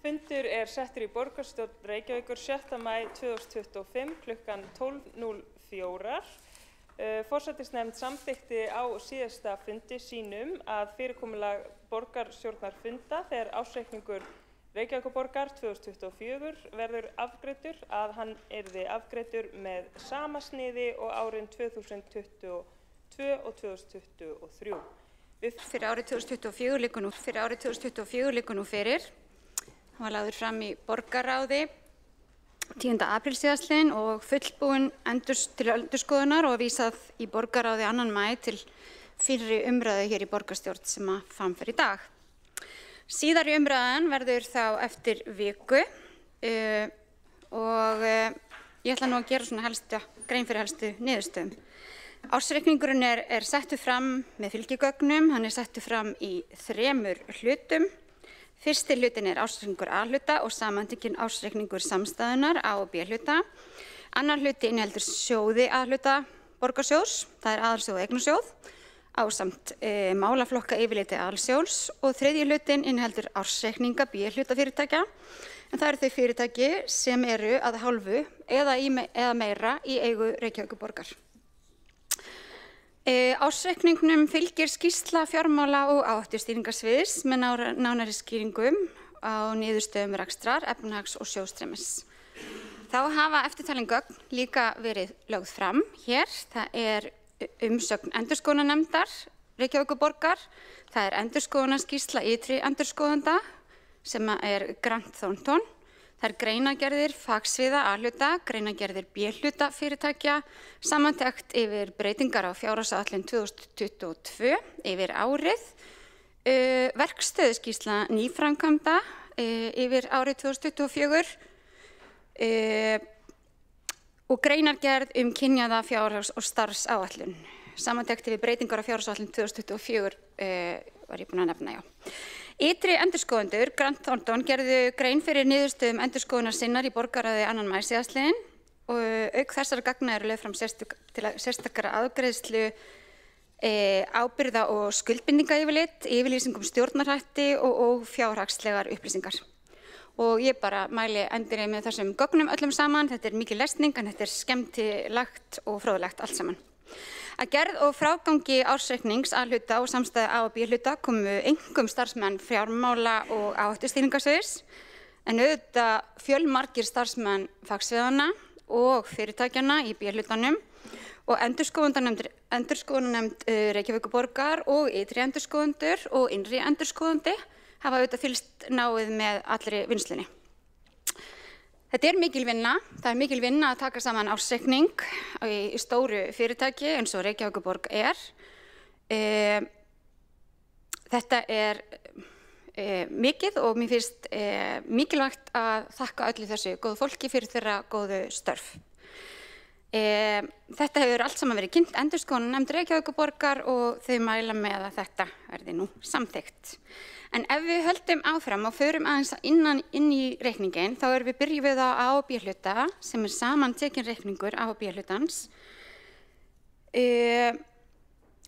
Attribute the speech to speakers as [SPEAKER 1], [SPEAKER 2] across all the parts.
[SPEAKER 1] Fundur settur í borgarstjórn Reykjavíkur 7. maí 2025 klukkan 12:04. Forsætisnefnd samþykkti á síðasta fundi sínum að fyrirkomulag borgarstjórnarfunda þegar ársreikningur Reykjavíkurborgar 2024 verður afgreiddur að hann yrði afgreiddur með sama sniði og árin 2022 og 2023.
[SPEAKER 2] Fyrir árið 2024 liggur nú fyrir. Hann var lagður fram í borgarráði 10. apríl síðastliðinn og fullbúinn til endurskoðunar og vísað í borgarráði 2. maí til fyrri umræðu hér í borgarstjórn sem að fram fer í dag. Síðari umræðan verður þá eftir viku og ég ætla nú að gera svona grein fyrir helstu niðurstöðum. Ársreikningurinn settur fram með fylgigögnum, hann settur fram í 3 hlutum. Fyrsti hlutin ársreikningur A-hluta og samantekinn ársreikningur samstæðunar A- og B-hluta. Annar hluti inniheldur sjóði A-hluta borgarsjóðs, það aðalsjóð og eignasjóð, ásamt málaflokka yfirliti aðalsjóðs og þriðji hlutin inniheldur ársreikninga B-hluta fyrirtækja, en það eru þau fyrirtæki sem eru að hálfu eða meira í eigu Reykjavíkurborgar. Ársreikningnum fylgir skýrsla fjármála og áhættustýringarsviðs með nánari skýringum á niðurstöðum rekstrar, efnahags og sjóðstreymis. Þá hafa eftirtalin gögn líka verið lögð fram hér. Það umsögn endurskoðunarnefndar Reykjavíkurborgar, það endurskoðunarskýrsla ytri endurskoðanda sem Grant Thornton, það greinagerðir fagsviða A-hluta, greinagerðir B-hluta fyrirtækja, samantekt yfir breytingar á fjárhagsáætlun 2022 yfir árið, verkstöðuskýrsla nýframkvæmda yfir árið 2024 og greinargerð kynjaða fjárhags- og starfsáætlun. Samantekt yfir breytingar á fjárhagsáætlun 2024 var ég búin að nefna, já. Ytri endurskoðendur, Grant Thornton, gerðu grein fyrir niðurstöðum endurskoðunar sinnar í borgarráði 2. maí síðastliðinn og auk þessara gagna lögð fram sérstakara afgreiðslu ábyrgða- og skuldbindingayfirlit, yfirlýsingum stjórnarhætti og fjárhagslegar upplýsingar. Og ég bara mæli endilega með þessum gögnum öllum saman. Þetta mikil lesning en þetta skemmtilegt og fróðlegt allt saman. Að gerð og frágangi ársreiknings A-hluta og samstæðu A- og B-hluta komu einkum starfsmenn fjármála og áhættustýringarsviðs, en auðvitað fjölmargir starfsmenn fagsviðanna og fyrirtækjanna í B-hlutanum og endurskoðunarnefnd Reykjavíkurborgar og ytri endurskoðendur og innri endurskoðandi hafa auðvitað fylgst náið með allri vinnslunni. Þetta mikil vinna. Það mikil vinna að taka saman ársreikning í stóru fyrirtæki eins og Reykjavíkurborg Þetta mikið og mér finnst mikilvægt að þakka öllu þessu góðu fólki fyrir þeirra góðu störf. Þetta hefur allt saman verið kynnt endurskoðunarnefnd Reykjavíkurborgar og þau mæla með að þetta verði nú samþykkt. En ef við höldum áfram og förum aðeins inn í reikningin, þá við byrjum við á A- og B-hluta sem samantekinn reikningur A- og B-hlutans.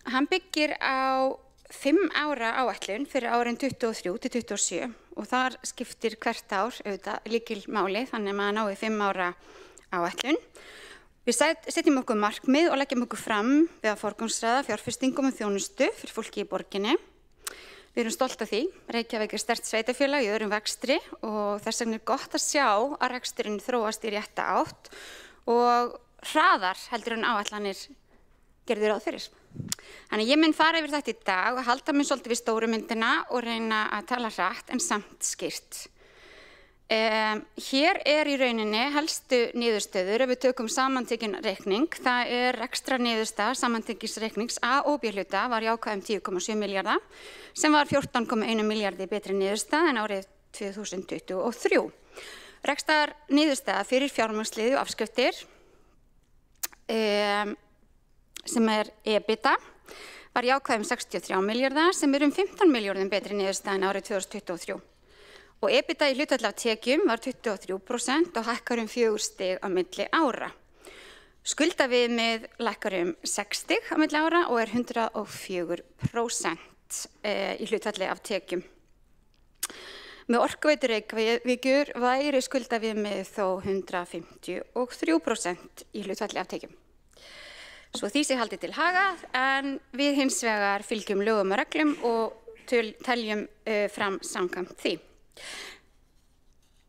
[SPEAKER 2] Hann byggir á 5 ára áætlun fyrir árin 23 til 27 og þar skiptir hvert ár auðvitað lykilmáli, þannig að maður nái 5 ára áætlun. Við setjum okkur markmið og leggjum okkur fram við að forgangsraða fjárfestingum og þjónustu fyrir fólki í borginni. Við erum stolt af því. Reykjavík sterkt sveitarfélag í öðrum vexti og þess vegna gott að sjá að reksturinn þróast í rétta átt og hraðar heldur en áætlanir gerðu ráð fyrir. Þannig ég mun fara yfir þetta í dag og halda mig svolítið við stóru myndina og reyna að tala hratt en samt skýrt. Hér í rauninni helstu niðurstöður ef við tökum samantekinn reikning. Það ekstra niðurstaða samantekins reiknings A- og B-hluta var jákvæð 10,7 milljarða sem var 14,1 milljarði betri niðurstaða en árið 2023. Rekstrar niðurstaða fyrir fjármagnsliði og afskriftir sem EBITDA var jákvæð 63 milljarða sem 15 milljörðum betri niðurstaða en árið 2023. Og EBITDA í hlutfalli af tekjum var 23% og hækkar 4 stig á milli ára. Skuldaviðmið lækkar 6 stig á milli ára og 104% í hlutfalli af tekjum. Með Orkuveitu Reykjavíkur væri skuldaviðmið þó 153% í hlutfalli af tekjum. Svo því sé haldið til haga, en við hins vegar fylgjum lögum og reglum og teljum fram samkvæmt því.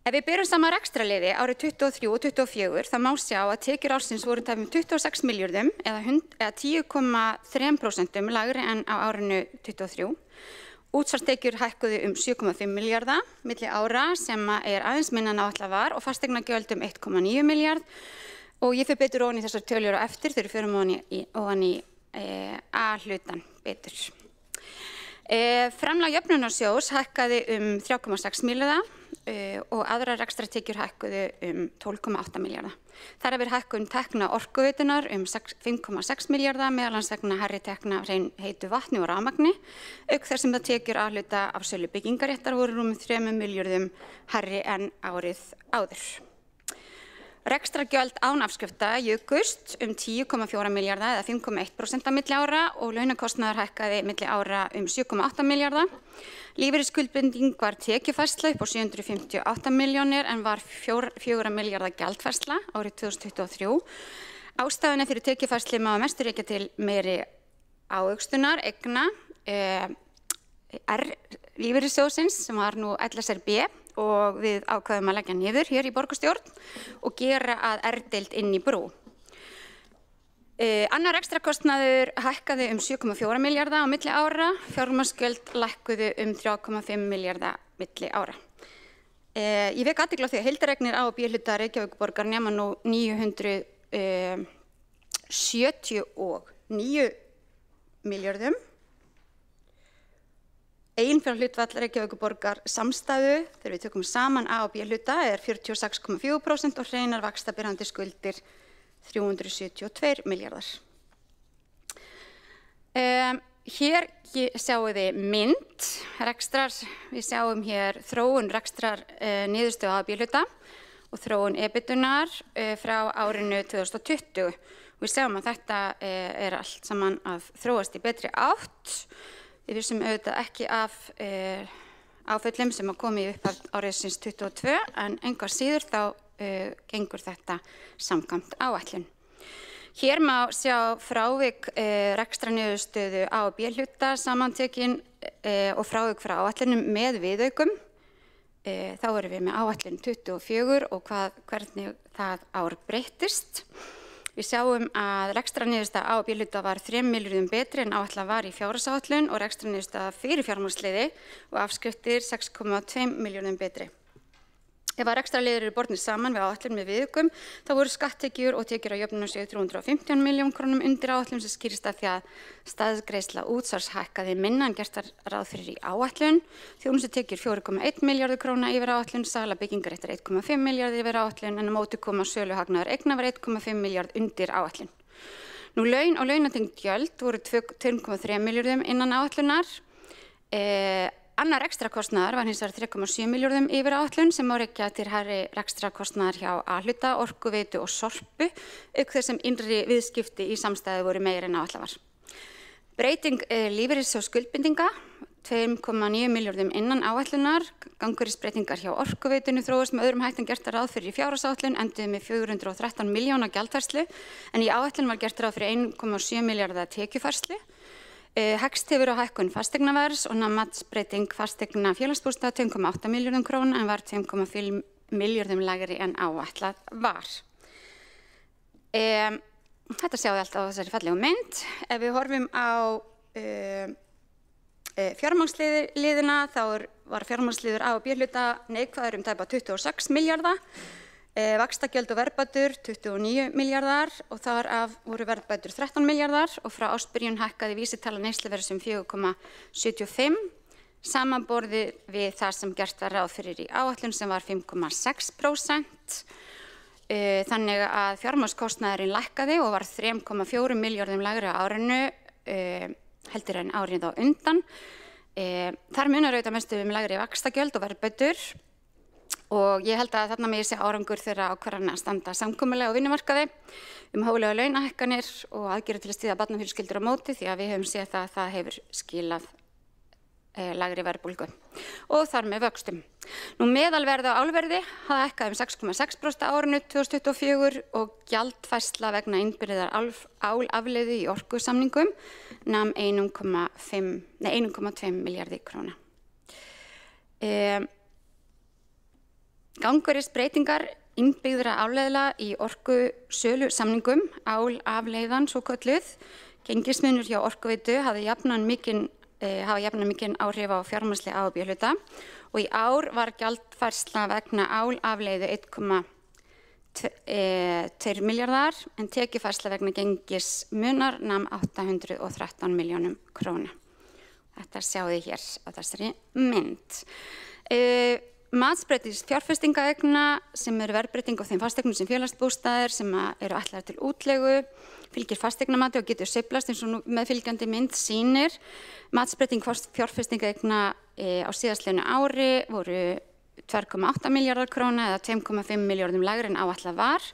[SPEAKER 2] Ef við berum saman rekstrarliði árið 23 og 24 þá má sjá að tekjur ársins voru tæpum 26 milljörðum eða 10,3% lægri en á árinu 23. Útsvarstekjur hækkuðu 7,5 milljarða milli ára sem aðeins minna en áætlað var og fasteignagjöld 1,9 milljarð og ég fer betur ofan í þessar tölur á eftir þegar við förum ofan í A-hlutan betur. Framlag jöfnunarsjóðs hækkaði 3,6 milljarða og aðrar rekstrartekjur hækkuðu 12,8 milljarða. Þar hefur hækkun tekna Orkuveitunnar 5,6 milljarða meðal annars vegna hærri tekna heitu vatni og rafmagni, auk þess sem það tekjur A-hluta af sölu byggingaréttar voru rúmum 3 milljörðum hærri en árið áður. Rekstrargjöld án afskrifta jukust 10,4 milljarða eða 5,1% á milli ára og launakostnaður hækkaði milli ára 7,8 milljarða. Lífeyrisskuldbinding var tekjufærsla upp á 758 milljónir en var 4 milljarða gjaldfærsla árið 2023. Ástæðuna fyrir tekjufærslu má að mestu rekja til meiri ávöxtunar eigna lífeyrissjóðsins sem var nú LSRB og við ákváðum að leggja niður hér í borgarstjórn og gera að R-deild inn í brú. Annar rekstrakostnaður hækkaði 7,4 milljarða á milli ára, fjármagnsgjöld lækkuðu 3,5 milljarða milli ára. Ég vek athygli á því að heildareignir A- og B-hluta Reykjavíkurborgar nema nú 979 milljörðum. Eiginfjárhlutfall Reykjavíkurborgar samstæðu þegar við tökum saman A- og B-hluta 46,4% og hreinar vaxtabirandi skuldir 372 milljarðar. Hér sjáum við mynd rekstrar, við sjáum hér þróun rekstrar niðurstöðu A- og B-hluta og þróun EBITDA-nar frá árinu 2020. Við sjáum að þetta allt saman að þróast í betri átt. Við vissum auðvitað ekki af áföllum sem komi upp áriðsins 22 en engar síður þá gengur þetta samkvæmt áætlun. Hér má sjá frávik rekstrarniðurstöðu A- og B-hluta samantekin og frávik frá áætlunum með viðaukum. Þá erum við með áætlun 24 og hvernig það ár breyttist. Við sjáum að rekstrarniðurstaða A- og B-hluta var 3 milljörðum betri en áætlað var í fjárhagsáætlun og rekstrarniðurstaða fyrir fjármagnsliði og afskriftir 6,2 milljörðum betri. Ef að rekstrarliðir eru bornir saman við áætlun með viðaukum, þá voru skatttekjur og tekjur á jöfnunarsjóði 315 milljón krónum undir áætlun sem skýrist af því að staðgreiðsla útsvars hækkaði minna en gert var ráð fyrir í áætlun. Þjónustutekjur 4,1 milljarður króna yfir áætlun, sala byggingaréttar 1,5 milljarður yfir áætlun en á móti koma söluhagnaður eigna var 1,5 milljarð undir áætlun. Nú laun og launatengd gjöld voru 2,3 milljörðum innan áætlunar. Annar rekstrakostnaður var hins vegar 3,7 milljörðum yfir áætlun sem má rekja til hærri rekstrakostnaðar hjá A-hluta, Orkuveitu og Sorpu, auk þess sem innri viðskipti í samstæðu voru meira en áætlað var. Breyting lífeyrissjóðsskuldbindinga 2,9 milljörðum innan áætlunar, gangurisbreytingar hjá Orkuveitunni þróast með öðrum hætti en gert ráð fyrir í fjárhagsáætlun, enduðu með 413 milljóna gjaldfærslu en í áætlun var gert ráð fyrir 1,7 milljarða tekjufærslu. Hækst hefur á hækkun fasteignaverðs og matsbreyting fasteigna félagsbústaða 2,8 milljörðum króna en var 2,5 milljörðum lægri en áætlað var. Þetta sjáum við allt á þessari fallegu mynd. Ef við horfum á fjármagnsliðina þá var fjármagnsliður A- og B-hluta neikvæður tæpa 26 milljarða. Vaxtagjöld og verðbætur 29 milljarðar og þar af voru verðbætur 13 milljarðar og frá ársbyrjun hækkaði vísitala neysluverðs 4,75 samanborðið við það sem gert var ráð fyrir í áætlun sem var 5,6%. Þannig að fjármagnskostnaðurinn lækkaði og var 3,4 milljörðum lægri á árinu heldur en árið á undan. Þar munar auðvitað mestu lægri vaxtagjöld og verðbætur. Og ég held að þarna megi sé árangur þeirra ákvarðana að standa samkomulega á vinnumarkaði hóflega launahækkanir og aðgerðir til að styðja barnafjölskyldur á móti því að við höfum séð það að það hefur skilað lægri verðbólgu og þar með vöxtum. Nú meðalverð á álverði hafði hækkað 6,6% á árinu 2024 og gjaldfærsla vegna innbyrðar álafleiðu í orkusamningum nam 1,2 milljarði króna. Gangverðisbreytingar innbyggðra áleiðla í orkusölu samningum, álafleiðan svo kölluð, gengismunur hjá Orkuveitu hafði jafnan mikinn áhrif á fjárhagslega A- og B-hluta og í ár var gjaldfærsla vegna álafleiðu 1,2 milljarðar en tekjufærsla vegna gengismunar nam 813 milljónum króna. Þetta sjáið þið hér á þessari mynd. Matsbreyting fjárfestingaeigna sem eru verðbreyting á þeim fasteignum sem félagsbústaðir sem eru ætlaðar til útleigu fylgir fasteignamati og getur sveiflast eins og meðfylgjandi mynd sýnir. Matsbreyting fjárfestingaeigna á síðastliðnu ári voru 2,8 milljarðar króna eða 2,5 milljörðum lægri en áætlað var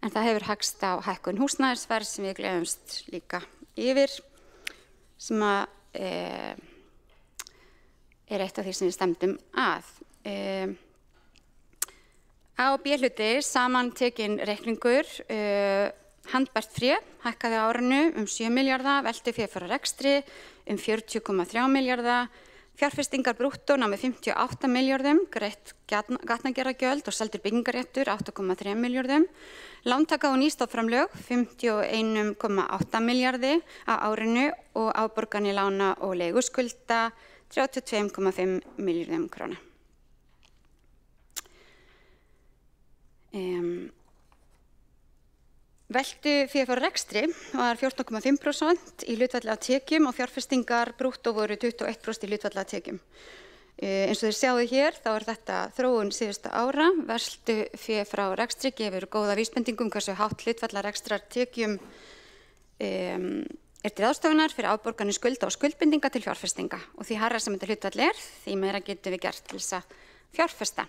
[SPEAKER 2] en það hefur hækst á hækkun húsnæðisverðs sem við gleðumst líka yfir sem er eitt af því sem við stefndum að. A- og B-hluti samantekinn reikningur handbært fé hækkaði á árinu 7 milljarða, veltufé frá rekstri 40,3 milljarða, fjárfestingar brúttó námu 58 milljörðum, greitt gatnagerðargjöld og seldur byggingaréttur 8,3 milljörðum, lántaka og nýstofnframlög 51,8 milljarði á árinu og afborganir lána og leiguskulda 32,5 milljörðum króna. Veltufé frá rekstri var 14,5% í hlutfalli af tekjum og fjárfestingar brúttó voru 21% í hlutfalli af tekjum. Eins og þið sjáið hér þá er þetta þróun síðustu ára. Veltufé frá rekstri gefur góða vísbendingum hversu hátt hlutfall af rekstrartekjum er til ráðstöfunar fyrir afborganir skulda og skuldbindinga til fjárfestinga og því hærra sem þetta hlutfall því meira getum við gert til þess að fjárfesta.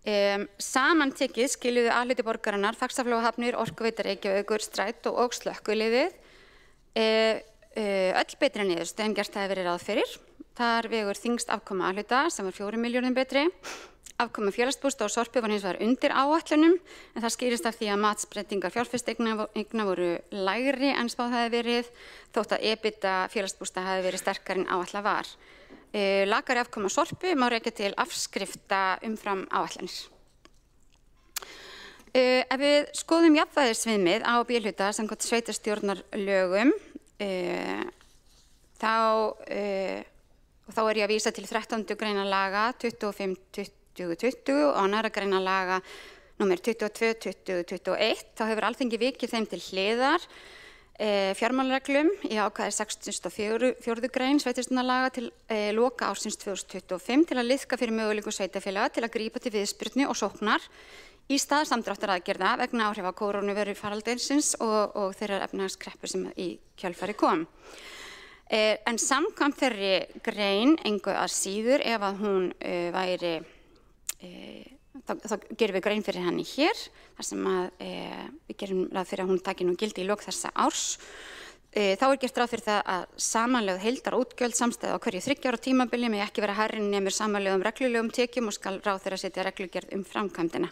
[SPEAKER 2] Samantekið skiluðu A-hluti borgarinnar, Faxaflóahafnir, Orkuveita Reykjavíkur, Strætó og slökkviliðið öll betri niðurstöðu en gert hafi verið ráð fyrir. Þar vegur þyngst afkoma A-hluta sem var 4 milljörðum betri. Afkoma félagsbústa og Sorpu var hins vegar undir áætlunum en það skýrist af því að matsbreytingar fjárfestinga voru lægri en spáð hafi verið þótt að EBITDA félagsbústa hafi verið sterkari en áætlað var. Lakari afkoma Sorpu má rekja til afskrifta umfram áætlanir. Ef við skoðum jafnvægisviðmið A- og B-hluta samkvæmt sveitarstjórnarlögum þá er ég að vísa til 13. greinar laga 25/2020 og annarra greinar laga nr. 22/2021. Þá hefur Alþingi vikið þeim til hliðar fjármálareglum í ákvæði 64. grein sveitarstjórnarlaga til loka ársins 2025 til að liðka fyrir möguleikum sveitarfélaga til að grípa til viðspyrnu og sóknar í stað samdráttaraðgerða vegna áhrifa kórónuveirufaraldursins og þeirrar efnahagskreppu sem í kjölfari kom. En samkvæmt þeirri grein engu að síður ef að hún væri þá gerum við grein fyrir henni hér, þar sem að við gerum ráð fyrir að hún taki nú gildi í lok þessa árs. Þá er gert ráð fyrir það að samanlögð heildarútgjöld samstæða á hverju 3 ára tímabili með ekki vera hærri nemur samanlögðum reglulegum tekjum og skal ráðherra setja reglugerð framkvæmdina.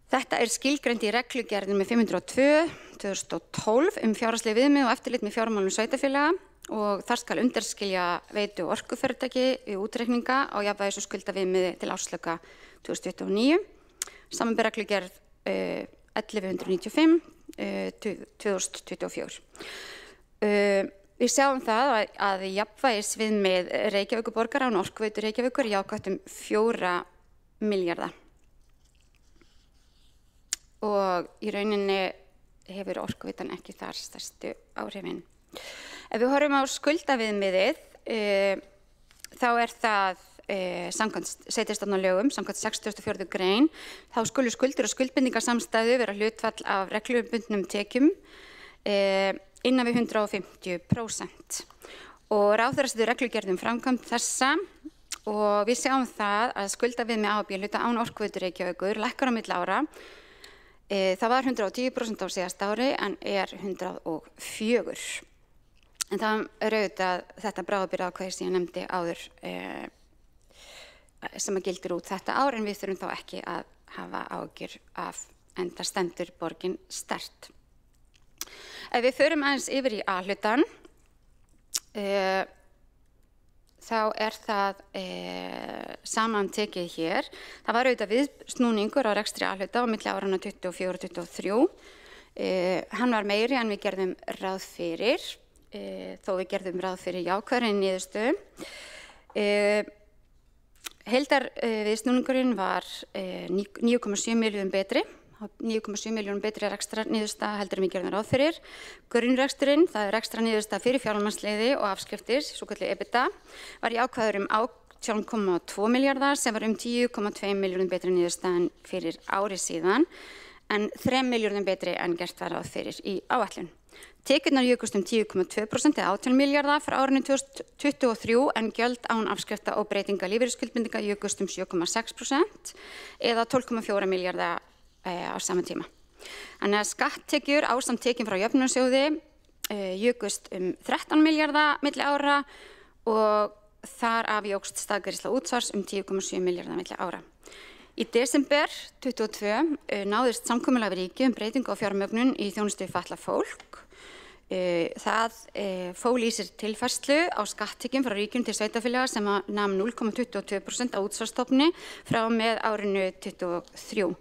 [SPEAKER 2] Þetta er skilgreint í reglugerð nr. 502/2012 fjárhagsleg viðmið og eftirlit með fjármálum sveitarfélaga og þar skal undanskilja veitu og orkufyrirtæki við útreikninga á jafnvægis- og skuldaviðmiði til ársloka 2029. Samanber reglugerð 1195 2024. Við sjáum það að jafnvægisviðmið Reykjavíkurborgar án Orkuveitu Reykjavíkur jákvætt 4 milljarða. Og í rauninni hefur Orkuveitan ekki þar stærstu áhrifin. Ef við horfum á skuldaviðmiðið þá er það samkvæmt sveitarstjórnarlögum, samkvæmt 64. grein, þá skulu skuldir og skuldbindingarsamstæðu vera hlutfall af reglubundnum tekjum innan við 150%. Og ráðherra setur reglugerð framkvæmd þessa og við sjáum það að skuldaviðmið A- og B-hluta án Orkuveitu Reykjavíkur lækkar á milli ára. Það var 110% á síðasta ári en er 104%. En það auðvitað þetta bráðabirgðaákvæði sem ég nefndi áður sem að gildir út þetta ár, en við þurfum þá ekki að hafa áhyggjur af enda stendur borgin sterkt. Ef við förum aðeins yfir í A-hlutann, þá það samantekið hér. Það var auðvitað viðsnúningur á rekstri A-hluta á milli áranna 24 og 23. Hann var meiri en við gerðum ráð fyrir, þó við gerðum ráð fyrir jákvæðri niðurstöðu. Heildarviðsnúningurinn var 9,7 milljón betri. 9,7 miljónum betri rekstrar niðurstaða heldur en við gerðum ráð fyrir. Grunnreksturinn, það rekstrar niðurstaða fyrir fjármagnsliði og afskriftir, svokölluð EBITDA, var jákvæður 18,2 milljarðar sem var 10,2 miljónum betri niðurstaða en fyrir ári síðan, en 3 miljónum betri en gert var ráð fyrir í áætlun. Tekjurnar jukust 10,2% eða 18 milljarða frá árinu 2023 en gjöld án afskrifta og breytinga lífeyrisskuldbindinga jukust 7,6% eða 12,4 milljarða á sama tíma. Þannig að skatttekjur ásamt tekjum frá jöfnunarsjóði jukust 13 milljarða milli ára og þar af jókst staðgreiðsla útsvars 10,7 milljarða milli ára. Í desember 2022 náðist samkomulag við ríkið breytingu á fjármögnun í þjónustu við fatlað fólk. Það fól í sér tilfærslu á skatttekjum frá ríkjum til sveitarfélaga sem nam 0,22% á útsvarsstofni frá með árinu 2023.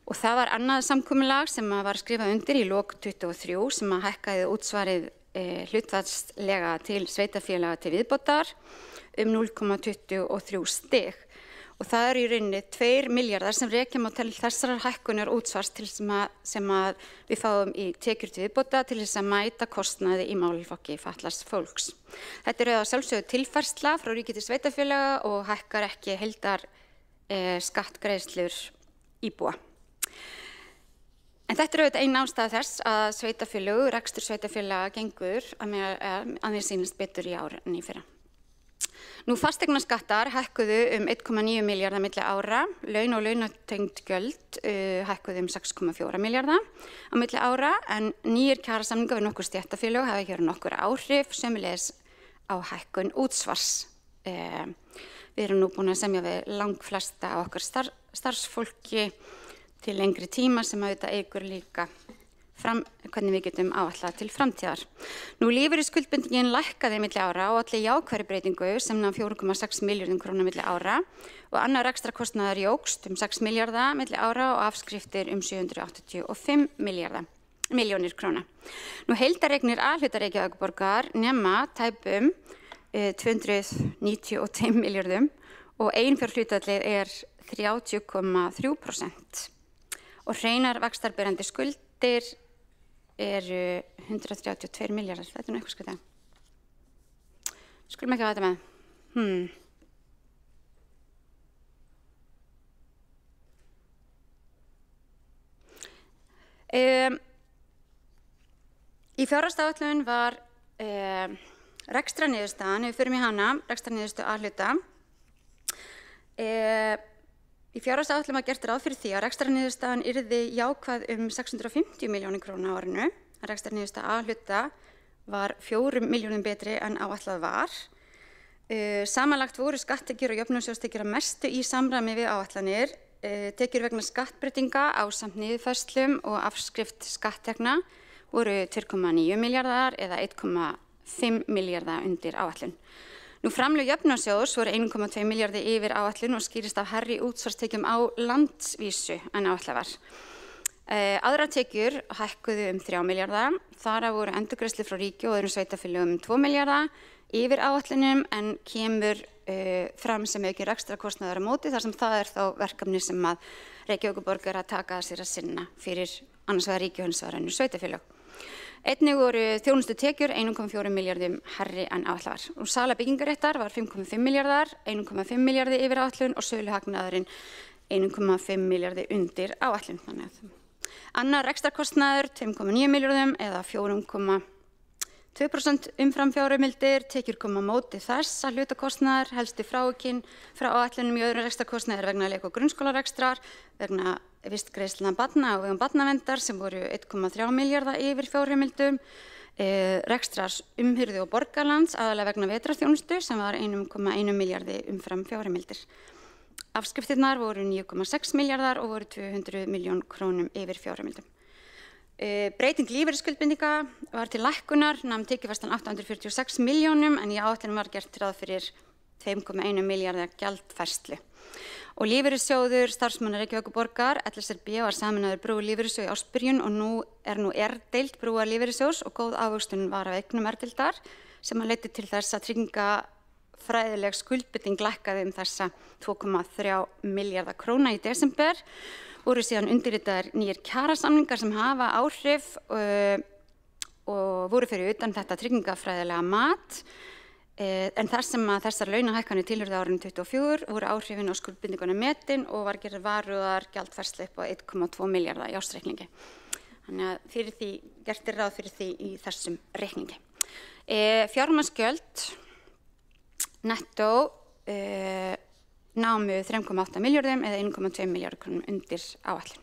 [SPEAKER 2] Og það var annað samkomulag sem var skrifað undir í lok 2023 sem hækkaði útsvarið hlutfallslega til sveitarfélaga til viðbótar 0,23 stig. Og það í rauninni 2 milljarðar sem rekja má til þessarar hækkunar útsvars sem við fáum í tekjur til viðbóta til þess að mæta kostnaði í málaflokki fatlaðs fólks. Þetta auðvitað sjálfsögðu tilfærsla frá ríki til sveitarfélaga og hækkar ekki heildar skattgreiðslur íbúa. En þetta auðvitað ein ástæða þess að sveitarfélög, rekstur sveitarfélaga gengur að mér sýnist betur í ár en í fyrra. Nú fasteignaskattar hækkuðu 1,9 milljarða milli ára, laun og launatengd gjöld hækkuðu 6,4 milljarða á milli ára, en nýir kjarasamningar við nokkur stéttarfélög hafa hér nokkur áhrif, sömuleiðis á hækkun útsvars. Við erum nú búin að semja við langflesta á okkar starfsfólki til lengri tíma sem auðvitað eykur líka hvernig við getum áætlað til framtíðar. Nú lífeyrisskuldbindingin lækkaði milli ára og allir jákvæðri breytingu sem nam 4,6 milljörðum króna milli ára og annar rekstrakostnaður jókst 6 milljarða milli ára og afskriftir 785 milljónir króna. Nú heildareignir A-hluta Reykjavíkurborgar nema tæpum 292 milljörðum og eiginfjárhlutfallið 30,3% og hreinar vaxtaberandi skuldir eru 132 milljarðar. Þetta nú eitthvað skrifað. Skulum ekki hafa þetta með. Í fjárhagsáætlun var rekstrarniðurstaðan, ef við förum í hana, rekstrarniðurstöðu A-hluta. Í fjárhagsáætlun var gert ráð fyrir því að rekstrarniðurstaðan yrði jákvæð 650 milljónir króna á árinu. Rekstrarniðurstaða A-hluta var 4 milljónum betri en áætlað var. Samanlagt voru skatttekjur og jöfnunarsjóðstekjur að mestu í samræmi við áætlanir. Tekjur vegna skattbreytinga ásamt niðurfærslum og afskrift skatttekna voru 2,9 milljarðar eða 1,5 milljarða undir áætlun. Nú framlög jöfnunarsjóðs voru 1,2 milljarði yfir áætlun og skýrist af hærri útsvarstekjum á landsvísu en áætlað var. Aðrar tekjur hækkuðu 3 milljarða, þar af voru endurgreiðslur frá ríki og öðrum sveitarfélögum 2 milljarða yfir áætlunum en kemur fram sem aukin rekstrarkostnaður á móti þar sem það þá verkefni sem að Reykjavíkurborg að taka að sér að sinna fyrir annars vegar ríki og hins vegar önnur sveitarfélög. Einnig voru þjónustutekjur 1,4 milljörðum hærri en áætlað var. Og sala byggingaréttar var 5,5 milljarðar, 1,5 milljarði yfir áætlun og söluhagnaðurinn 1,5 milljarði undir áætlun. Annar rekstrarkostnaður 2,9 milljörðum eða 4,2% umfram fjárheimildir, tekjur koma á móti þess að hlutakostnaður, helstu frávikinn frá áætlunum í öðrum rekstrarkostnaði vegna leik- og grunnskólarekstrar, vegna vistgreiðslna barna og vegum barnaverndar sem voru 1,3 milljarða yfir fjárheimildum, rekstrars umhirðu og borgarlands aðalega vegna vetrarþjónustu sem var 1,1 milljarði umfram fjárheimildir. Afskriftirnar voru 9,6 milljarðar og voru 200 milljón krónum yfir fjárheimildum. Breyting lífeyrisskuldbindinga var til lækkunar, nam tekjufærslan 846 milljónum en í áætlunum var gert ráð fyrir 2,1 milljarða gjaldfærslu. Og lífeyrissjóður starfsmanna Reykjavíkurborgar, LSRB, var sameinaður brú lífeyrissjóð í ársbyrjun og nú deild brúar lífeyrissjóðs og góð ávöxtun var af eignum deildar sem leiddi til þess að tryggingafræðileg skuldbinding lækkaði þessa 2,3 milljarða króna í desember. Voru síðan undirritaðir nýjir kjarasamningar sem hafa áhrif og voru fyrir utan þetta tryggingafræðilega mat. En þar sem að þessar launahækkanir tilhörðu árinu 2024 voru áhrifin á skuldbindinguna metin og var gerð varúðar gjaldfærsla upp á 1,2 milljarða í ársreikningi. Þannig að gert ráð fyrir því í þessum reikningi. Fjármagnsgjöld nettó námu 3,8 milljörðum eða 1,2 milljarður krónum undir áætlun.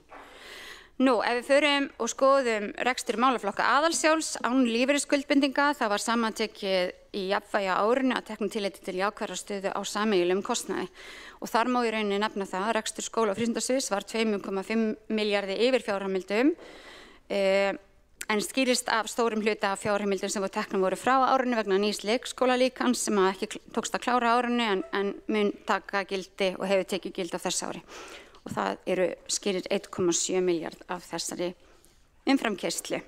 [SPEAKER 2] Nú, ef við förum og skoðum rekstur málaflokka aðalsjóðs án lífeyrisskuldbindinga, það var samantekið í jafnvægi á árinu að teknu tilliti til jákvæðrar stöðu á sameiginlegum kostnaði. Og þar má í rauninni nefna það að rekstur skóla- og frístundasviðs var 2,5 milljarði yfir fjárheimildum, en skýrist af stórum hluta af fjárheimildum sem voru frá árinu vegna nýs leikskólalíkans sem ekki tókst að klára árinu en mun taka gildi og hefur tekið gildi á þessu ári. Og það skýrir 1,7 milljarð af þessari umframkeyrslu.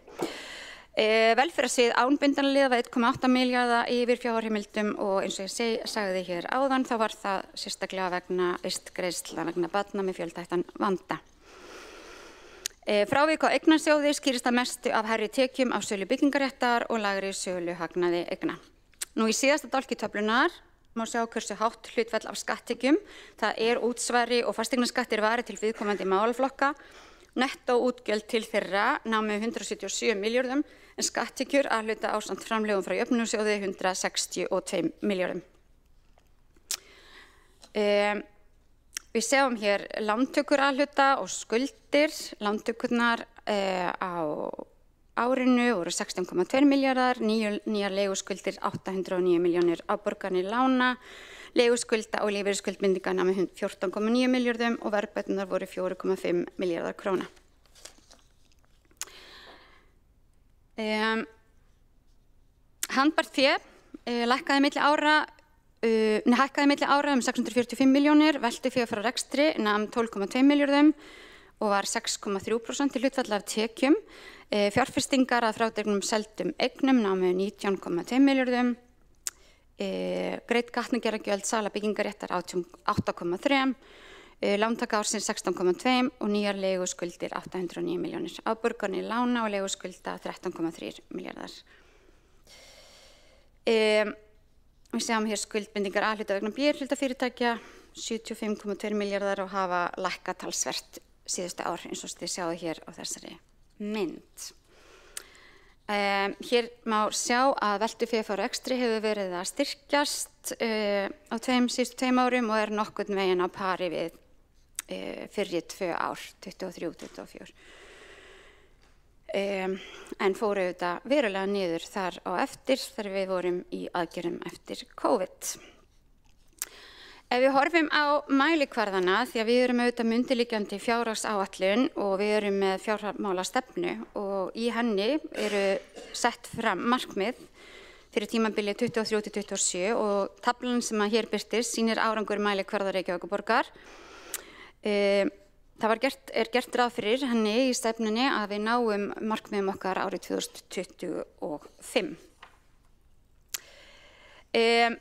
[SPEAKER 2] Velferðarsvið ánbundanliða var 1,8 milljarða yfir fjárheimildum og eins og ég sagði hér áðan þá var það sérstaklega vegna vistgreiðslna vegna barna með fjölþættan vanda. Frávik á eignasjóði skýrist að mestu af hærri tekjum af sölu byggingaréttar og lægri sölu hagnaði eigna. Nú í síðasta dálki töflunar má sjá hversu hátt hlutfall af skatttekjum. Það útsvari og fasteignaskattir varið til viðkomandi málaflokka. Nettó útgjöld til þeirra námu 177 milljörðum en skatttekjur að hluta ásamt framlögum frá jöfnunarsjóði 162 milljörðum. Við sjáum hér lántökur að hluta og skuldir. Lántökurnar á árinu voru 16,2 milljarðar, nýjar leiguskuldir 809 milljónir, afborganir lána, leiguskulda og lífeyrisskuldbindinga námu 14,9 milljörðum og verðbæturnar voru 4,5 milljarðar króna. Handbært fé hækkaði milli ára 645 milljónir, veltufé frá rekstri nam 12,2 milljörðum og var 6,3% til hlutfall af tekjum. Fjárfestingar að frádregnum seldum eignum námu 19,2 milljörðum. Greidd gatnagerðargjöld sala byggingaréttar 8,3, lántaka ársins 16,2 og nýjar leiguskuldir 809 milljónir. Afborganir lána og leiguskulda 13,3 milljarðar. Við sjáum hér skuldbindingar A-hluta vegna B-hlutafyrirtækja 75,2 milljarðar og hafa lækkað talsvert síðustu ár eins og þið sjáðu hér á þessari mynd. Hér má sjá að veltufé frá rekstri hefur verið að styrkjast á síðustu 2 árum og nokkurn veginn á pari við fyrri 2 ár, 23-24. En fóru auðvitað verulega niður þar á eftir þegar við vorum í aðgerðum eftir COVID. Ef við horfum á mælikvarðana, því að við erum auðvitað undirliggjandi fjárhagsáætlun og við erum með fjármálastefnu og í henni sett fram markmið fyrir tímabili 23-27 og taflan sem að hér birtist sýnir árangur mælikvarða Reykjavíkurborgar. Það gert ráð fyrir henni í stefnunni að við náum markmiðum okkar árið 2025.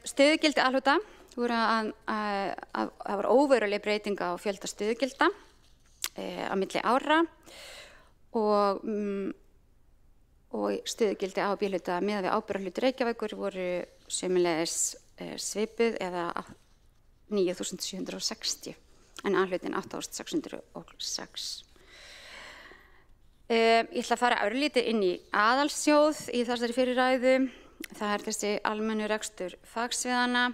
[SPEAKER 2] Stöðugildi A-hluta voru það var óveruleg breyting á fjölda stöðugilda á milli ára og stöðugildi A- og B-hluta miðað við ábyrgðarhluta Reykjavíkur voru sömuleiðis svipuð eða 9.760 en A-hlutin 8.606. Ég ætla að fara örlítið inn í aðalsjóð í þessari fyrirræðu. Það þessi almennu rekstur fagsviðanna.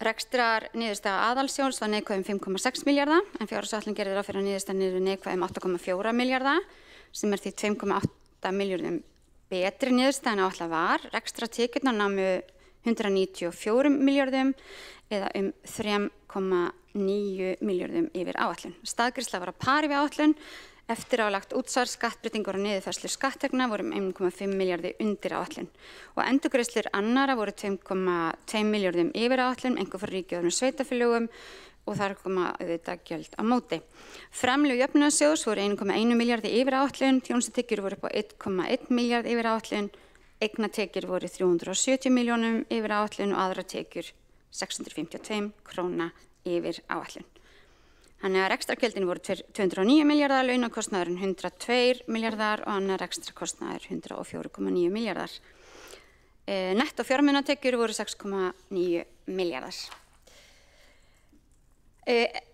[SPEAKER 2] Rekstrar niðurstaða aðalsjóðs var neikvæð 5,6 milljarða en fjárhagsáætlun gerði ráð fyrir að niðurstaðan yrði neikvæð 8,4 milljarða. sem því 2,8 milljörðum betri niðurstaðan áætlað var. Rekstrartekjurnar námu 194 milljörðum eða 3,9 milljörðum yfir áætlun. Staðgreiðsla var á pari við áætlun. Eftir álagt útsvar, skattbreytingar og niðurfærslu skatttekna voru 1,5 milljarði undir áætlun og endurgreiðslur annarra voru 2,2 milljörðum yfir áætlun, einkum frá ríki og öðrum sveitarfélögum og þar koma auðvitað gjöld á móti. Framlög jöfnunarsjóðs voru 1,1 milljarði yfir áætlun, þjónustutekjur voru upp á 1,1 milljarð yfir áætlun, eignatekjur voru 370 milljónum yfir áætlun og aðrar tekjur 652 króna yfir áætlun. Þannig að rekstrargjöldin voru 209 milljarðar, launakostnaðurinn 102 milljarðar og annar rekstrarkostnaður 104,9 milljarðar. Netto fjármunatekjur voru 6,9 milljarðar.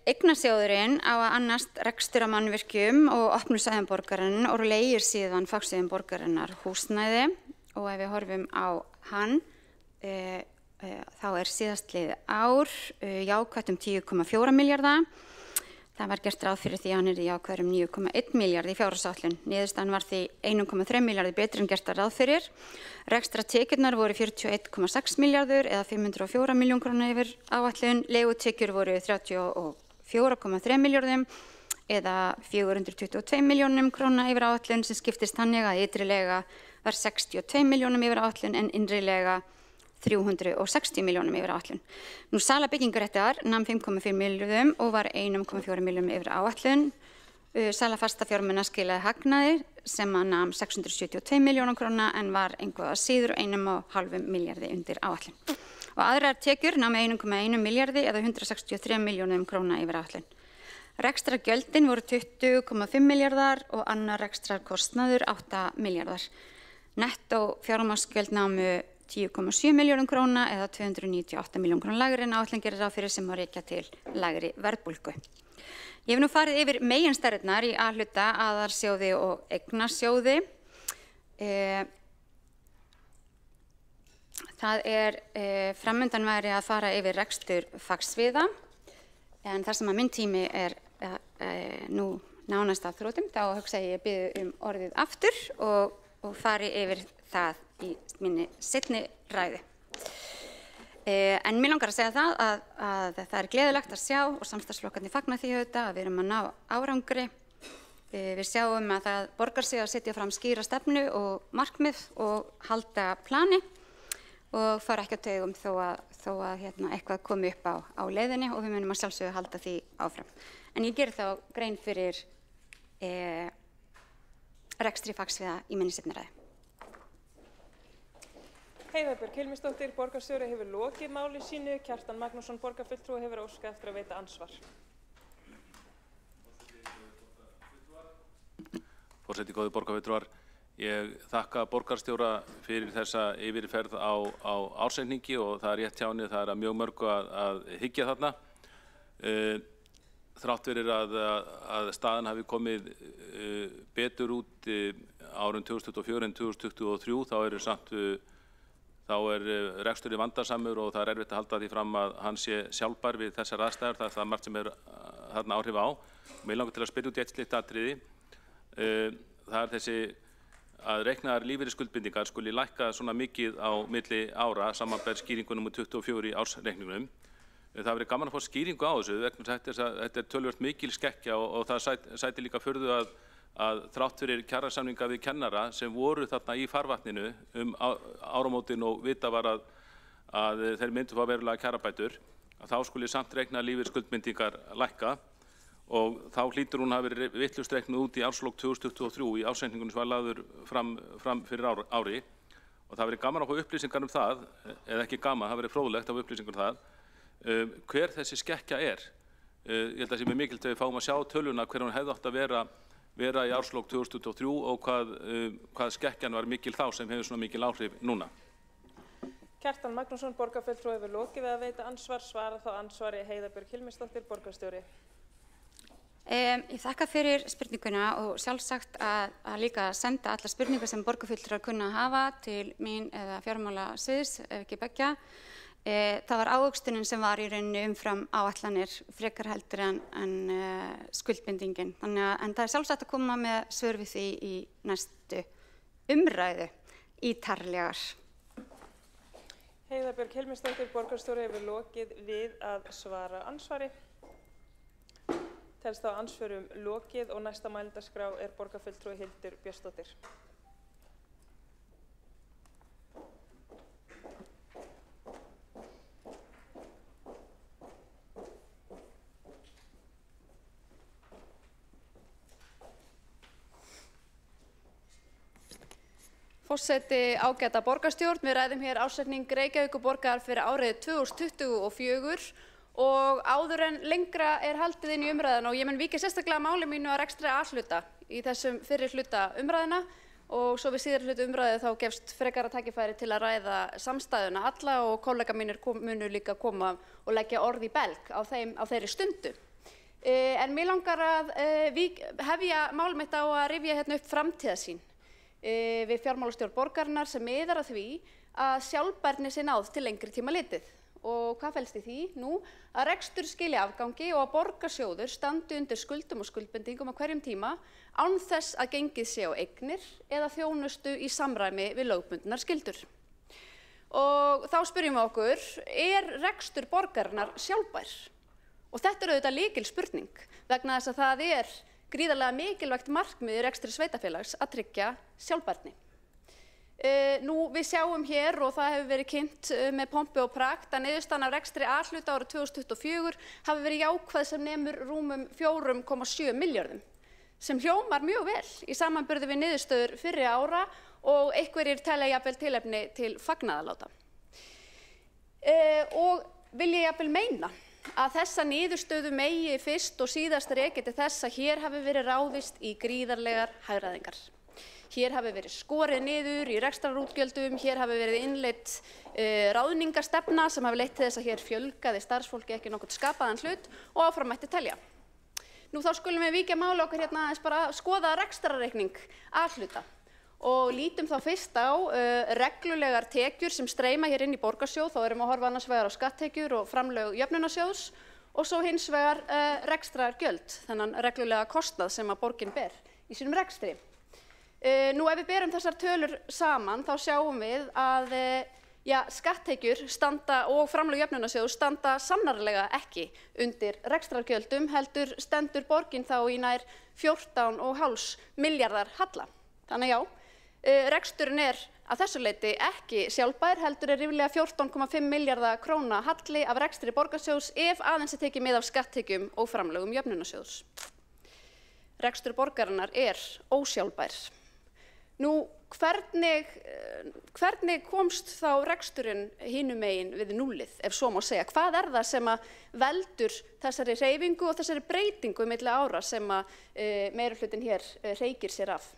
[SPEAKER 2] Eignasjóðurinn á að annast rekstur á mannvirkjum og opnur svæðum borgarinnar og leigir síðan fagstöðum borgarinnar húsnæði og ef við horfum á hann þá síðastliðið ár jákvætt 10,4 milljarða. Það var gert ráð fyrir því að hann jákvæður 9,1 milljarð í fjárhagsáætlun. Niðurstaðan var því 1,3 milljarði betri en gert ráð fyrir. Rekstrartekjurnar voru 41,6 milljarður eða 504 milljón króna yfir áætlun. Leigutekjur voru 34,3 milljörðum eða 422 milljónum króna yfir áætlun sem skiptist þannig að ytri lega var 62 milljónum yfir áætlun en innri lega 360 milljónum yfir áætlun. Nú sala byggingaréttar nam 5,4 milljörðum og var 1,4 milljörðum yfir áætlun. Sala fasta fjármuna skilaði hagnaði sem nam 672 milljónum króna en var einhvað síður 1,5 milljarði undir áætlun. Og aðrar tekjur nam 1,1 milljarði eða 163 milljónum króna yfir áætlun. Rekstrargjöldin voru 20,5 milljarðar og annar rekstrarkostnaður 8 milljarðar. Nettó fjármagnsgjöld námu 10,7 milljörðum króna eða 298 milljón króna lægri en áætlun gerir ráð fyrir sem má rekja til lægri verðbólgu. Ég hef nú farið yfir meginstærðirnar í A-hluta, aðalsjóði og eignasjóði. Það framundan væri að fara yfir rekstur fagsviða en þar sem að minn tími nú nánast að þrotum þá hugsa ég biðja orðið aftur og fari yfir það í minni seinni ræðu. En mér langar að segja það að það gleðilegt að sjá og samstarfsflokkarnir fagna því auðvitað að við erum að ná árangri. Við sjáum að það borgar sig að setja fram skýra stefnu og markmið og halda plani og fara ekki á taugum þó að eitthvað komi upp á leiðinni og við munum að sjálfsögðu halda því áfram. En ég geri þá grein fyrir rekstri fagsviða í minni seinni ræðu.
[SPEAKER 1] Heiða Björg Hilmisdóttir, borgarstjóri, hefur lokið máli sínu. Kjartan Magnússon, borgarfulltrúi, hefur óskað eftir að veita ansvar.
[SPEAKER 3] Forseti, góðir borgarfulltrúar, ég þakka borgarstjóra fyrir þessa yfirferð á ársreikningi og það rétt hjá henni, það að mjög mörgu að hyggja þarna. Þrátt fyrir að staðan hafi komið betur út árin 2024 en 2023, þá reksturinn vandasamur og það erfitt að halda því fram að hann sé sjálfbær við þessar aðstæður. Það margt sem þarna áhrif á. Mig langar til að spyrja út í eitt slíkt atriði. Það þessi að reiknaðar lífeyrisskuldbindingar skuli lækka svona mikið á milli ára samanber skýringu nr. 24 í ársreikningnum. Það verið gaman að fá skýringu á þessu vegna þetta töluvert mikil skekkja og það sæti líka furðu að þrátt fyrir kjarasamninga við kennara sem voru þarna í farvatninu áramótin og vita var að þeir myndu fá verulega kjarabætur, að þá skuli samt reikna lífeyrisskuldbindingar lækka og þá hlýtur hún að vera vitlaust reiknuð út í árslok 2023 í ársreikningunum sem var lagður fram fyrir ári og það verið gaman að fá upplýsingar um það, eða ekki gaman, það verið fróðlegt að fá upplýsingar um það, hver þessi skekkja er. Ég held að það sé mjög mikilvægt að við fáum að sjá töluna hver hún hefði átt að vera í árslok 2023 og hvað skekkjan var mikil þá sem hefur svona mikil áhrif núna.
[SPEAKER 1] Kjartan Magnússon, borgarfulltrúi, hefur lokið við að veita ansvar. Svara þá ansvari Heiða Björg Hilmisdóttir, borgarstjóri.
[SPEAKER 2] Ég þakka fyrir spurninguna og sjálfsagt að líka senda alla spurningar sem borgarfulltrúar kunna að hafa til mín eða fjármálasviðs, ef ekki beggja. Það var ávöxtunin sem var í rauninni umfram áætlanir frekar heldur en skuldbindingin. En það er sjálfsagt að koma með svör við því í næstu umræðu ítarlegar.
[SPEAKER 1] Heiða Björg Hilmisdóttir, borgarstjóri, hefur lokið við að svara andsvari. Telst þá andsvörum lokið og næsta mælendaskrá er borgarfulltrúi Hildur Björnsdóttir.
[SPEAKER 4] Forseti, ágæta borgarstjórn, við ræðum hér ásetning Reykjavíkurborgar fyrir árið 2024 og áður en lengra er haldið inn í umræðuna og ég mun víkja sérstaklega máli mínu að rekstri A-hluta í þessum fyrri hluta umræðuna og svo við síðari hluta umræðu þá gefst frekara tækifæri til að ræða samstæðuna alla og kollega mínir munu líka koma og leggja orð í belg á þeirri stundu. En mér langar að hefja mál mitt á að rifja hérna upp framtíðarsýn við fjármálastjórn borgarinnar sem miðar að því að sjálfbærni sé náð til lengri tíma litið. Og hvað felst í því? Nú, að rekstur skili afgangi og að borgarsjóður standi undir skuldum og skuldbindingum á hverjum tíma án þess að gengið sé á eignir eða þjónustu í samræmi við lögbundnar skyldur. Og þá spyrjum við okkur, er rekstur borgarinnar sjálfbær? Og þetta er auðvitað lykilspurning vegna þess að það er gríðarlega mikilvægt markmið í rekstri sveitarfélags að tryggja sjálfbærni. Nú við sjáum hér og það hefur verið kynnt með pompi og prakt að niðurstaðan af rekstri A-hluta árið 2024 hafi verið jákvæð sem nemur rúmum 4,7 milljörðum sem hljómar mjög vel í samanburði við niðurstöður fyrri ára og einhverjir telja jafnvel tilefni til fagnaðarláta. Og vil ég jafnvel meina að þessa niðurstöðu megi fyrst og síðast rekja til þess að hér hafi verið ráðist í gríðarlegar hagræðingar. Hér hafi verið skorið niður í rekstrarútgjöldum, hér hafi verið innleidd ráðningarstefna sem hafi leitt til þess að hér fjölgaði starfsfólki ekki nokkurn skapaðan hlut og áfram mætti telja. Nú þá skulum við víkja máli okkar hérna aðeins bara að skoða rekstrarreikning A-hluta og lítum þá fyrst á reglulegar tekjur sem streyma hér inn í borgarsjóð, þá erum við að horfa annars vegar á skatttekjur og framlög jöfnunarsjóðs og svo hins vegar rekstrargjöld, þennan reglulega kostnað sem að borgin ber í sínum rekstri. Nú ef við berum þessar tölur saman þá sjáum við að skatttekjur standa og framlög jöfnunarsjóðs standa sannarlega ekki undir rekstrargjöldum heldur stendur borgin þá í nær 14,5 milljarðar halla. Þannig já, reksturinn er að þessu leyti ekki sjálfbær heldur er ríflega 14,5 milljarða króna halli af rekstri borgarsjóðs ef aðeins er tekið mið af skatttekjum og framlögum jöfnunarsjóðs. Rekstur borgarinnar er ósjálfbær. Nú, hvernig komst þá reksturinn hinum megin við núllið, ef svo má segja? Hvað er það sem að veldur þessari hreyfingu og þessari breytingu milli ára sem að meirihlutinn hér hreykir sér af?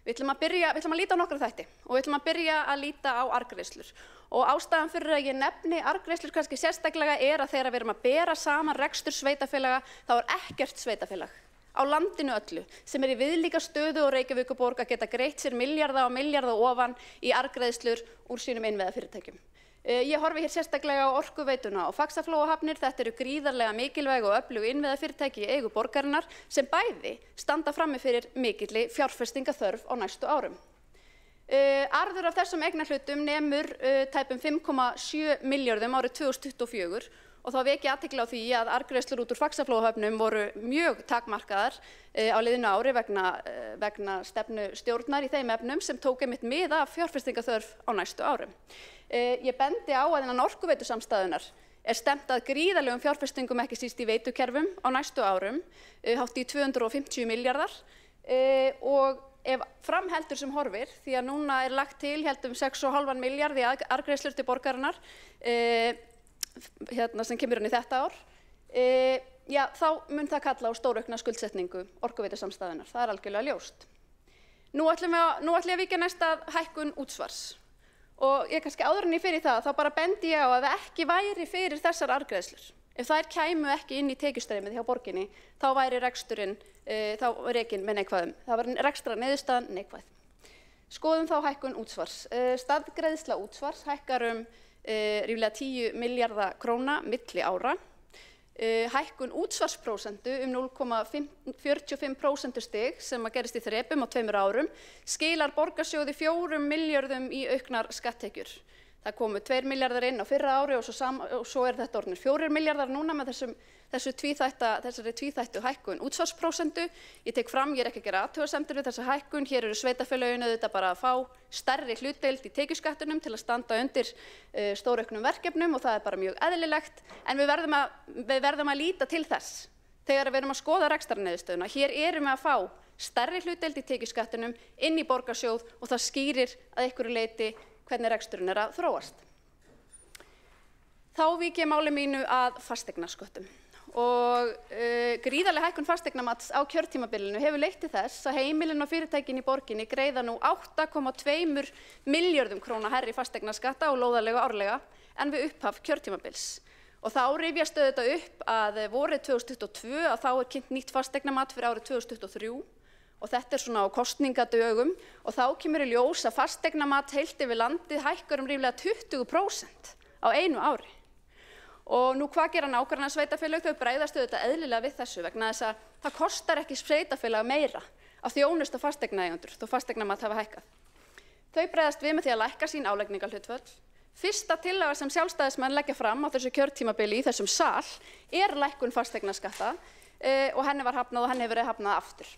[SPEAKER 4] Við ætlum að líta á nokkra þætti og við ætlum að byrja að líta á arðgreiðslur. Og ástæðan fyrir að ég nefni arðgreiðslur kannski sérstaklega er að þegar við erum að bera saman rekstur sveitarfélaga þá er ekkert sveitarfélag á landinu öllu sem er í viðlíka stöðu og Reykjavíkurborg að geta greitt sér milljarða og milljarða ofan í arðgreiðslur úr sínum innviðafyrirtækjum. Ég horfi hér sérstaklega á Orkuveituna og Faxaflóahafnir. Þetta eru gríðarlega mikilvæg og öflug innviðafyrirtæki í eigu borgarinnar sem bæði standa frammi fyrir mikilli fjárfestingaþörf á næstu árum. Arður af þessum eignarhlutum nemur tæpum 5,7 milljörðum árið 2024 og þá vek ég athygli á því að arðgreiðslur út úr Faxaflóahöfnum voru mjög takmarkaðar á liðnu ári vegna stefnu stjórnar í þeim efnum sem tók einmitt mið af fjárfestingaþörf á næstu árum. Ég bendi á að innan Orkuveitu-samstæðunnar er stefnt að gríðarlegum fjárfestingum ekki síst í veitukerfum á næstu árum, hátt í 250 milljarðar og ef framheldur sem horfir, því að núna er lagt til heldum 6,5 milljarð í arðgreiðslur til borgarinnar sem kemur inn í þetta ár, þá mun það kalla á stóraukna skuldsetningu Orkuveitu-samstæðunnar. Það er algjörlega ljóst. Nú ætlum ég að víkja næst að hækkun útsvars. Og ég kannski áður en ég fyrir það, þá bara bendi ég á að ekki væri fyrir þessar arðgreiðslur. Ef þær kæmu ekki inn í tekjustreymið hjá borginni, þá væri reksturinn rekinn með neikvæðum. Það var rekstrarniðurstaðan neikvæð. Skoðum þá hækkun útsvars. Staðgreiðsla útsvars hækkar ríflega 10 milljarða króna milli ára. Hækkun útsvarsprósentu 0,45% stig sem að gerist í þrepum á 2 árum skilar borgarsjóði 4 milljörðum í auknar skatttekjur. Það komu 2 milljarðar inn á fyrra ári og svo þetta orðnir 4 milljarðar núna með þessari tvíþættu hækkun útsvarsprósentu. Ég tek fram, ég ekki að gera athugasemdir við þessa hækkun. Hér eru sveitarfélögin auðvitað bara að fá stærri hlutdeild í tekjuskattinum til að standa undir stórauknum verkefnum og það bara mjög eðlilegt. En við verðum að líta til þess þegar við erum að skoða rekstrarniðurstöðuna. Hér erum við að fá stærri hlutdeild í tekjuskattinum inn í borgarsjóð og það skýrir að einhverju leyti hvernig reksturinn að þróast. Þá vík ég máli mínu að fasteignasköttum. Og gríðarleg hækkun fasteignamats á kjörtímabilinu hefur leitt til þess að heimilin og fyrirtækin í borginni greiða nú 8,2 milljörðum króna hærri fasteignaskatta og lóðarleigu árlega en við upphaf kjörtímabils. Og þá rifjast auðvitað upp að vorið 2022 að þá kynnt nýtt fasteignamat fyrir árið 2023 og þetta svona á kosningadögum og þá kemur í ljós að fasteignamat heilt yfir landið hækkar ríflega 20% á einu ári. Og nú hvað gera nágrannasveitarfélög? Þau bregðast auðvitað eðlilega við þessu vegna þess að það kostar ekki sveitarfélag meira að þjónusta fasteignaeigendur þó fasteignamat hafa hækkað. Þau bregðast við með því að lækka sín álagningarhlutföll. Fyrsta tillaga sem sjálfstæðismenn leggja fram á þessu kjörtímabili í þessum sal lækkun fasteignaskatta og henni var hafnað og henni hefur verið hafnað aftur.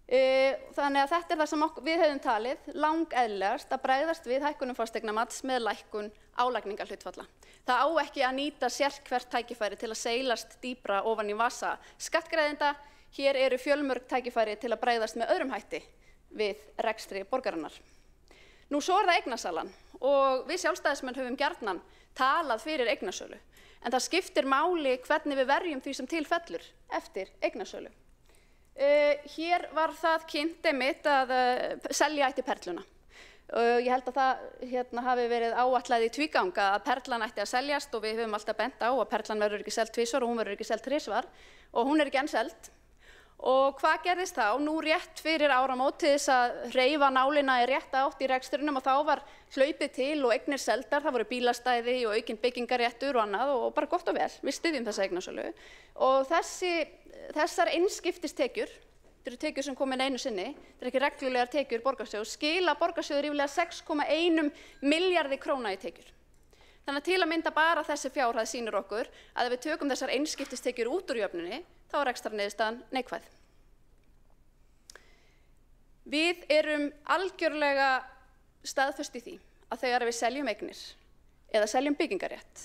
[SPEAKER 4] Þannig að þetta það sem við hefðum talið langeðlilegast að bregðast við hækkunum fasteignamats með lækkun álagningarhlutfalla. Það á ekki að nýta sérhvert tækifæri til að seilast dýpra ofan í vasa skattgreiðenda. Hér eru fjölmörg tækifæri til að bregðast með öðrum hætti við rekstri borgarinnar. Nú svo það eignasalan og við sjálfstæðismenn höfum gjarnan talað fyrir eignasölu en það skiptir máli hvernig við verjum því sem til fellur eftir eignasölu. Hér var það kynnt einmitt að selja ætti Perluna. Ég held að það hafi verið áætlað í tvíganga að Perlan ætti að seljast og við höfum alltaf bent á að Perlan verður ekki selt tvisvar og hún verður ekki selt þrisvar og hún ekki enn selt. Og hvað gerðist þá? Nú rétt fyrir áramót til þess að hreyfa nálina í rétta átt í rekstrinum og þá var hlaupið til og eignir seldar, það voru bílastæði og aukinn byggingarréttur og annað og bara gott og vel, við styðjum þessa eignasölu. Og þessar einskiptistekjur, þetta eru tekjur sem komin einu sinni, þetta ekki reglulegar tekjur borgarsjóðs, skila borgarsjóður ríflega 6,1 milljarði króna í tekjur. Þannig að til að mynda bara þessi fjárhæð sýnir okkur að ef við tökum þessar einskiptistekjur út úr jöfnunni, þá rekstrarniðurstaðan neikvæð. Við erum algjörlega staðföst í því að þegar við seljum eignir eða seljum byggingarrétt,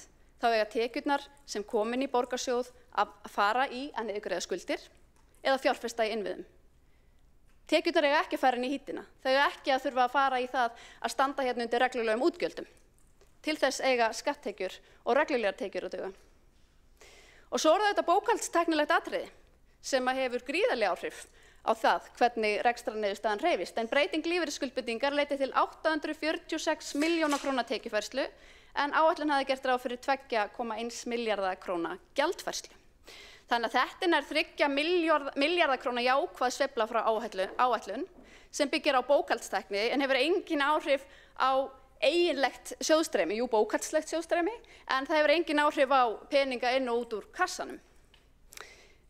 [SPEAKER 4] þá eiga tekjurnar sem komin í borgarsjóð að fara í að niðurgreiða skuldir eða fjárfesta í innviðum. Tekjurnar eiga ekki að fara inn í hítina. Þau eiga ekki að þurfa að fara í það að standa hérna undir reglulegum útgjöldum. Til þess eiga skatttekjur og reglulegar tekjur að duga. Og svo þetta bókhaldstæknilegt atriði sem hefur gríðarleg áhrif á það hvernig rekstrarniðurstaðan hreyfist. En breyting lífeyrisskuldbindingar leiddi til 846 milljóna króna tekjufærslu en áætlun hafði gert ráð fyrir 2,1 milljarða króna gjaldfærslu. Þannig að þetta er 3 milljarða króna jákvæð sveifla frá áætlun sem byggir á bókhaldstækni en hefur engin áhrif á eiginlegt sjóðstreymi, jú bókhaldslegt sjóðstreymi, en það hefur engin áhrif á peninga inn og út úr kassanum.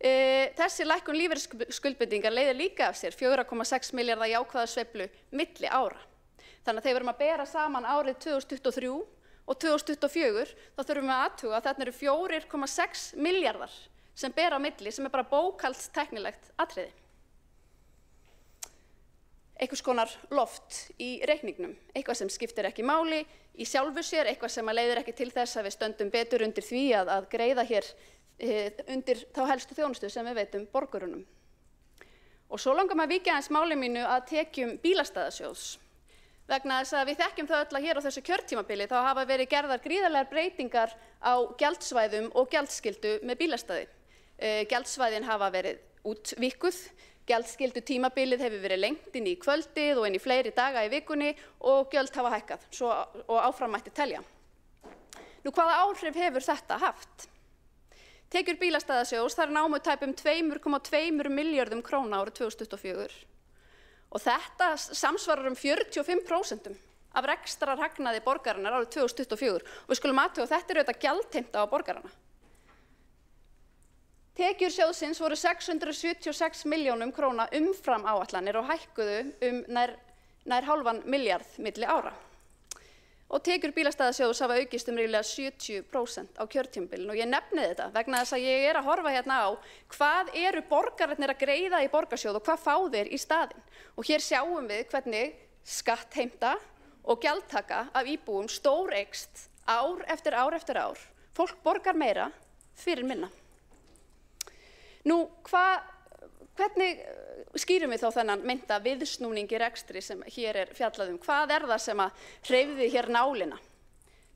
[SPEAKER 4] Þessi lækkun lífeyrisskuldbindingar leiðir líka af sér 4,6 milljarða jákvæða sveiflu milli ára. Þannig að þegar við erum að bera saman árið 2023 og 2024, þá þurfum við að athuga að þarna eru 4,6 milljarðar sem ber á milli, sem bara bókhaldstæknilegt atriði. Einhvers konar loft í reikningnum, eitthvað sem skiptir ekki máli í sjálfu sér, eitthvað sem leiðir ekki til þess að við stöndum betur undir því að greiða hér undir þá helstu þjónustu sem við veitum borgurunum. Og svo langar maður að víkja aðeins máli mínu að tekjum bílastæðasjóðs. Vegna þess að við þekkjum það öll að hér á þessu kjörtímabili þá hafa verið gerðar gríðarlegar breytingar á gjaldsvæðum og gjaldskyldu með bílastæði. Gjaldsvæðin hafa verið útvíkkuð, gjaldskyldu tímabilið hefur verið lengt inn í kvöldið og inn í fleiri daga í vikunni og gjöld hafa hækkað og áfram mætti telja. Nú hvaða áhrif hefur þetta haft? Tekjur bílastæðasjóðs þar námu tæpum 2,2 milljörðum króna árið 2024 og þetta samsvarar 45% af rekstrarhagnaði borgarinnar árið 2024 og við skulum athuga að þetta auðvitað gjaldheimta á borgarana. Tekjur sjóðsins voru 676 milljónum króna umfram áætlanir og hækkuðu nær hálfan milljarð milli ára. Og tekjur bílastæðasjóðs hafa aukist ríflega 70% á kjörtímabilinu og ég nefni þetta vegna þess að ég að horfa hérna á hvað eru borgararnir að greiða í borgarsjóð og hvað fá þeir í staðinn. Og hér sjáum við hvernig skattheimta og gjaldtaka af íbúum stóreykst ár eftir ár eftir ár. Fólk borgar meira fyrir minna. Nú, hvernig skýrum við þá þennan meinta viðsnúning í rekstri sem hér fjallað Hvað það sem að hreyfði hér nálina?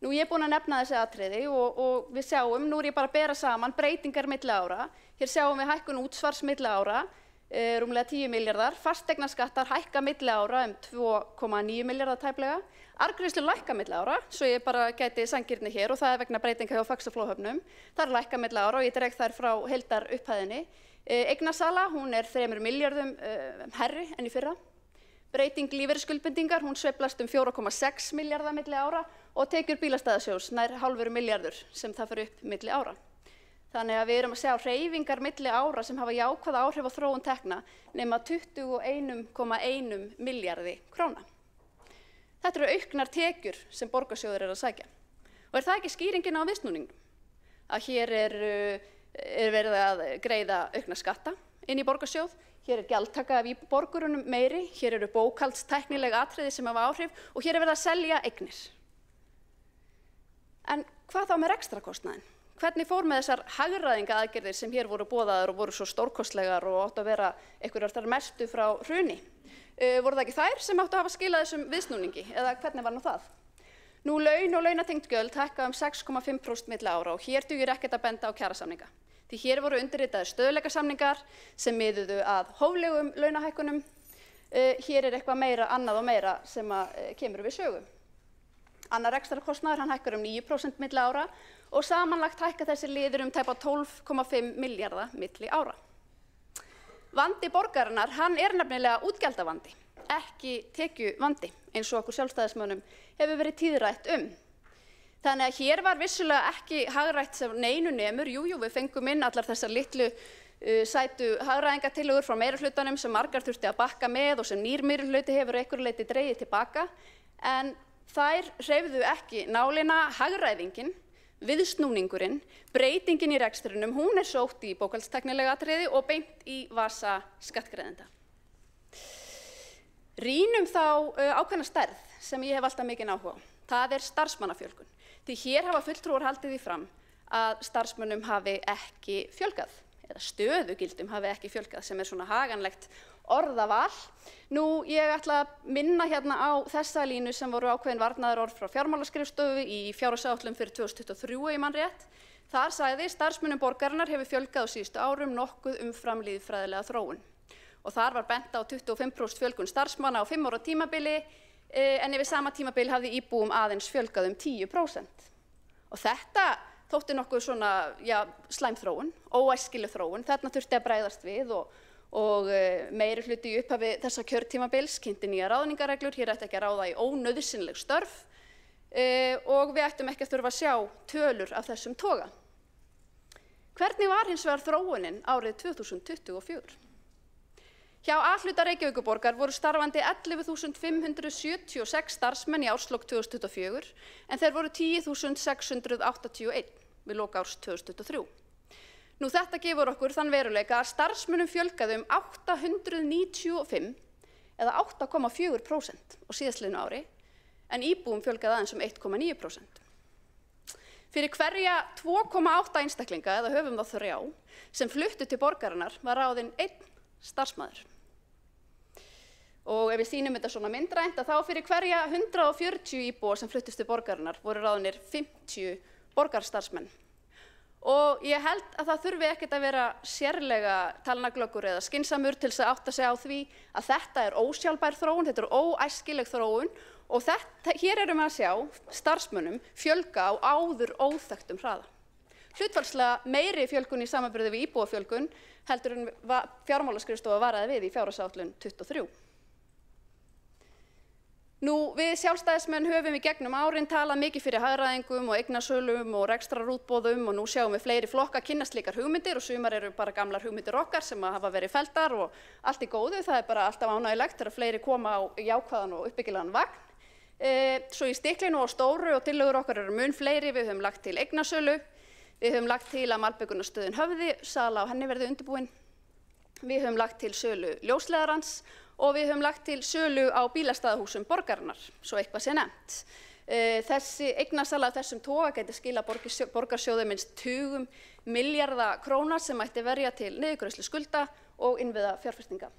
[SPEAKER 4] Nú, ég búin að nefna þessi atriði og við sjáum, nú ég bara að bera saman breytingar milli ára. Hér sjáum við hækkun útsvars milli ára, rúmlega 10 milljarðar, fasteignaskattar hækka milli ára 2,9 milljarðar tæplega, arðgreiðslur lækka milli ára, svo ég bara gæti sanngirni hér og það verkna breytinga hjá Faxaflóhöfnum, það lækka milli ára og ég dreg þær frá heildarupphæðinni. Eignasala, hún 3 milljörðum herri enn í fyrra. Breyting lífeyrisskuldbindingar, hún sveiflast 4,6 milljarða milli ára og tekjur bílastæðasjóðs nær hálfur milljarður sem það fer upp milli ára. Þannig að við erum að sjá hreyfingar milli ára sem hafa jákvæð áhrif á þróun tekna nema 21,1 milljarði króna. Þetta eru auknar tekjur sem borgarsjóður að sækja. Og það ekki skýringin á viðsnúningnum? Að hér verið að greiða aukna skatta inn í borgarsjóð, hér gjaldtaka af borgurunum meiri, hér eru bókhaldstæknileg atriði sem hafa áhrif og hér verið að selja eignir. En hvað þá með rekstrakostnaðinn? Hvernig fór með þessar hagræðingaaðgerðir sem hér voru boðaðar og voru svo stórkostlegar og áttu að vera einhverjar þar mestu frá hruni? Voru það ekki þær sem áttu að hafa skilað þessum viðsnúningi eða hvernig var nú það? Nú, laun og launatengd gjöld hækka 6,5% milli ára og hér dugir ekkert að benda á kjarasamninga. Því hér voru undirritaðir stöðugleikasamningar sem miðuðu að hóflegum launahækkunum. Hér eitthvað meira, annað og meira sem kemur við sögu. Annar rekstrarkostnaður, hann hækkar 9% milli ára og samanlagt hækka þessi liður tæpa 12,5 milljarða milli ára. Vandi borgarinnar, hann nefnilega útgjaldavandi, ekki tekjuvandi, eins og okkur sjálfstæðismönnum hefur verið tíðrætt Þannig að hér var vissulega ekki hagrætt sem neinu nemur. Jú, við fengum inn allar þessar litlu sætu hagræðingatillögur frá meirihlutanum sem margar þurfti að bakka með og sem nýr meirihluti hefur einhverju leyti dregið tilbaka. En þær hreyfðu ekki nálina. Hagræðingin, viðsnúningurinn, breytingin í rekstrinum, hún sótt í bókhaldstæknilega atriði og beint í vasa skattgreiðenda. Rýnum þá ákveðna stærð sem ég hef alltaf mikinn áhuga á. Það starfsmannafjölgun. Því hér hafa fulltrúar haldið því fram að starfsmönnum hafi ekki fjölgað eða stöðugildum hafi ekki fjölgað sem svona haganlegt orðaval. Nú, ég ætla að minna hérna á þessa línu sem voru ákveðin varnaðarorð frá fjármálaskrifstofu í fjárhagsáætlun fyrir 2023 ef ég man rétt. Þar sagði starfsmönnum borgarinnar hefur fjölgað á síðustu árum nokkuð umfram lýðfræðilega þróun. Og þar var bent á 25% fjölgun starfsmanna á 5 ára tímabili en yfir sama tímabil hafði íbúum aðeins fjölgað 10%. Og þetta þótti nokkuð svona, slæm þróun, óæskileg þróun. Þarna þurfti að bregðast við og meiri hluti í upphafi þessa kjörtímabils kynnti nýjar ráðningarreglur. Hér ætti ekki að ráða í ónauðsynleg störf og við ættum ekki að þurfa að sjá tölur af þessum toga. Hvernig var hins vegar þróunin árið 2024? Hjá A-hluta Reykjavíkurborgar voru starfandi 11.576 starfsmenn í árslok 2024 en þeir voru 10.681 við lok árs 2023. Nú þetta gefur okkur þann veruleika að starfsmönnum fjölgaði 895 eða 8,4% á síðastliðnu ári en íbúum fjölgaði aðeins 1,9%. Fyrir hverja 2,8 einstaklinga eða höfum þá 3 sem fluttu til borgarinnar var ráðinn 1 starfsmaður. Og ef við sýnum þetta svona myndrænt að þá fyrir hverja 140 íbúa sem fluttust til borgarinnar voru ráðnir 50 borgarstarfsmenn. Og ég held að það þurfi ekkert að vera sérlega talnaglöggur eða skynsamur til þess að átta sig á því að þetta ósjálfbær þróun, þetta óæskileg þróun og hér erum við að sjá starfsmönnum fjölga á áður óþekktum hraða. Hlutfallslega meiri fjölgun í samanburði við íbúafjölgun heldur en fjármálaskrifstofa varaði við í fjárhagsáætlun 23. Nú, við sjálfstæðismenn höfum í gegnum árin talað mikið fyrir hagræðingum og eignasölum og rekstrarútboðum og nú sjáum við fleiri flokka kynnast slíkar hugmyndir og sumar eru bara gamlar hugmyndir okkar sem hafa verið felldar og allt í góðu. Það bara alltaf ánægjulegt þegar fleiri koma á jákvæðan og uppbyggilegan vagn. Svo í stiklinu og stóru og tillögur okkar eru mun fleiri. Við höfum lagt til eignasölu, við höfum lagt til að malbikunarstöðin Höfði, sala á henni verði undirbúin. Við höfum lagt til sölu ljósleiðarans og við höfum lagt til sölu á bílastæðahúsum borgarinnar, svo eitthvað sé nefnt. Þessi eignasala af þessum toga gæti skila borgarsjóði minnst tugum milljarða króna sem ætti verja til niðurgreiðslu skulda og innviða fjárfestinga.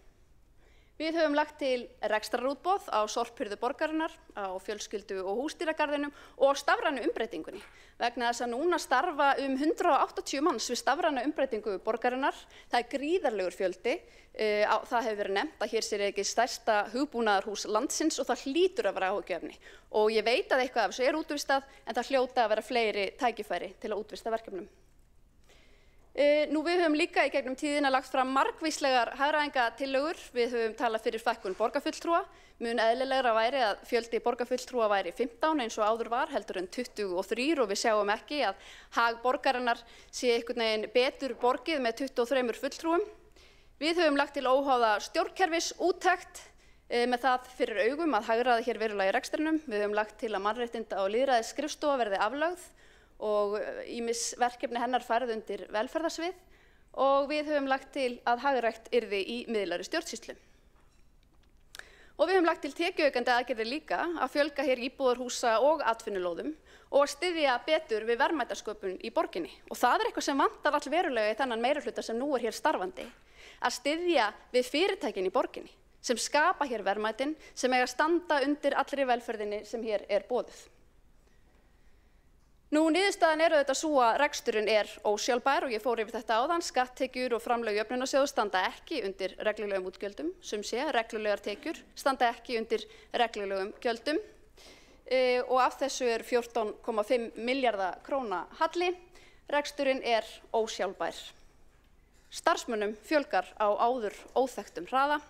[SPEAKER 4] Við höfum lagt til rekstrarútboð á sorphirðu borgarinnar, á fjölskyldu- og húsdýragarðinum og á stafrænu umbreytingunni. Vegna þess að núna starfa 180 manns við stafræna umbreytingu borgarinnar. Það gríðarlegur fjöldi. Það hefur verið nefnt að hér sé ekki stærsta hugbúnaðarhús landsins og það hlýtur að vera áhyggjuefni. Og ég veit að eitthvað af þessu er útvistað en það hljóta að vera fleiri tækifæri til að útvista verkefnum. Nú við höfum líka í gegnum tíðina lagt fram margvíslegar hagræðingatillögur. Við höfum talað fyrir fækkun borgarfulltrúa. Mun eðlilegra væri að fjöldi borgarfulltrúa væri 15 eins og áður var heldur en 23 og við sjáum ekki að hag borgarinnar sé einhvern veginn betur borgið með 23 fulltrúum. Við höfum lagt til óháða stjórnkerfisúttekt með það fyrir augum að hagræða hér verulega í rekstrinum. Við höfum lagt til að mannréttinda- og lýðræðisskrifstofa verði aflögð og ýmis verkefni hennar færð undir velferðarsvið og við höfum lagt til að hagrætt yrði í miðlægri stjórnsýslu. Og við höfum lagt til tekjuaukandi aðgerðir líka að fjölga hér íbúðarhúsa og atvinnulóðum og að styðja betur við verðmætasköpun í borginni. Og það er eitthvað sem vantar allverulega í þennan meirihluta sem nú er hér starfandi, að styðja við fyrirtækin í borginni sem skapa hér verðmætin sem eiga að standa undir allri velferðinni sem hér er boðuð. Nú, niðurstaðan er auðvitað sú að reksturinn er ósjálfbær og ég fór yfir þetta áðan. Skatttekjur og framlög jöfnunarsjóðs standa ekki undir reglulegum útgjöldum, sum sé reglulegar tekjur standa ekki undir reglulegum gjöldum og af þessu er 14,5 milljarða króna halli. Reksturinn er ósjálfbær. Starfsmönnum fjölgar á áður óþekktum hraða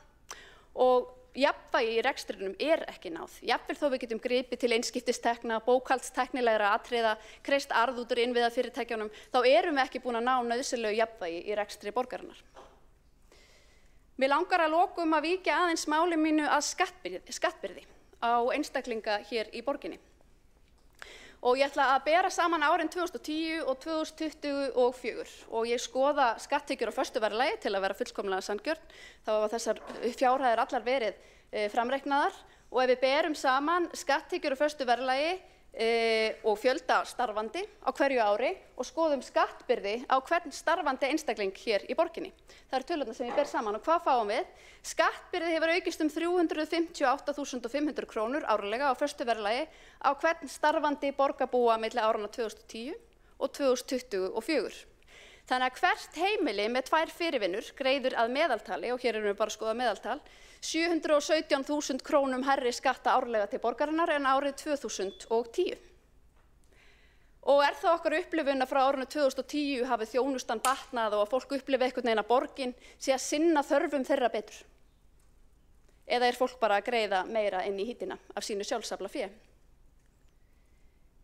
[SPEAKER 4] og jafnvægi í rekstrinum er ekki náð. Jafnvel þó við getum gripið til einskiptistekna, bókhaldstæknilegra atriða, kreist arð út úr innviðafyrirtækjunum, þá erum við ekki búin að ná nauðsynlegu jafnvægi í rekstri borgarinnar. Mér langar að lokum að víkja aðeins máli mínu að skattbyrði á einstaklinga hér í borginni. Og ég ætla að bera saman árin 2010 og 2024 og ég skoða skatttekjur á föstu verðlagi til að vera fullkomlega sanngjörn. Þá hafa þessar fjárhæðir allar verið framreiknaðar og ef við berum saman skatttekjur á föstu verðlagi og fjölda starfandi á hverju ári og skoðum skattbyrði á hvern starfandi einstakling hér í borginni. Það eru tölurnar sem ég ber saman og hvað fáum við? Skattbyrði hefur aukist 358.500 krónur árlega á föstu verðlagi á hvern starfandi borgarbúa milli áranna 2010 og 2024. Þannig að hvert heimili með 2 fyrirvinnur greiðir að meðaltali, og hér erum við bara að skoða meðaltal, 717.000 krónum hærri skatta árlega til borgarinnar en árið 2010. Og er það okkar upplifun að frá árinu 2010 hafi þjónustan batnað og að fólk upplifi einhvern veginn að borgin sé að sinna þörfum þeirra betur? Eða er fólk bara að greiða meira inn í hítina af sínu sjálfsafla fé?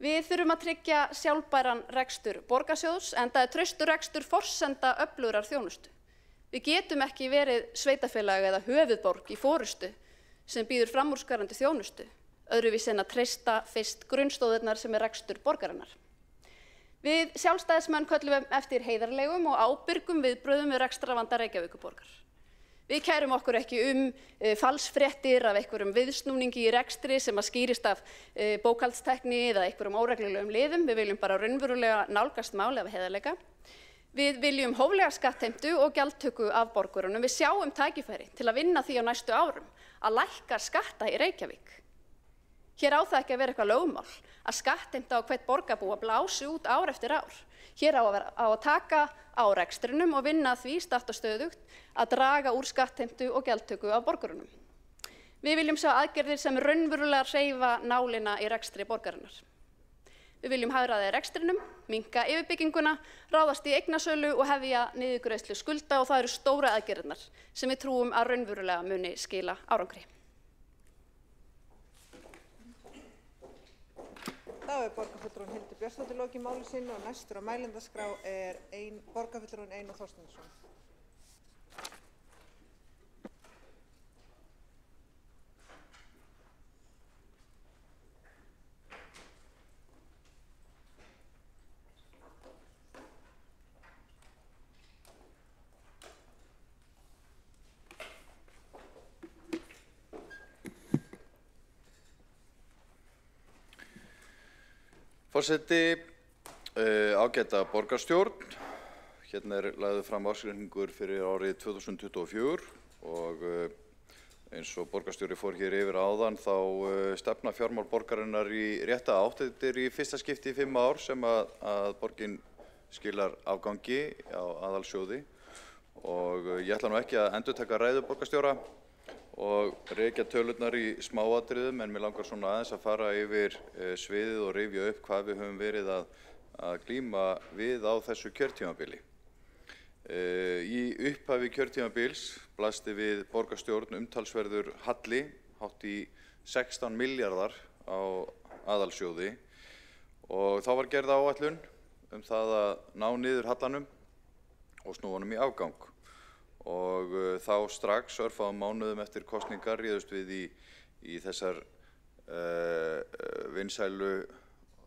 [SPEAKER 4] Við þurfum að tryggja sjálfbæran rekstur borgarsjóðs, enda er traustur rekstur forsenda öflugrar þjónustu. Við getum ekki verið sveitarfélag eða höfuðborg í forystu sem býður framúrskarandi þjónustu, öðruvísi en að treysta fyrst grunnstoðirnar sem er rekstur borgarinnar. Við sjálfstæðismenn köllum eftir heiðarlegum og ábyrgum viðbrögðum við rekstrarvanda Reykjavíkurborgar. Við kærum okkur ekki falsfréttir af einhverjum viðsnúningi í rekstri sem að skýrist af bókhaldstækni eða einhverjum óreglulegum liðum. Við viljum bara raunverulega nálgast máli af heiðarleika. Við viljum hóflega skattheimtu og gjaldtöku af borgurunum. Við sjáum tækifæri til að vinna því á næstu árum að lækka skatta í Reykjavík. Hér á það ekki að vera eitthvað lögmál að skattheimta á hvern borgarbúa blási út ár eftir ár. Hér á að taka á rekstrinum og vinna því statt og stöðugt að draga úr skattheimtu og gjaldtöku af borgurunum. Við viljum sjá aðgerðir sem raunverulega hreyfa nálina í rekstri borgarinnar. Við viljum hagræða í rekstrinum, minnka yfirbygginguna, ráðast í eignasölu og hefja niðurgreiðslu skulda og það eru stóra aðgerðirnar sem við trúum að raunverulega muni skila árangri.
[SPEAKER 5] Þá borgarfulltrúinn Hildur Björnsdóttir lokið máli sínu og næstur á mælendaskrá borgarfulltrúinn Einar Þorsteinsson.
[SPEAKER 6] Forseti, ágæta borgarstjórn. Hérna lagður fram ársreikningur fyrir árið 2024 og eins og borgarstjóri fór hér yfir áðan þá stefna fjármál borgarinnar í rétta átt. Þetta í fyrsta skipti í 5 ár sem að borgin skilar afgangi á aðalsjóði og ég ætla nú ekki að endurtaka ræðu borgarstjóra og rekja tölurnar í smáatriðum en mér langar svona aðeins að fara yfir sviðið og rifja upp hvað við höfum verið að glíma við á þessu kjörtímabili. Í upphafi kjörtímabils blasti við borgarstjórn umtalsverður halli hátt í 16 milljarðar á aðalsjóði og þá var gerð áætlun það að ná niður hallanum og snúa honum í afgang. Og þá strax örfáum mánuðum eftir kosningar réðust við í þessar vinsælu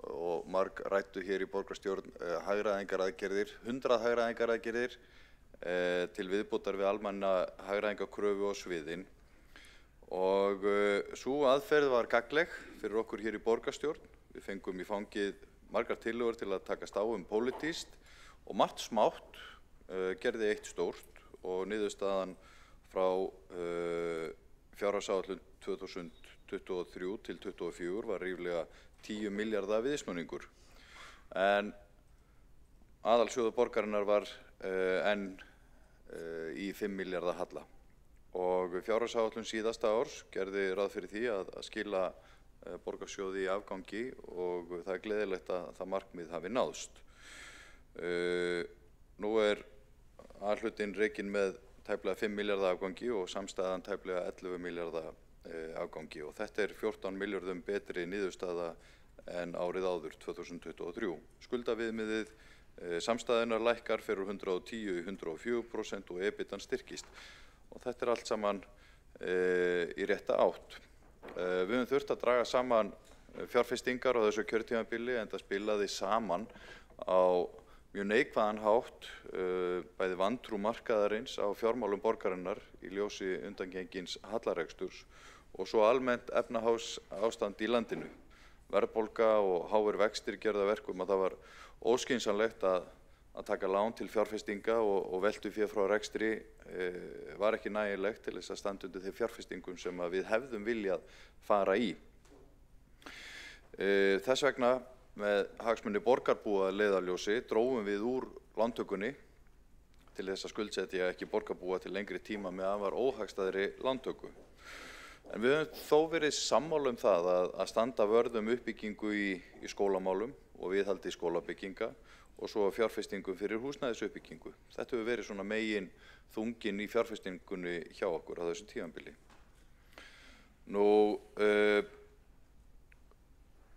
[SPEAKER 6] og margræddu hér í borgarstjórn hagræðingaraðgerðir, 100 hagræðingaraðgerðir til viðbótar við almenna hagræðingakröfu á sviðin. Og sú aðferð var gagnleg fyrir okkur hér í borgarstjórn. Við fengum í fangið margar tillögur til að takast á pólitískt og margt smátt gerði eitt stórt. Og niðurstaðan frá fjárhagsáætlun 2023 til 2024 var ríflega 10 milljarða viðsnúningur. En aðalsjóður borgarinnar var enn í 5 milljarða halla. Og fjárhagsáætlun síðasta árs gerði ráð fyrir því að skila borgarsjóði í afgangi og það gleðilegt að það markmið hafi náðst. Nú A-hlutinn rekinn með tæplega 5 milljarða afgangi og samstæðan tæplega 11 milljarða afgangi og þetta 14 milljörðum betri niðurstaða en árið áður 2023. Skuldaviðmiðið samstæðunar lækkar fyrir 110 í 104% og EBIT-an styrkist og þetta allt saman í rétta átt. Við höfum þurft að draga saman fjárfestingar á þessu kjörtímabili enda spilaði saman á mjög neikvæðan hátt bæði vantrú markaðarins á fjármálum borgarinnar í ljósi undangengins hallareksturs og svo almennt efnahagsástand í landinu. Verðbólga og háir vextir gerðu að verkum að það var óskynsamlegt að taka lán til fjárfestinga og veltufé frá rekstri var ekki nægilegt til þess að standa undir þeim fjárfestingum sem við hefðum viljað fara í. Þess vegna með hagsmuni borgarbúa að leiðarljósi drógum við úr lántökunni til þess að skuldsetja ekki borgarbúa til lengri tíma með afar óhagstæðri lántöku. En við höfum þó verið sammála það að standa vörð uppbyggingu í skólamálum og viðhaldi skólabygginga og svo fjárfestingum fyrir húsnæðisuppbyggingu. Þetta hefur verið svona megin þungin í fjárfestingunni hjá okkur á þessu tímabili.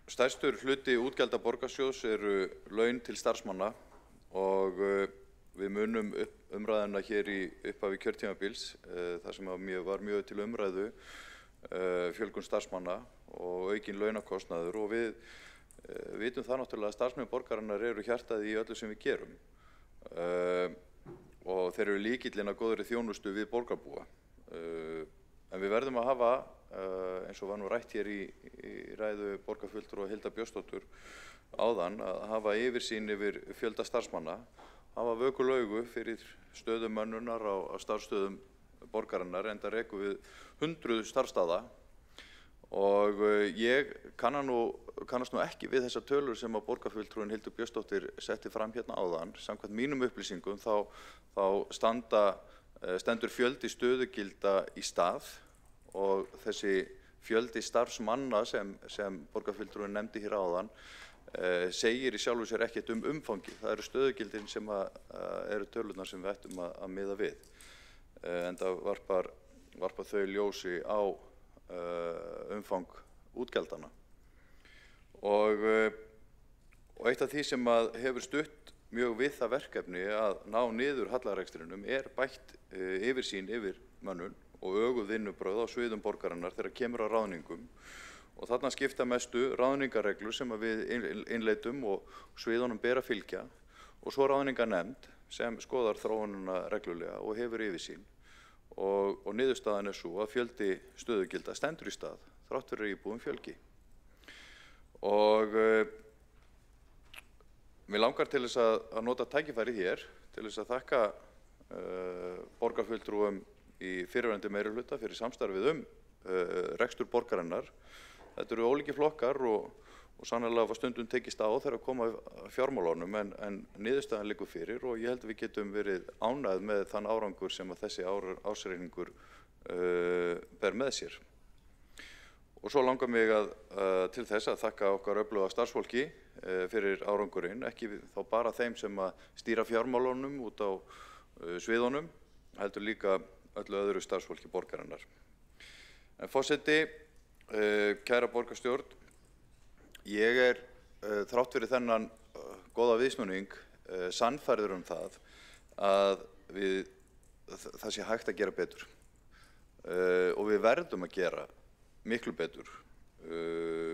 [SPEAKER 6] Stærstur hluti útgjalda borgarsjóðs laun til starfsmanna og við munum umræðuna hér í upphafi kjörtímabils þar sem var mjög til umræðu fjölgun starfsmanna og aukin launakostnaður og við vitum það náttúrulega að starfsmenn borgarinnar hjartað í öllu sem við gerum og þeir lykillinn að góðri þjónustu við borgarbúa. En við verðum að hafa, eins og var nú rætt hér í ræðu borgarfulltrúa Hildar Björnsdóttur áðan, að hafa yfirsýn yfir fjölda starfsmanna, hafa vökul augu fyrir stöðum mönnunar á starfsstöðum borgarinnar, enda rekum við 100 starfsstaða og ég kannast nú ekki við þessar tölur sem að borgarfulltrúin Hildur Björnsdóttir setti fram hérna áðan. Samkvæmt mínum upplýsingum þá stendur fjöldi stöðugilda í stað og þessi fjöldi starfsmanna sem borgarfulltrúin nefndi hér áðan segir í sjálfu sér ekkert umfangi. Það eru stöðugildin sem eru tölurnar sem við ættum að miða við. Enda varpar þau ljósi á umfang útgjaldana. Og eitt af því sem hefur stutt mjög við það verkefni að ná niður hallarekstrinum bætt yfirsýn yfir mönnun og öguð vinnubrögð á sviðum borgarinnar þegar kemur á ráðningum. Og þarna skipta mestu ráðningarreglur sem við innleiddum og sviðunum ber að fylgja og svo ráðningarnefnd sem skoðar þróunina reglulega og hefur yfirsýn. Og niðurstaðan svo að fjöldi stöðugilda stendur í stað þrátt fyrir íbúum fjölgi. Og mér langar til þess að nota tækifærið hér til þess að þakka borgarfulltrúum í fyrrverandi meirihluta fyrir samstarfið rekstur borgarinnar. Þetta eru ólíkir flokkar og sannarlega var stundum tekist á þegar að koma fjármálunum en niðurstaðan liggur fyrir og ég held að við getum verið ánægð með þann árangur sem að þessi ársreikningur ber með sér. Og svo langar mig til þess að þakka okkar öfluga starfsfólki fyrir árangurinn, ekki þá bara þeim sem að stýra fjármálunum út á sviðunum, heldur líka öllu öðru starfsfólki borgarinnar. En forseti, kæra borgarstjórn, ég þrátt fyrir þennan góða viðsnúning sannfærður það að það sé hægt að gera betur og við verðum að gera miklu betur.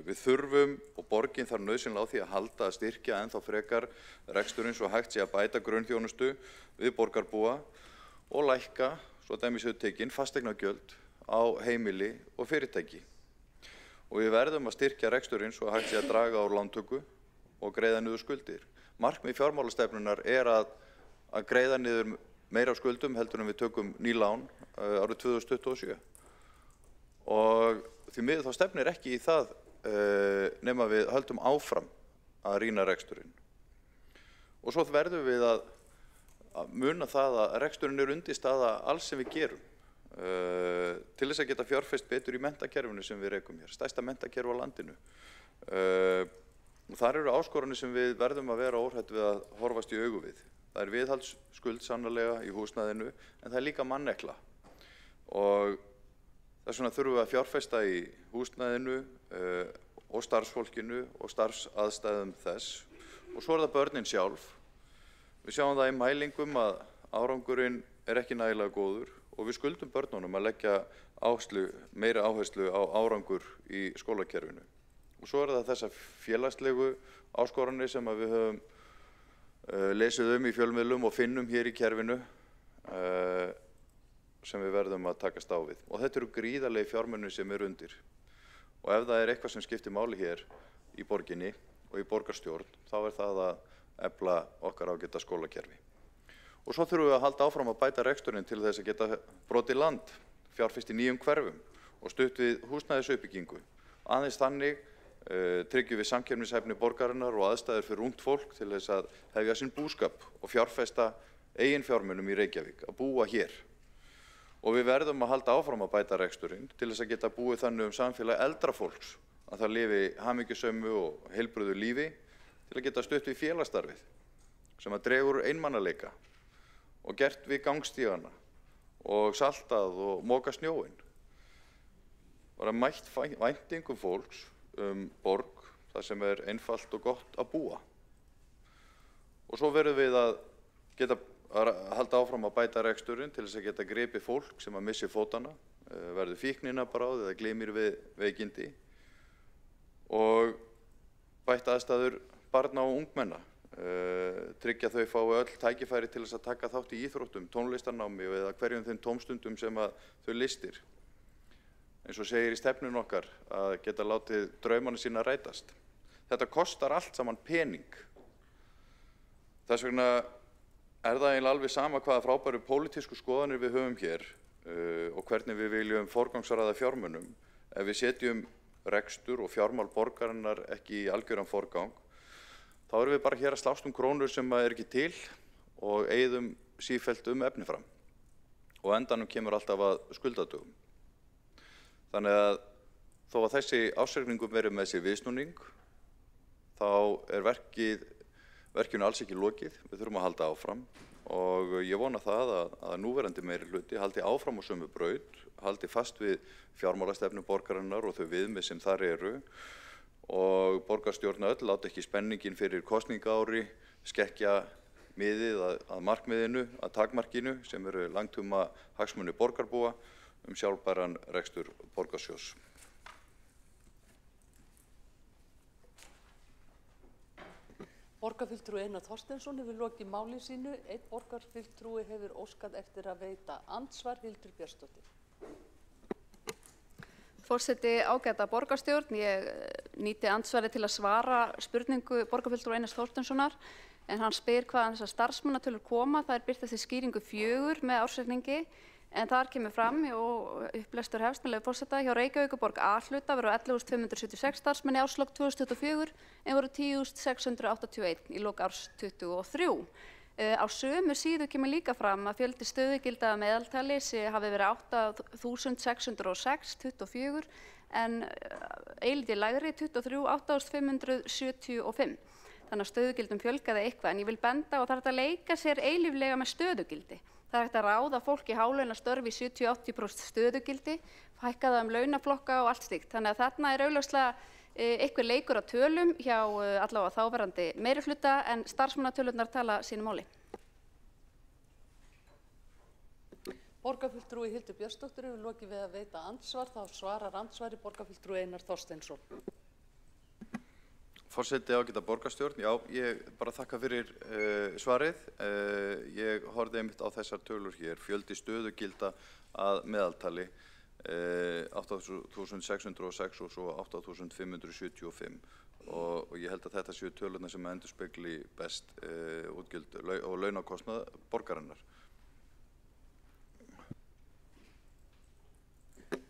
[SPEAKER 6] Við þurfum og borgin þarf nauðsynlega á því að halda að styrkja ennþá frekar reksturinn svo hægt sé að bæta grunnþjónustu við borgarbúa og lækka, svo dæmi séu tekin, fasteignagjöld á heimili og fyrirtæki. Og við verðum að styrkja reksturinn svo hægt sé að draga úr lántöku og greiða niður skuldir. Markmið fjármálastefnunnar að greiða niður meira af skuldum heldur en við tökum ný lán árið 2027. Og því miður þá stefnir ekki í það nema við höldum áfram að rýna reksturinn. Og svo verðum við að muna það að reksturinn undirstaða alls sem við gerum. Til þess að geta fjárfest betur í menntakerfinu sem við rekum hér, stærsta menntakerfi á landinu. Og þar eru áskoranir sem við verðum að vera óhrædd við að horfast í augu við. Það viðhaldsskuld sannarlega í húsnæðinu, en það líka mannekla. Og þess vegna þurfum við að fjárfesta í húsnæðinu og starfsfólkinu og starfsaðstæðum þess. Og svo það börnin sjálf. Við sjáum það í mælingum að árangurinn ekki nægilega góður og við skuldum börnunum að leggja meiri áherslu á árangur í skólakerfinu. Og svo það þessar félagslegu áskoranir sem við höfum lesið í fjölmiðlum og finnum hér í kerfinu sem við verðum að takast á við. Og þetta eru gríðarlegi fjármunir sem undir. Og ef það eitthvað sem skiptir máli hér í borginni og í borgarstjórn, þá það að efla okkar ágæta skólakerfi. Og svo þurfum við að halda áfram að bæta reksturinn til þess að geta brotið land, fjárfest í nýjum hverfum og stutt við húsnæðisuppbyggingu. Aðeins þannig tryggjum við samkeppnishæfni borgarinnar og aðstæður fyrir ungt fólk til þess að hefja sinn búskap og fjárfesta eigin fjármunum í Reykjavík, að búa hér. Og við verðum að halda áfram að bæta reksturinn til þess að geta búið þannig samfélag eldra fólks að það lifi hamingjusömu og heilbrigðu lífi til að geta stutt við félagsstarfið sem að dregur úr einmannaleika og gert við gangstígana og saltað og mokað snjóinn. Bara mætt væntingum fólks borg þar sem einfalt og gott að búa. Og svo verðum við að geta að halda áfram að bæta reksturinn til þess að geta gripið fólk sem að missi fótana, verður fíknina bráð eða gleymir við veikindi og bætt aðstæður barna og ungmenna. Tryggja þau fái öll tækifæri til þess að taka þátt í íþróttum, tónlistarnámi eða hverjum þeim tómstundum sem að þau listir. Eins og segir í stefnun okkar að geta látið draumana sína rætast. Þetta kostar allt saman pening. Þess vegna það eiginlega alveg sama hvaða frábæru pólitísku skoðanir við höfum hér og hvernig við viljum forgangsraða fjármunum. Ef við setjum rekstur og fjármál borgarinnar ekki í algjöran forgang, þá erum við bara hér að slást krónur sem ekki til og eyðum sífellt efni fram. Og á endanum kemur alltaf að skuldadögum. Þannig að þó að þessi ársreikningur verið með sér viðsnúning, þá verkinu alls ekki lokið. Við þurfum að halda áfram og ég vona það að núverandi meirihluti haldi áfram á sömu braut, haldi fast við fjármálastefnu borgarinnar og þau viðmið sem þar eru og borgarstjórn öll láta ekki spenningin fyrir kosningaári skekkja miðið að markmiðinu, að takmarkinu sem eru langtíma hagsmuni borgarbúa sjálfbæran rekstur borgarsjóðs.
[SPEAKER 7] Borgarfulltrúi Einar Þorsteinsson hefur lokið máli sínu. Einn borgarfulltrúi hefur óskað eftir að veita andsvar. Hildur Björnsdóttir.
[SPEAKER 4] Forseti, ágæta borgarstjórn, ég nýti andsvari til að svara spurningu borgarfulltrúa Einars Þorsteinssonar, en hann spyr hvaðan þessar starfsmannatölur koma. Það birtast í skýringu 4 með ársreikningi, en þar kemur fram og upplestur hefst með leyfi forseta: hjá Reykjavíkurborg A-hluta voru 11.576 starfsmenn í árslok 2024 en voru 10.681 í lok árs 2023. Á sömu síðu kemur líka fram að fjöldi stöðugilda að meðaltali hafi verið 8.606 24 en eilítið lægri 23 8.575. Þannig að stöðugildum fjölgaði eitthvað, en ég vil benda og það er hægt að leika sér eilíflega með stöðugildi. Það er hægt að ráða fólk í hálaunastörf í 70–80% stöðugildi, hækka það launaflokka og allt slíkt. Þannig að þarna er augljóslega eitthvað leikur á tölum hjá allavega þáverandi meirihluta, en starfsmannatölurnar tala sínu máli.
[SPEAKER 7] Borgarfulltrúi Hildur Björnsdóttir hefur lokið við að veita andsvar. Þá svarar andsvari borgarfulltrúi Einar Þorsteinsson.
[SPEAKER 6] Forseti, ágæta borgarstjórn, já, ég bara þakka fyrir svarið. Ég horfði einmitt á þessar tölur hér, fjöldi stöðugilda að meðaltali 8.606 og svo 8.575 og ég held að þetta séu tölurnar sem endurspegli best útgjöld og launakostnað borgarinnar.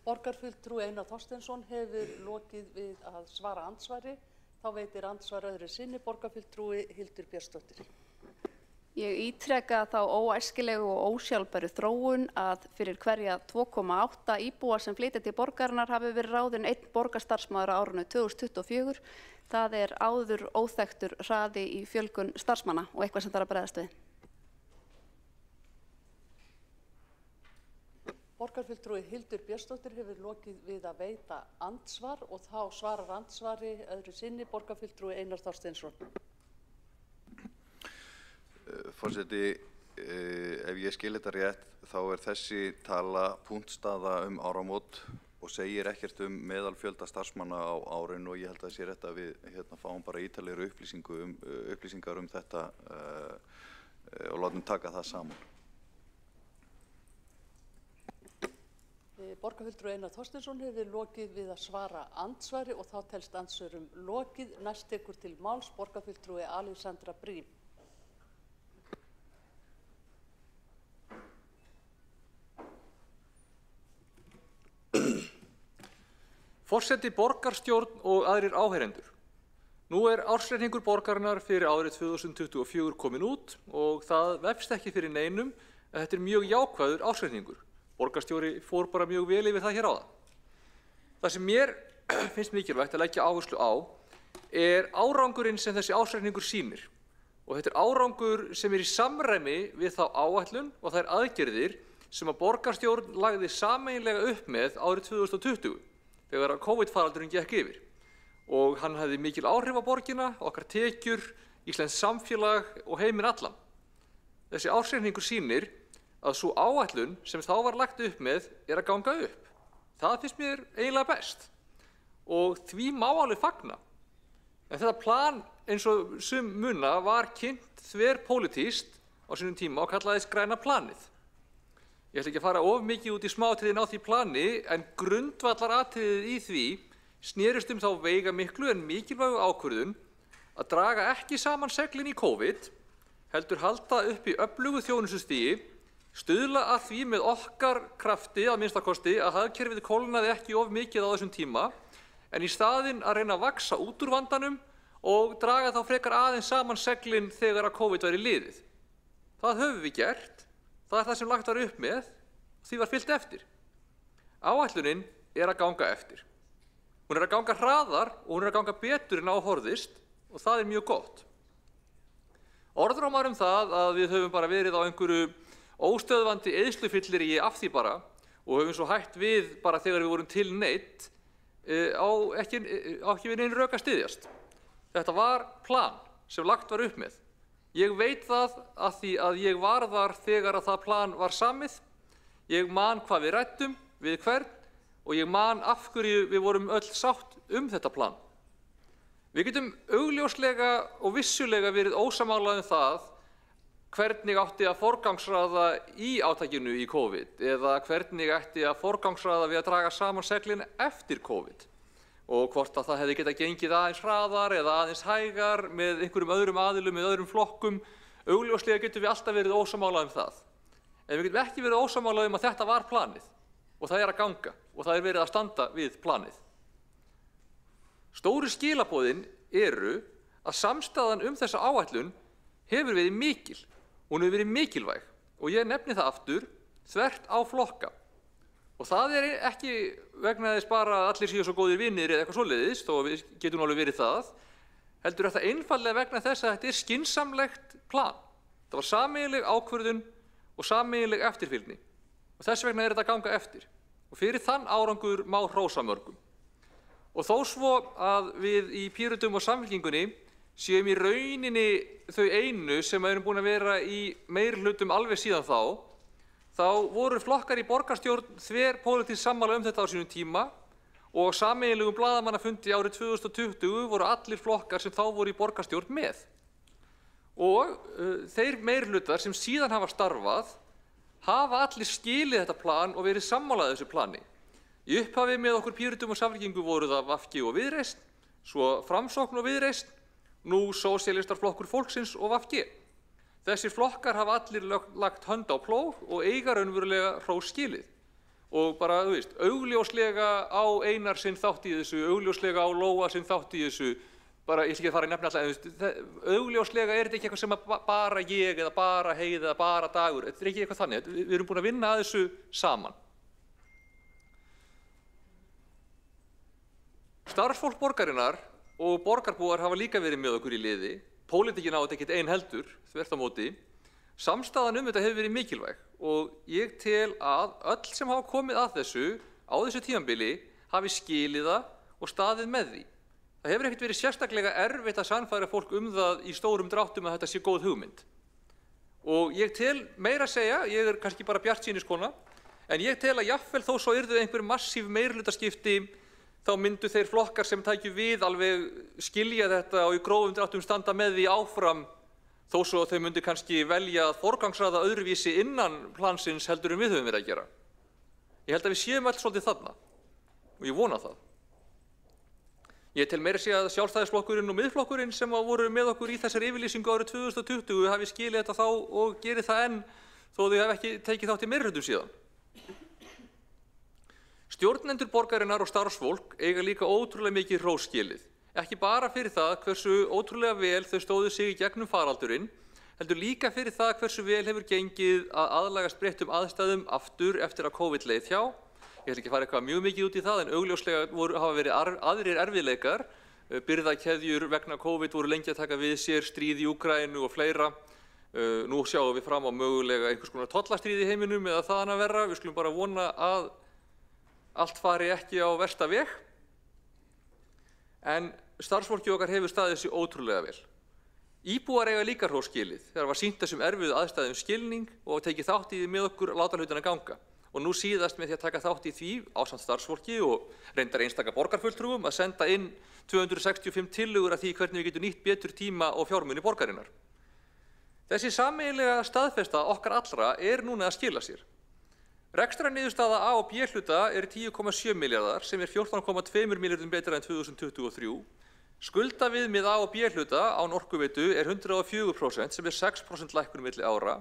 [SPEAKER 7] Borgarfulltrúi Einar Þorsteinsson hefur lokið við að svara andsvari. Þá veitir andsvar öðru sinni borgarfulltrúi Hildur Björnsdóttir.
[SPEAKER 4] Ég ítreka þá óæskilegu og ósjálfbæru þróun að fyrir hverja 2,8 íbúa sem flytja til borgarinnar hafi verið ráðinn 1 borgarstarfsmaður á árinu 2024. Það er áður óþekktur hraði í fjölgun starfsmanna og eitthvað sem þarf að bregðast við.
[SPEAKER 7] Borgarfulltrúi Hildur Björnsdóttir hefur lokið við að veita andsvar og þá svarar andsvari öðru sinni borgarfulltrúi Einar Þorsteinsson.
[SPEAKER 6] Forseti, ef ég skil þetta rétt, þá er þessi tala punktstaða áramót og segir ekkert meðalfjölda starfsmanna á árinu, og ég held að það sé rétt að við fáum bara ítarlegri upplýsingar þetta og látum taka það saman.
[SPEAKER 7] Borgarfulltrúi Einar Þorsteinsson hefur lokið við að svara andsvari og þá telst andsvörum lokið. Næst tekur til máls borgarfulltrúi Alexandra Briem.
[SPEAKER 8] Forseti, borgarstjórn og aðrir áheyrendur. Nú er ársreikningur borgarinnar fyrir árið 2024 komin út og það vefst ekki fyrir neinum að þetta er mjög jákvæður ársreikningur. Borgarstjóri fór bara mjög vel yfir það hér áðan. Það sem mér finnst mikilvægt að leggja áherslu á er árangurinn sem þessi ársreikningur sýnir. Og þetta er árangur sem er í samræmi við þá áætlun og þær aðgerðir sem að borgarstjórn lagði sameiginlega upp með árið 2020 þegar COVID-faraldurinn gekk yfir. Og hann hafði mikil áhrif á borgina, okkar tekjur, íslenskt samfélag og heiminn allan. Þessi ársreikningur sýnir að svo áætlun sem þá var lagt upp með er að ganga upp. Það finnst mér eiginlega best og því má alveg fagna. En þetta plan, eins og sum muna, var kynnt þverpólitískt á sínum tíma og kallaðist græna planið. Ég ætla ekki að fara of mikið út í smáatriðin á því plani, en grundvallaratriðið í því snerist þá veigamiklu en mikilvægu ákvörðun að draga ekki saman seglin í COVID, heldur halda upp í öflugu þjónustustigi, stuðla að því með okkar krafti að minnstakosti að hagkerfið kólnaði ekki of mikið á þessum tíma, en í staðinn að reyna að vaxa út úr vandanum og draga þá frekar aðeins saman seglin þegar að COVID væri liðið. Það höfum við gert, það er það sem lagt var upp með og því var fylgt eftir. Áætlunin er að ganga eftir. Hún er að ganga hraðar og hún er að ganga betur en áhorfðist og það er mjög gott. Orðrómar það að við höfum bara verið á einhverju óstöðvandi eyðslufylliríi af því bara og höfum svo hætt við bara þegar við vorum tilneydd á ekki við nein rök að styðjast. Þetta var plan sem lagt var upp með. Ég veit það af því að ég var þar þegar að það plan var samið. Ég man hvað við ræddum, við hvern, og ég man af hverju við vorum öll sátt þetta plan. Við getum augljóslega og vissulega verið ósammála það hvernig átti að forgangsraða í átakinu í COVID eða hvernig ætti að forgangsraða við að draga saman seglin eftir COVID og hvort að það hefði getað gengið aðeins hraðar eða aðeins hægar með einhverjum öðrum aðilum, með öðrum flokkum. Augljóslega getum við alltaf verið ósammála það. En við getum ekki verið ósammála að þetta var planið og það að ganga og það verið að standa við planið. Stóru skilaboðin eru að samstaðan þessa áætlun hefur verið mikil. Hún hefur verið mikilvæg og ég nefni það aftur þvert á flokka. Og það ekki vegna þess bara að allir séu svo góðir vinir eða eitthvað svoleiðis, þó við getum alveg verið það, heldur þetta einfaldlega vegna þess að þetta skynsamlegt plan. Það var sameiginleg ákvörðun og sameiginleg eftirfylgni. Og þess vegna þetta að ganga eftir. Og fyrir þann árangur má hrósa mörgum. Og þó svo að við í Pírötum og Samfylkingunni séum í rauninni þau einu sem erum búin að vera í meirihlutum alveg síðan þá voru flokkar í borgarstjórn þverpólitískt sammála þetta á sínum tíma og sameiginlegum blaðamannafundi árið 2020 voru allir flokkar sem þá voru í borgarstjórn með. Og þeir meirihlutar sem síðan hafa starfað hafa allir skilið þetta plan og verið sammála þessu plani. Í upphafi með okkur Pírötum og Samfylkingu voru það VG og Viðreisn, svo Framsókn og Viðreisn, nú Sósíalistarflokkur fólksins og VG. Þessir flokkar hafa allir lagt hönd á plóg og eiga raunverulega hrós skilið. Og bara, augljóslega á Einar sinn þátt í þessu, augljóslega á Lóa sinn þátt í þessu, bara, ég skal ekki fara að nefna alltaf, augljóslega þetta ekki eitthvað sem bara ég eða bara Heiða eða bara Dagur, þetta ekki eitthvað þannig, við erum búin að vinna að þessu saman. Starfsfólk borgarinnar og borgarbúar hafa líka verið með okkur í liði. Pólitíkin á þetta ekkert ein heldur, þvert á móti. Samstaðan þetta hefur verið mikilvæg og ég tel að öll sem hafa komið að þessu á þessu tímabili hafi skilið það og staðið með því. Það hefur ekkert verið sérstaklega erfitt að sannfæra fólk það í stórum dráttum að þetta sé góð hugmynd. Og ég tel meira að segja, ég kannski bara bjartsýniskona, en ég tel að jafnvel þó svo yrðu einhver massíf meirihlutaskipti þá myndu þeir flokkar sem tækju við alveg skilja þetta og í grófum dráttum standa með því áfram þó svo þau myndu kannski velja að forgangsraða öðruvísi innan plansins heldur við höfum verið að gera. Ég held að við séum öll svolítið þarna og ég vona það. Ég tel meira að segja að Sjálfstæðisflokkurinn og Miðflokkurinn sem voru með okkur í þessari yfirlýsingu árið 2020 hafi skilið þetta þá og gerir það enn þó þau hafi ekki tekið þátt í meirihlutum síðan. Stjórnendur borgarinnar og starfsfólk eiga líka ótrúlega mikið hrós skilið. Ekki bara fyrir það hversu ótrúlega vel þau stóðu sig í gegnum faraldurinn, heldur líka fyrir það hversu vel hefur gengið að aðlagast breyttum aðstæðum aftur eftir að COVID leið hjá. Ég ætla ekki að fara eitthvað mjög mikið út í það, en augljóslega hafa verið aðrir erfiðleikar. Birgðakeðjur vegna COVID voru lengi að taka við sér, stríð í Úkraínu og fleira. Nú sjáum við fram á mögulega einhvers konar tollastríð í heiminum eða þaðan að verra. Við skulum bara vona að allt fari ekki á versta veg, en starfsfólki okkar hefur staðið sig ótrúlega vel. Íbúar eiga líka hrós skilið. Þegar var sýnt þessum erfiðu aðstæðum skilning og tekið þátt í því með okkur að láta hlutina ganga. Og nú síðast með því að taka þátt í því ásamt starfsfólki og reyndar einstaka borgarfulltrúum að senda inn 265 tillögur að því hvernig við getum nýtt betur tíma og fjármuni borgarinnar. Þessi sameiginlega staðfesta okkar allra núna að skila sér. Rekstrarniðurstaða A og B hluta 10,7 milljarðar sem 14,2 milljörðum betra en 2023. Skuldaviðmið A og B hluta án Orkuveitu 104% sem 6% lækkun milli ára.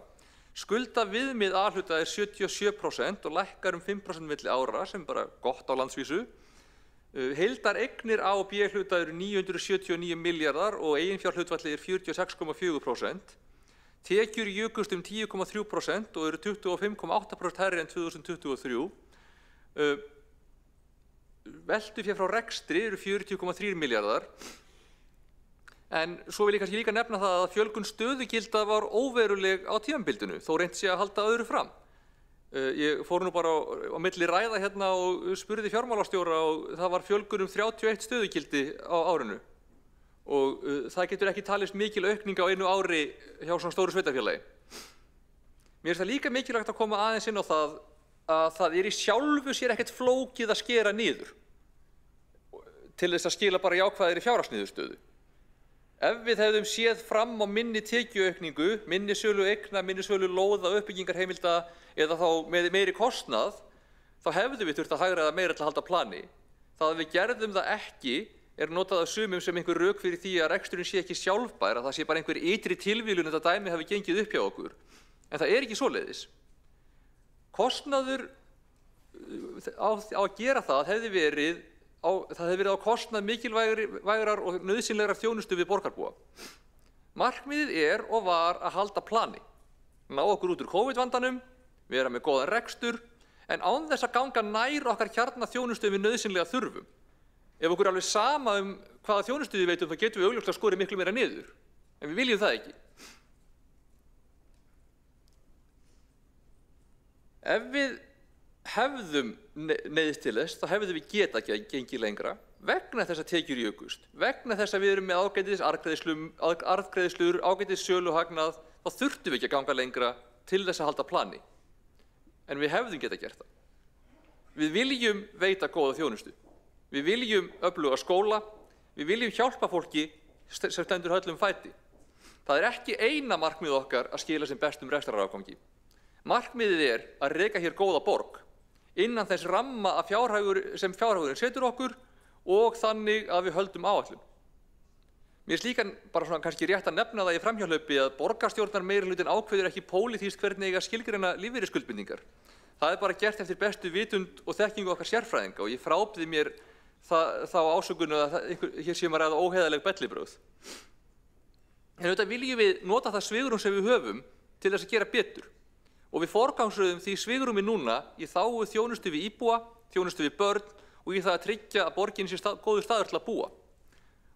[SPEAKER 8] Skuldaviðmið A hluta 77% og lækkar 5% milli ára sem bara gott á landsvísu. Heildar eignir A og B hluta 979 milljarðar og eiginfjárhlutfallið 46,4%. Tekjur jukust 10,3% og 25,8% hærri en 2023. Veltufé frá rekstri 40,3 milljarðar. En svo vil ég kannski líka nefna það að fjölgun stöðugilda var óveruleg á tímabildinu, þó reynt sé að halda öðru fram. Ég fór nú bara á milli ræða hérna og spurði fjármálastjóra og það var fjölgun 31 stöðugildi á árinu. Og það getur ekki talist mikil aukning á einu ári hjá svona stóru sveitarfélagi. Mér finnst það líka mikilvægt að koma aðeins inn á það að það í sjálfu sér ekkert flókið að skera niður til þess að skila bara jákvæðri fjárhagsniðurstöðu. Ef við hefðum séð fram á minni tekjuaukningu, minni sölu eigna, minni sölu lóða, uppbyggingarheimilda eða þá með meiri kostnað, þá hefðum við þurft að hagræða meira til að halda plani. Það að við gerðum það ekki notað af sumum sem einhver rök fyrir því að reksturinn sé ekki sjálfbær, að það sé bara einhver ytri tilviljun þetta dæmi hafi gengið upp hjá okkur. En það ekki svoleiðis. Kostnaður á að gera það hefði verið á kostnað mikilvægrar og nauðsynlegrar þjónustu við borgarbúa. Markmiðið og var að halda plani, ná okkur út úr COVID-vandanum, vera með góðan rekstur, en án þess að ganga nær okkar kjarnaþjónustu við nauðsynlega þurfum. Ef okkur alveg sama hvaða þjónustu við veitum, þá getum við augljóslega skorið miklu meira niður, en við viljum það ekki. Ef við hefðum neyðst til þess, þá hefðum við getað gengið lengra vegna þess að tekjur jukust, vegna þess að við erum með ágætis arðgreiðslur, ágætis söluhagnað, þá þurftum við ekki að ganga lengra til þess að halda plani. En við hefðum getað gert það. Við viljum veita góða þjónustu. Við viljum öfluga skóla, við viljum hjálpa fólki sem stendur höllum fæti. Það ekki eina markmið okkar að skila sem bestum rekstrarafgangi. Markmiðið að reka hér góða borg innan þess ramma sem fjárhagurinn setur okkur og þannig að við höldum áætlun. Mér finnst líka bara svona kannski rétt að nefna það í framhjáhlaupi að borgarstjórnar meirihlutin ákveður ekki pólitískt hvernig eiga skilgreina lífeyrisskuldbindingar. Það bara gert eftir bestu vitund og þekkingu okkar sérfræðinga og ég frábið mér þá ásökun að hér sé maður ræða óheiðarleg bellibrögð. En auðvitað viljum við nota það svigrúm sem við höfum til þess að gera betur. Og við forgangsröðum því svigrúmi núna í þágu þjónustu við íbúa, þjónustu við börn og í það að tryggja að borgin sé góður staður til að búa.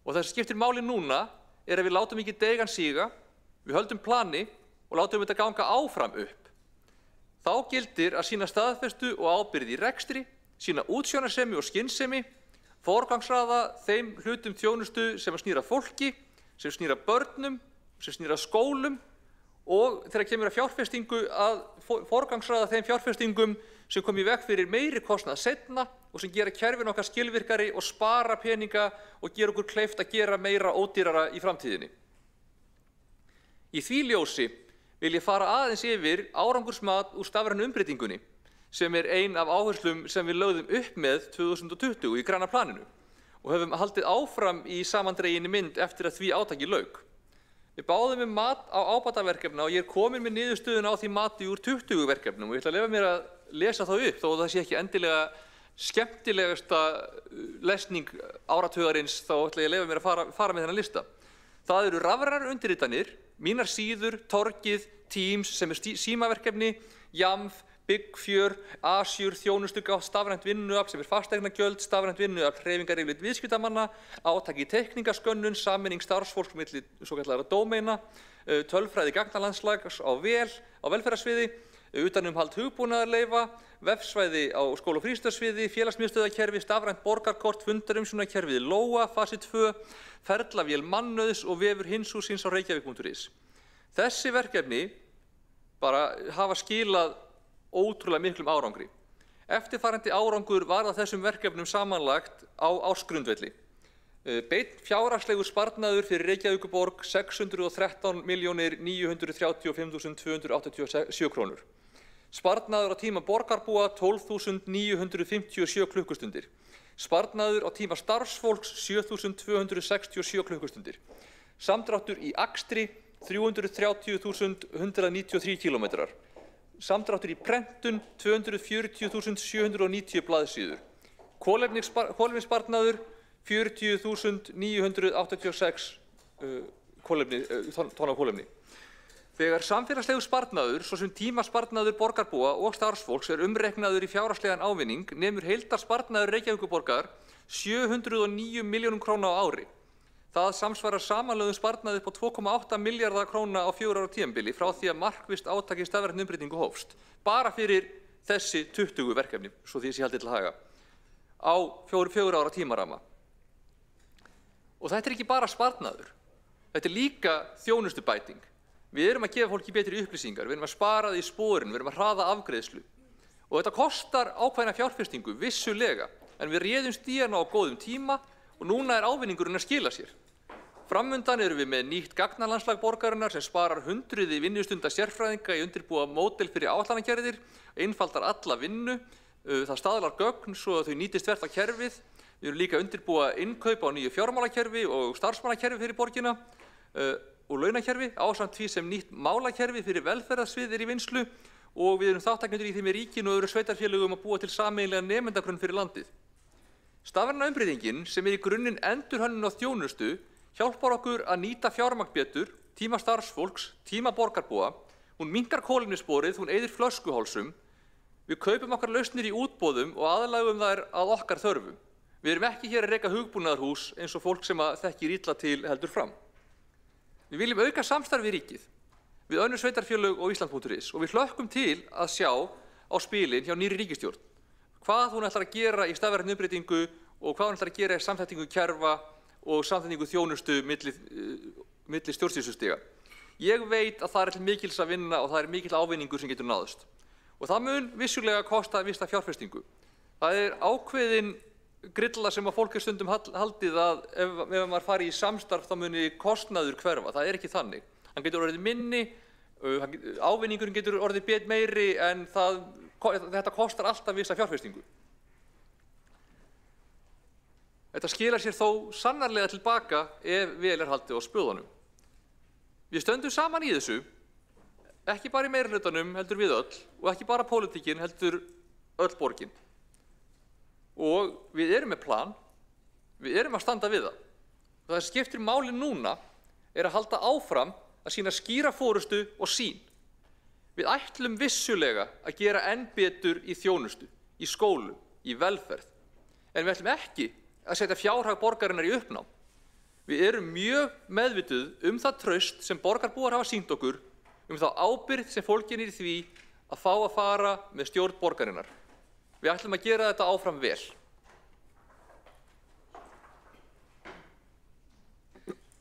[SPEAKER 8] Og það sem skiptir máli núna að við látum ekki deigan síga, við höldum plani og látum þetta ganga áfram upp. Þá gildir að sýna staðfestu og ábyrgð í rekstri, sýna útsjónarsemi og skynsemi, forgangsraða þeim hlutum þjónustu sem snýr að fólki, sem snýr að börnum, sem snýr að skólum og þegar kemur að fjárfestingu að forgangsraða þeim fjárfestingum sem kom í veg fyrir meiri kostnað seinna og sem gera kerfin okkar skilvirkari og spara peninga og gera okkur kleift að gera meira ódýrara í framtíðinni. Í því ljósi vil ég fara aðeins yfir árangursmat úr stafrænu umbreytingunni sem ein af áherslum sem við lögðum upp með 2020 í græna planinu og höfum haldið áfram í samandreginni mynd eftir að því átaki lauk. Við báðum mat á ábataverkefna og ég komin með niðurstöðuna á því mati úr 20 verkefnum og ég ætla að leyfa mér að lesa þá upp þó það sé ekki endilega skemmtilegasta lesning áratugarins, þá ætla ég að leyfa mér að fara með þennan lista. Það eru rafrænar undirritanir, mínar síður, Torgið, Teams sem símaverkefni, Jamf, Byggfjör, Asjur, þjónustugátt, stafrænt vinnuafl sem fasteignagjöld, stafrænt vinnuafl, hreyfingaryfirlit viðskiptamanna, átak í teikningaskönnun, sameining starfsfólks milli svokallaðra dómeina, tölfræði gagnalandslags á velferðarsviði, utanumhald hugbúnaðarleyfa, vefsvæði á skóla- og frístundasviði, félagsmiðstöðvakerfi, stafrænt borgarkort, fundarumsjónarkerfið Lóa, fasi 2, ferlavél mannauðs og vefur hinshússins á reykjavík.is. Þessi verkefni bara hafa skilað ótrúlega miklum árangri. Eftirfarandi árangur var að þessum verkefnum samanlagt á ársgrundvelli. Beinn fjárhagslegur sparnaður fyrir Reykjavíkurborg 613.935.287 krónur. Sparnaður á tíma borgarbúa 12.957 klukkustundir. Sparnaður á tíma starfsfólks 7.267 klukkustundir. Samdráttur í akstri 330.193 kílómetrar. Samdráttur í prentun 240.790 blaðsíður. Kolefnissparnaður 40.986 tonn af kolefni. Þegar samfélagslegur sparnaður, svo sem tímasparnaður borgarbúa og starfsfólks umreiknaður í fjárhagslegan ávinning, nemur heildarsparnaður Reykjavíkurborgar 709 milljónum króna á ári. Það samsvarar samanlögðum sparnaði upp á 2,8 milljarða króna á 4 ára tímabili frá því að markvisst átak í stafrænni umbreytingu hófst. Bara fyrir þessi 20 verkefni, svo því sé haldið til haga, á 4 ára tímarama. Og þetta ekki bara sparnaður, þetta líka þjónustubæting. Við erum að gefa fólki betri upplýsingar, við erum að spara því í sporin, við erum að hraða afgreiðslu. Og þetta kostar ákveðna fjárfestingu, vissulega, en við réðumst í hana á góðum tíma og núna ávinningurinn að skila sér. Framundan erum við með nýtt gagnalandslag borgarinnar sem sparar hundruði vinnustunda sérfræðinga í undirbúa módel fyrir áætlanagerðir, einfaldar alla vinnu, það staðlar gögn svo að þau nýtist þvert á kerfið. Við erum líka að undirbúa innkaup á nýju fjármálakerfi og starfsmannakerfi fyrir borgina og launakerfi ásamt því sem nýtt málakerfi fyrir velferðarsvið í vinnslu og við erum þátttakendur í því með ríkinu og öðru sveitarfélögum að búa til sameiginlega nemendagrunn fyrir landið. Stafræna umbreytingin sem í grunninn endurhönnun á þjónustu hjálpar okkur að nýta fjármagn betur, tíma starfsfólks, tíma borgarbúa, hún minnkar kolefnissporið, hún eyðir flöskuhálsum, við kaupum okkar lausnir í útboðum og aðlagum þær að okkar þörfum. Við erum ekki hér að reka hugbúnaðarhús eins og fólk sem þekkir illa til heldur fram. Við viljum auka samstarf við ríkið, við önnur sveitarfélög og Ísland.is og við hlökkum til að sjá á spilin hjá nýrri ríkisstjórn hvað hún ætlar að gera í stafrænni umbreytingu og hvað hún ætlar að gera í samþættingu kerfa og samþættingu þjónustu milli stjórnsýslustiga. Ég veit að það til mikils að vinna og það mikill ávinningur sem getur náðst. Og það mun vissulega kosta vissa fjárfestingu. Það ákveðin grilla sem að fólk stundum haldið að ef maður fari í samstarf þá muni kostnaður hverfa. Það ekki þannig. Hann getur orðið minni, ávinningurinn getur orðið meiri en þetta kostar alltaf vissa fjárfestingu. Þetta skilar sér þó sannarlega tilbaka ef vel haldið á spöðunum. Við stöndum saman í þessu, ekki bara í meirihlutanum heldur við öll og ekki bara pólitíkin heldur öll borgin. Og við erum með plan, við erum að standa við það. Og það sem skiptir máli núna að halda áfram að sýna skýra forystu og sýn. Við ætlum vissulega að gera enn betur í þjónustu, í skólu, í velferð. En við ætlum ekki að setja fjárhag borgarinnar í uppnám. Við erum mjög meðvituð það traust sem borgarbúar hafa sýnt okkur, þá ábyrgð sem fólgin í því að fá að fara með stjórn borgarinnar. Við ætlum að gera þetta áfram vel.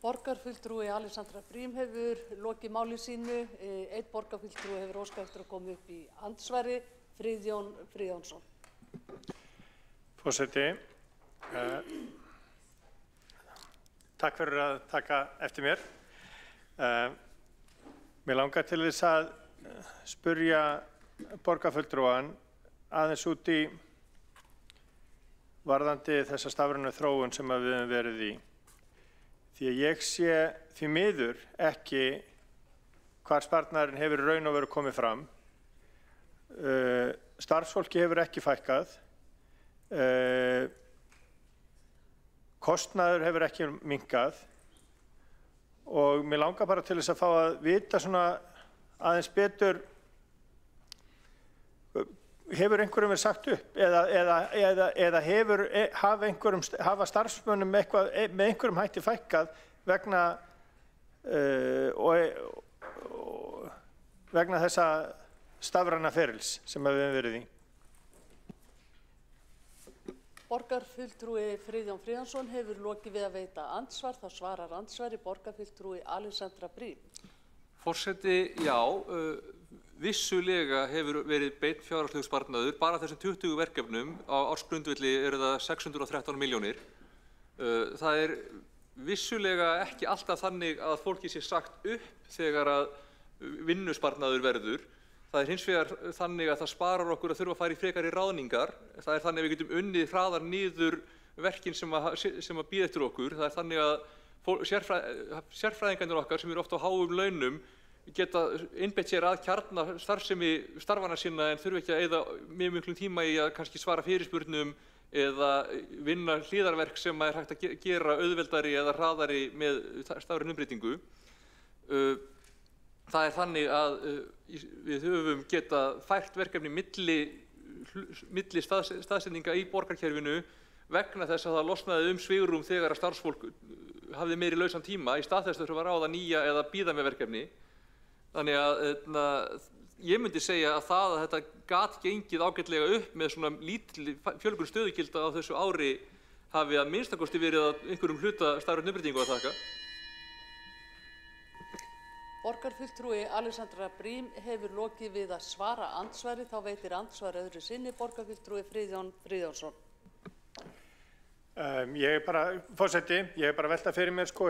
[SPEAKER 7] Borgarfulltrúi Alexandra Briem hefur lokið máli sínu. Einn borgarfulltrúi hefur óskað eftir að koma upp í andsvari, Friðjón Friðjónsson.
[SPEAKER 9] Forseti, takk fyrir að taka eftir mér. Mér langar til þess að spyrja borgarfulltrúan aðeins út í varðandi þessa stafrænu þróun sem við höfum verið í. Því að ég sé því miður ekki hvar sparnaðurinn hefur í raun og veru komið fram. Starfsfólki hefur ekki fækkað. Kostnaður hefur ekki minnkað. Og mér langar bara til þess að fá að vita svona aðeins betur, hefur einhverjum verið sagt upp eða hafa starfsmönnum með einhverjum hætti fækkað vegna þessa stafræna ferils sem við höfum verið í.
[SPEAKER 7] Borgarfulltrúi Friðjón Friðjónsson hefur lokið við að veita andsvar. Þá svarar andsvari borgarfulltrúi Alexandra Briem.
[SPEAKER 8] Forseti, já, vissulega hefur verið beinn fjárhagslegur sparnaður. Bara þessum 20 verkefnum á ársgrundvelli eru það 613 milljónir. Það vissulega ekki alltaf þannig að fólki sé sagt upp þegar að vinnusparnaður verður. Það hins vegar þannig að það sparar okkur að þurfa að fara í frekari ráðningar. Það þannig að við getum unnið hraðar niður verkin sem að bíða eftir okkur. Það þannig að sérfræðingarnir okkar sem eru oft á háum launum geta innbeitt sér að kjarna starfsemi starfana sinna en þurfa ekki að eyða mjög miklum tíma í að kannski svara fyrirspurnum eða vinna hliðarverk sem er hægt að gera auðveldari eða hraðari með stafrænu umbreytingu. Það þannig að við höfum getað fært verkefni milli staðsetninga í borgarkerfinu vegna þess að það losnaði svigrúm þegar að starfsfólk hafði meiri lausan tíma í stað þess að þurfa að ráða nýja eða bíða með verkefni. Þannig að ég myndi segja að það að þetta gat gengið ágætlega upp með svona lítil fjölgun stöðugilda á þessu ári hafi að minnstakosti verið að einhverjum hluta stafrænni umbreytingu að þakka.
[SPEAKER 7] Borgarfulltrúi Alexandra Briem hefur lokið við að svara andsvari. Þá veitir andsvar öðru sinni borgarfulltrúi Friðjón Friðjónsson.
[SPEAKER 9] Forseti, ég er bara að velta fyrir mér, sko,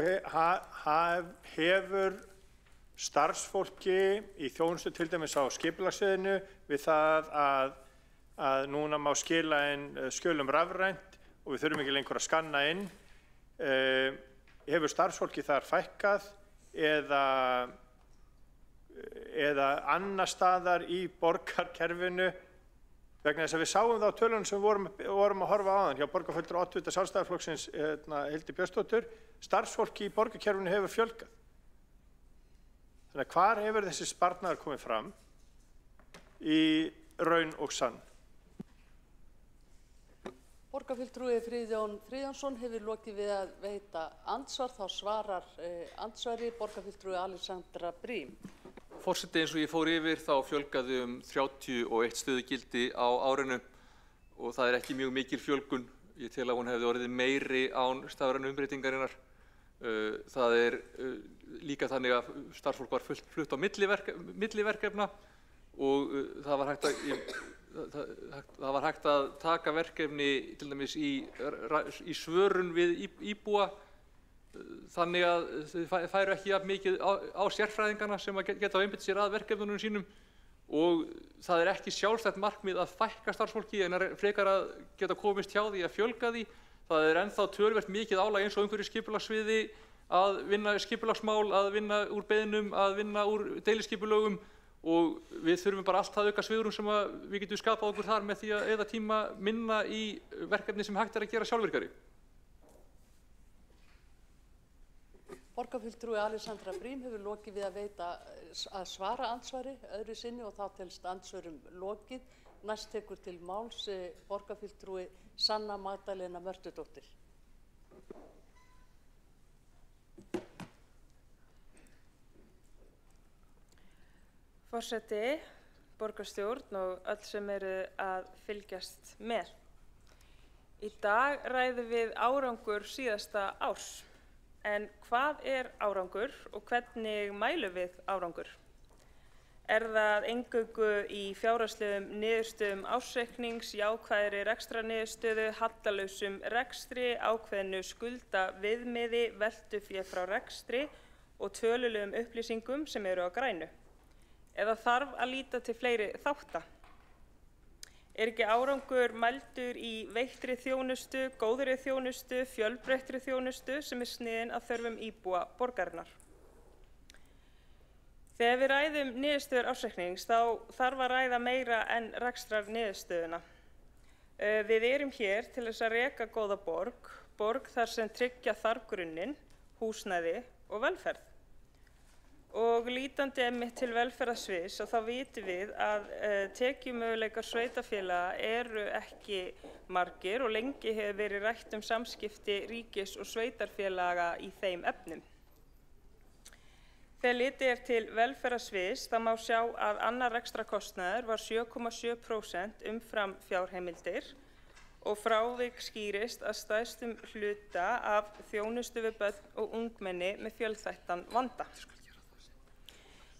[SPEAKER 9] hefur starfsfólki í þjónustu til dæmis á skipulagssviðinu við það að núna má skila inn skjölum rafrænt og við þurfum ekki lengur að skanna inn, hefur starfsfólki þar fækkað eða annar staðar í borgarkerfinu, vegna þess að við sáum það á tölunum sem við vorum að horfa á áðan hjá borgarfulltrúa oddvita Sjálfstæðisflokksins Hildi Björnsdóttur, starfsfólki í borgarkerfinu hefur fjölgað. Þannig að hvar hefur þessi sparnaður komið fram í raun og sann?
[SPEAKER 7] Borgarfulltrúi Friðjón Friðjónsson hefur lokið við að veita andsvar. Þá svarar andsvari borgarfulltrúi Alexandra Briem.
[SPEAKER 8] Forseti, eins og ég fór yfir þá fjölgaði 31 stöðugildi á árinu og það er ekki mjög mikil fjölgun. Ég tel að hún hefði orðið meiri án stafrænu umbreytingarinnar. Það er líka þannig að starfsfólk var flutt á milli verkefna og það var hægt að taka verkefni til dæmis í svörun við íbúa þannig að þau færu ekki jafn mikið á sérfræðingana sem að geta einbeitt sér að verkefnunum sínum og það er ekki sjálfstætt markmið að fækka starfsfólki en frekar að geta komist hjá því að fjölga því. Það er ennþá töluvert mikið álag eins og umhverfis skipulagssviði að vinna skipulagsmál, að vinna úr beiðnum, að vinna úr deiliskipulögum og við þurfum bara allt það auka svigrúm sem við getum skapað okkur þar með því að eyða tíma minna í verkefni sem hægt er að gera sjálfvirkari.
[SPEAKER 7] Borgarfulltrúi Alexandra Briem hefur lokið við að svara andsvari öðru sinni og þá telst andsvörum lokið. Næst tekur til máls borgarfulltrúi Sanna Magdalena Mörtudóttir.
[SPEAKER 1] Forseti, borgarstjórn og öll sem eru að fylgjast með. Í dag ræðum við árangur síðasta árs. En hvað er árangur og hvernig mælum við árangur? Er það eingöngu í fjárhagslegum niðurstöðum ársreiknings, jákvæðri rekstrarniðurstöðu, hallalausum rekstri, ákveðnu skuldaviðmiði, veltufé frá rekstri og tölulegum upplýsingum sem eru á grænu? Eða þarf að líta til fleiri þátta? Er ekki árangur mældur í veittri þjónustu, góðri þjónustu, fjölbreyttri þjónustu sem er sniðin að þörfum íbúa borgarinnar? Þegar við ræðum niðurstöður ársreiknings þá þarf að ræða meira en rekstrarniðurstöðuna. Við erum hér til þess að reka góða borg þar sem tryggja þarf grunninn, húsnæði og velferð. Og lítandi einmitt til velferðarsviðs og þá vitum við að tekjumöguleikar sveitarfélaga eru ekki margir og lengi hefur verið rætt samskipti ríkis og sveitarfélaga í þeim efnum. Þegar litið til velferðarsviðs þá má sjá að annar rekstrarkostnaður var 7,7% umfram fjárheimildir og frávik skýrist að stærstum hluta af þjónustu við börn og ungmenni með fjölþættan vanda.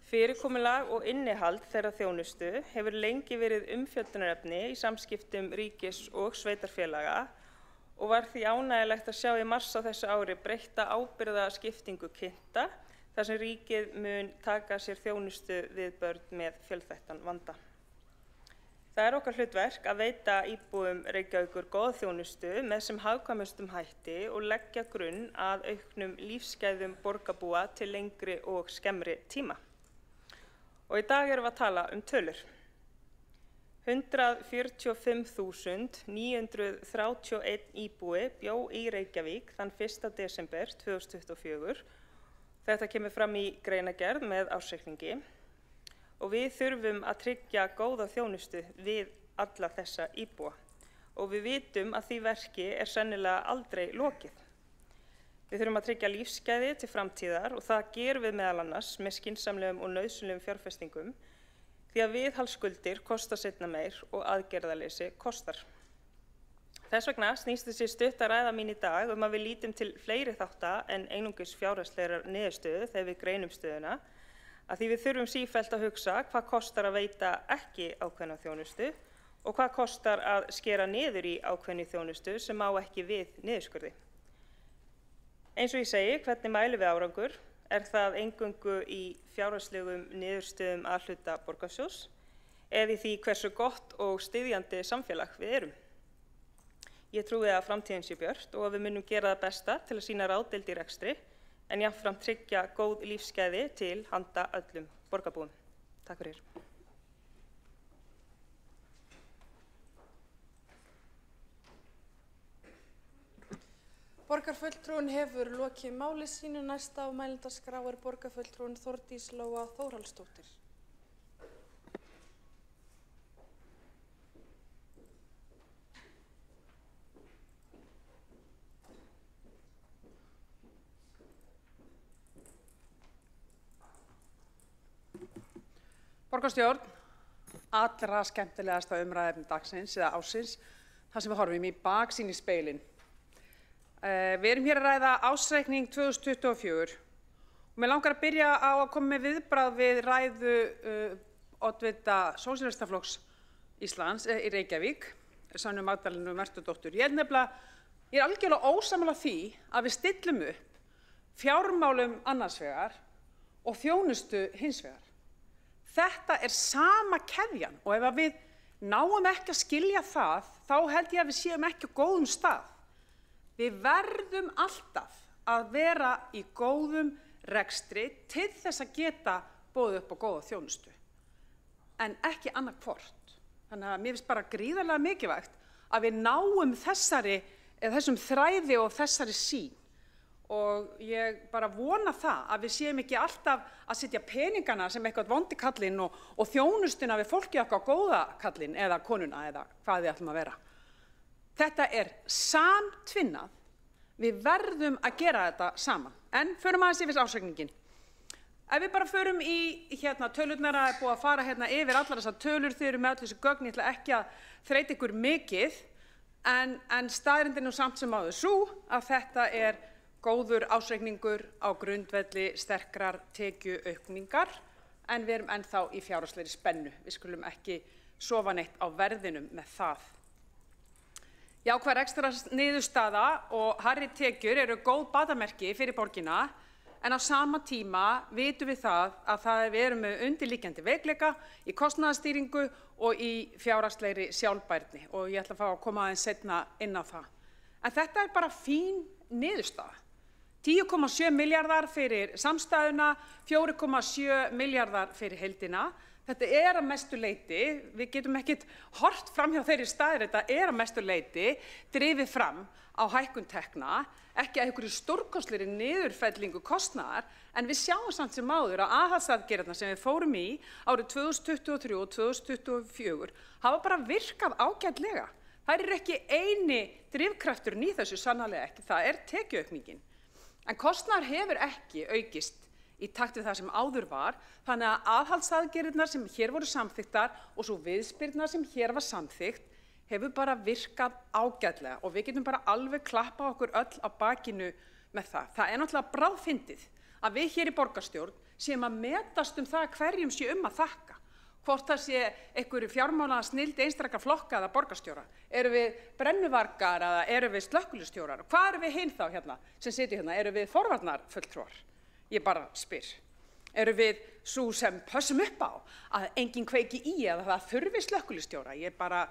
[SPEAKER 1] Fyrirkomulag og innihald þeirra þjónustu hefur lengi verið umfjöllunarefni í samskiptum ríkis og sveitarfélaga og var því ánægjulegt að sjá í mars á þessu ári breytta ábyrgðaskiptingu kynnta þar sem ríkið mun taka sér þjónustu við börn með fjölþættan vanda. Það er okkar hlutverk að veita íbúum Reykjavíkur góða þjónustu með sem hagkvæmustum hætti og leggja grunn að auknum lífsgæðum borgarbúa til lengri og skemmri tíma. Og í dag erum við að tala tölur. 145.931 íbúi bjó í Reykjavík þann 1. desember 2024. Þetta kemur fram í greinargerð með ársreikningi og við þurfum að tryggja góða þjónustu við alla þessa íbúa og við vitum að því verki er sennilega aldrei lokið. Við þurfum að tryggja lífsgæði til framtíðar og það gerum við meðal annars með skynsamlegum og nauðsynlegum fjárfestingum því að viðhaldsskuldir kosta seinna meir og aðgerðaleysi kostar. Þess vegna snýst þessi stutta ræða mín í dag að við lítum til fleiri þátta en einungis fjárhagslegrar niðurstöðu þegar við greinum stöðuna, að því við þurfum sífellt að hugsa hvað kostar að veita ekki ákveðna þjónustu og hvað kostar að skera niður í ákveðni þjónustu sem á ekki við niðurskurði. Eins og ég segi, hvernig mælum við árangur? Er það eingöngu í fjárhagslegum niðurstöðum A-hluta borgarsjóðs eða í því hversu gott og styðjandi samfélag við erum? Ég trúi að framtíðin sé björt og að við munum gera það besta til að sýna ráðdeild í rekstri en jafnframt tryggja góð lífsgæði til handa öllum borgarbúum. Takk fyrir.
[SPEAKER 10] Borgarfulltrúinn hefur lokið máli sínu. Næsta á mælendaskrá er borgarfulltrúinn Þórdís Lóa Þórhallsdóttir.
[SPEAKER 11] Borgarstjórn, allra skemmtilegasta umræðefni dagsins eða ársins, þar sem við horfum í baksýn í speilin. Við erum hér að ræða ársreikning 2024 og mér langar að byrja á að koma með viðbragð við ræðu oddvita Sósíalistaflokks Íslands í Reykjavík, Sannu Magdalenu Mörtudóttur. Ég er algjörlega ósammála því að við stillum upp fjármálum annars vegar og þjónustu hins vegar. Þetta er sama keðjan og ef við náum ekki að skilja það, þá held ég að við séum ekki á góðum stað. Við verðum alltaf að vera í góðum rekstri til þess að geta boðið upp á góða þjónustu, en ekki annað hvort. Þannig að mér finnst bara gríðarlega mikilvægt að við náum þessum þræði og þessari sýn. Og ég bara vona það að við séum ekki alltaf að setja peningana sem eitthvað vondi kallinn og þjónustuna við fólki okkar góða kallinn eða konuna eða hvað við ætlum að vera. Þetta er samtvinnað. Við verðum að gera þetta saman. En förum aðeins yfir ársreikninginn. Ef við bara förum í tölurnar, að búið að fara yfir allar þessar tölur, þið eru með öll þessu gögn, ég ætla ekki að þreyta ykkur mikið, en staðreyndin er samt sem áður sú að þetta er góður ársreikningur á grundvelli sterkrar tekjuaukningar, en við erum ennþá í fjárhagslegri spennu. Við skulum ekki sofa neitt á verðinum með það. Jákvæð rekstrarniðurstaða og hærri tekjur eru góð batamerki fyrir borgina, en á sama tíma vitum við að við erum með undirliggjandi veikleika í kostnaðarstýringu og í fjárhagslegri sjálfbærni og ég ætla að fá að koma aðeins seinna inn á það. En þetta er bara fín niðurstaða. 10,7 milljarðar fyrir samstæðuna, 4,7 milljarðar fyrir heildina. Þetta er að mestu leyti, við getum ekkert hort fram hjá þeirri staðir, þetta er að mestu leyti drifið fram á hækkun tekna, ekki að einhverju stórkostlegri niðurfellingu kostnaðar, en við sjáum samt sem áður að aðhaldsaðgerðirnar sem við fórum í árið 2023 og 2024 hafa bara virkað ágætlega. Það er ekki eini drifkrafturinn í þessu, sannarlega ekki, það er tekjuaukningin. En kostnaður hefur ekki aukist í takt við það sem áður var, þannig að aðhaldsaðgerðirnar sem hér voru samþykktar og svo viðspyrna sem hér var samþykkt hefur bara virkað ágætlega og við getum bara alveg klappa okkur öll á bakinu með það. Það er náttúrulega bráðfyndið að við hér í borgarstjórn séum að metast það hverjum sé að þakka. Hvort það sé einhverju fjármála snildi einstakra flokka eða borgarstjóra. Eru við brennuvargar eða eru við slökkvilistjórar? Hvað eru við hinn þá sem sitja hérna? Eru við forvarnarfulltrúar? Ég bara spyr. Eru við sú sem pössum upp á að enginn kveiki í eða það þurfi slökkvilistjóra? Ég bara,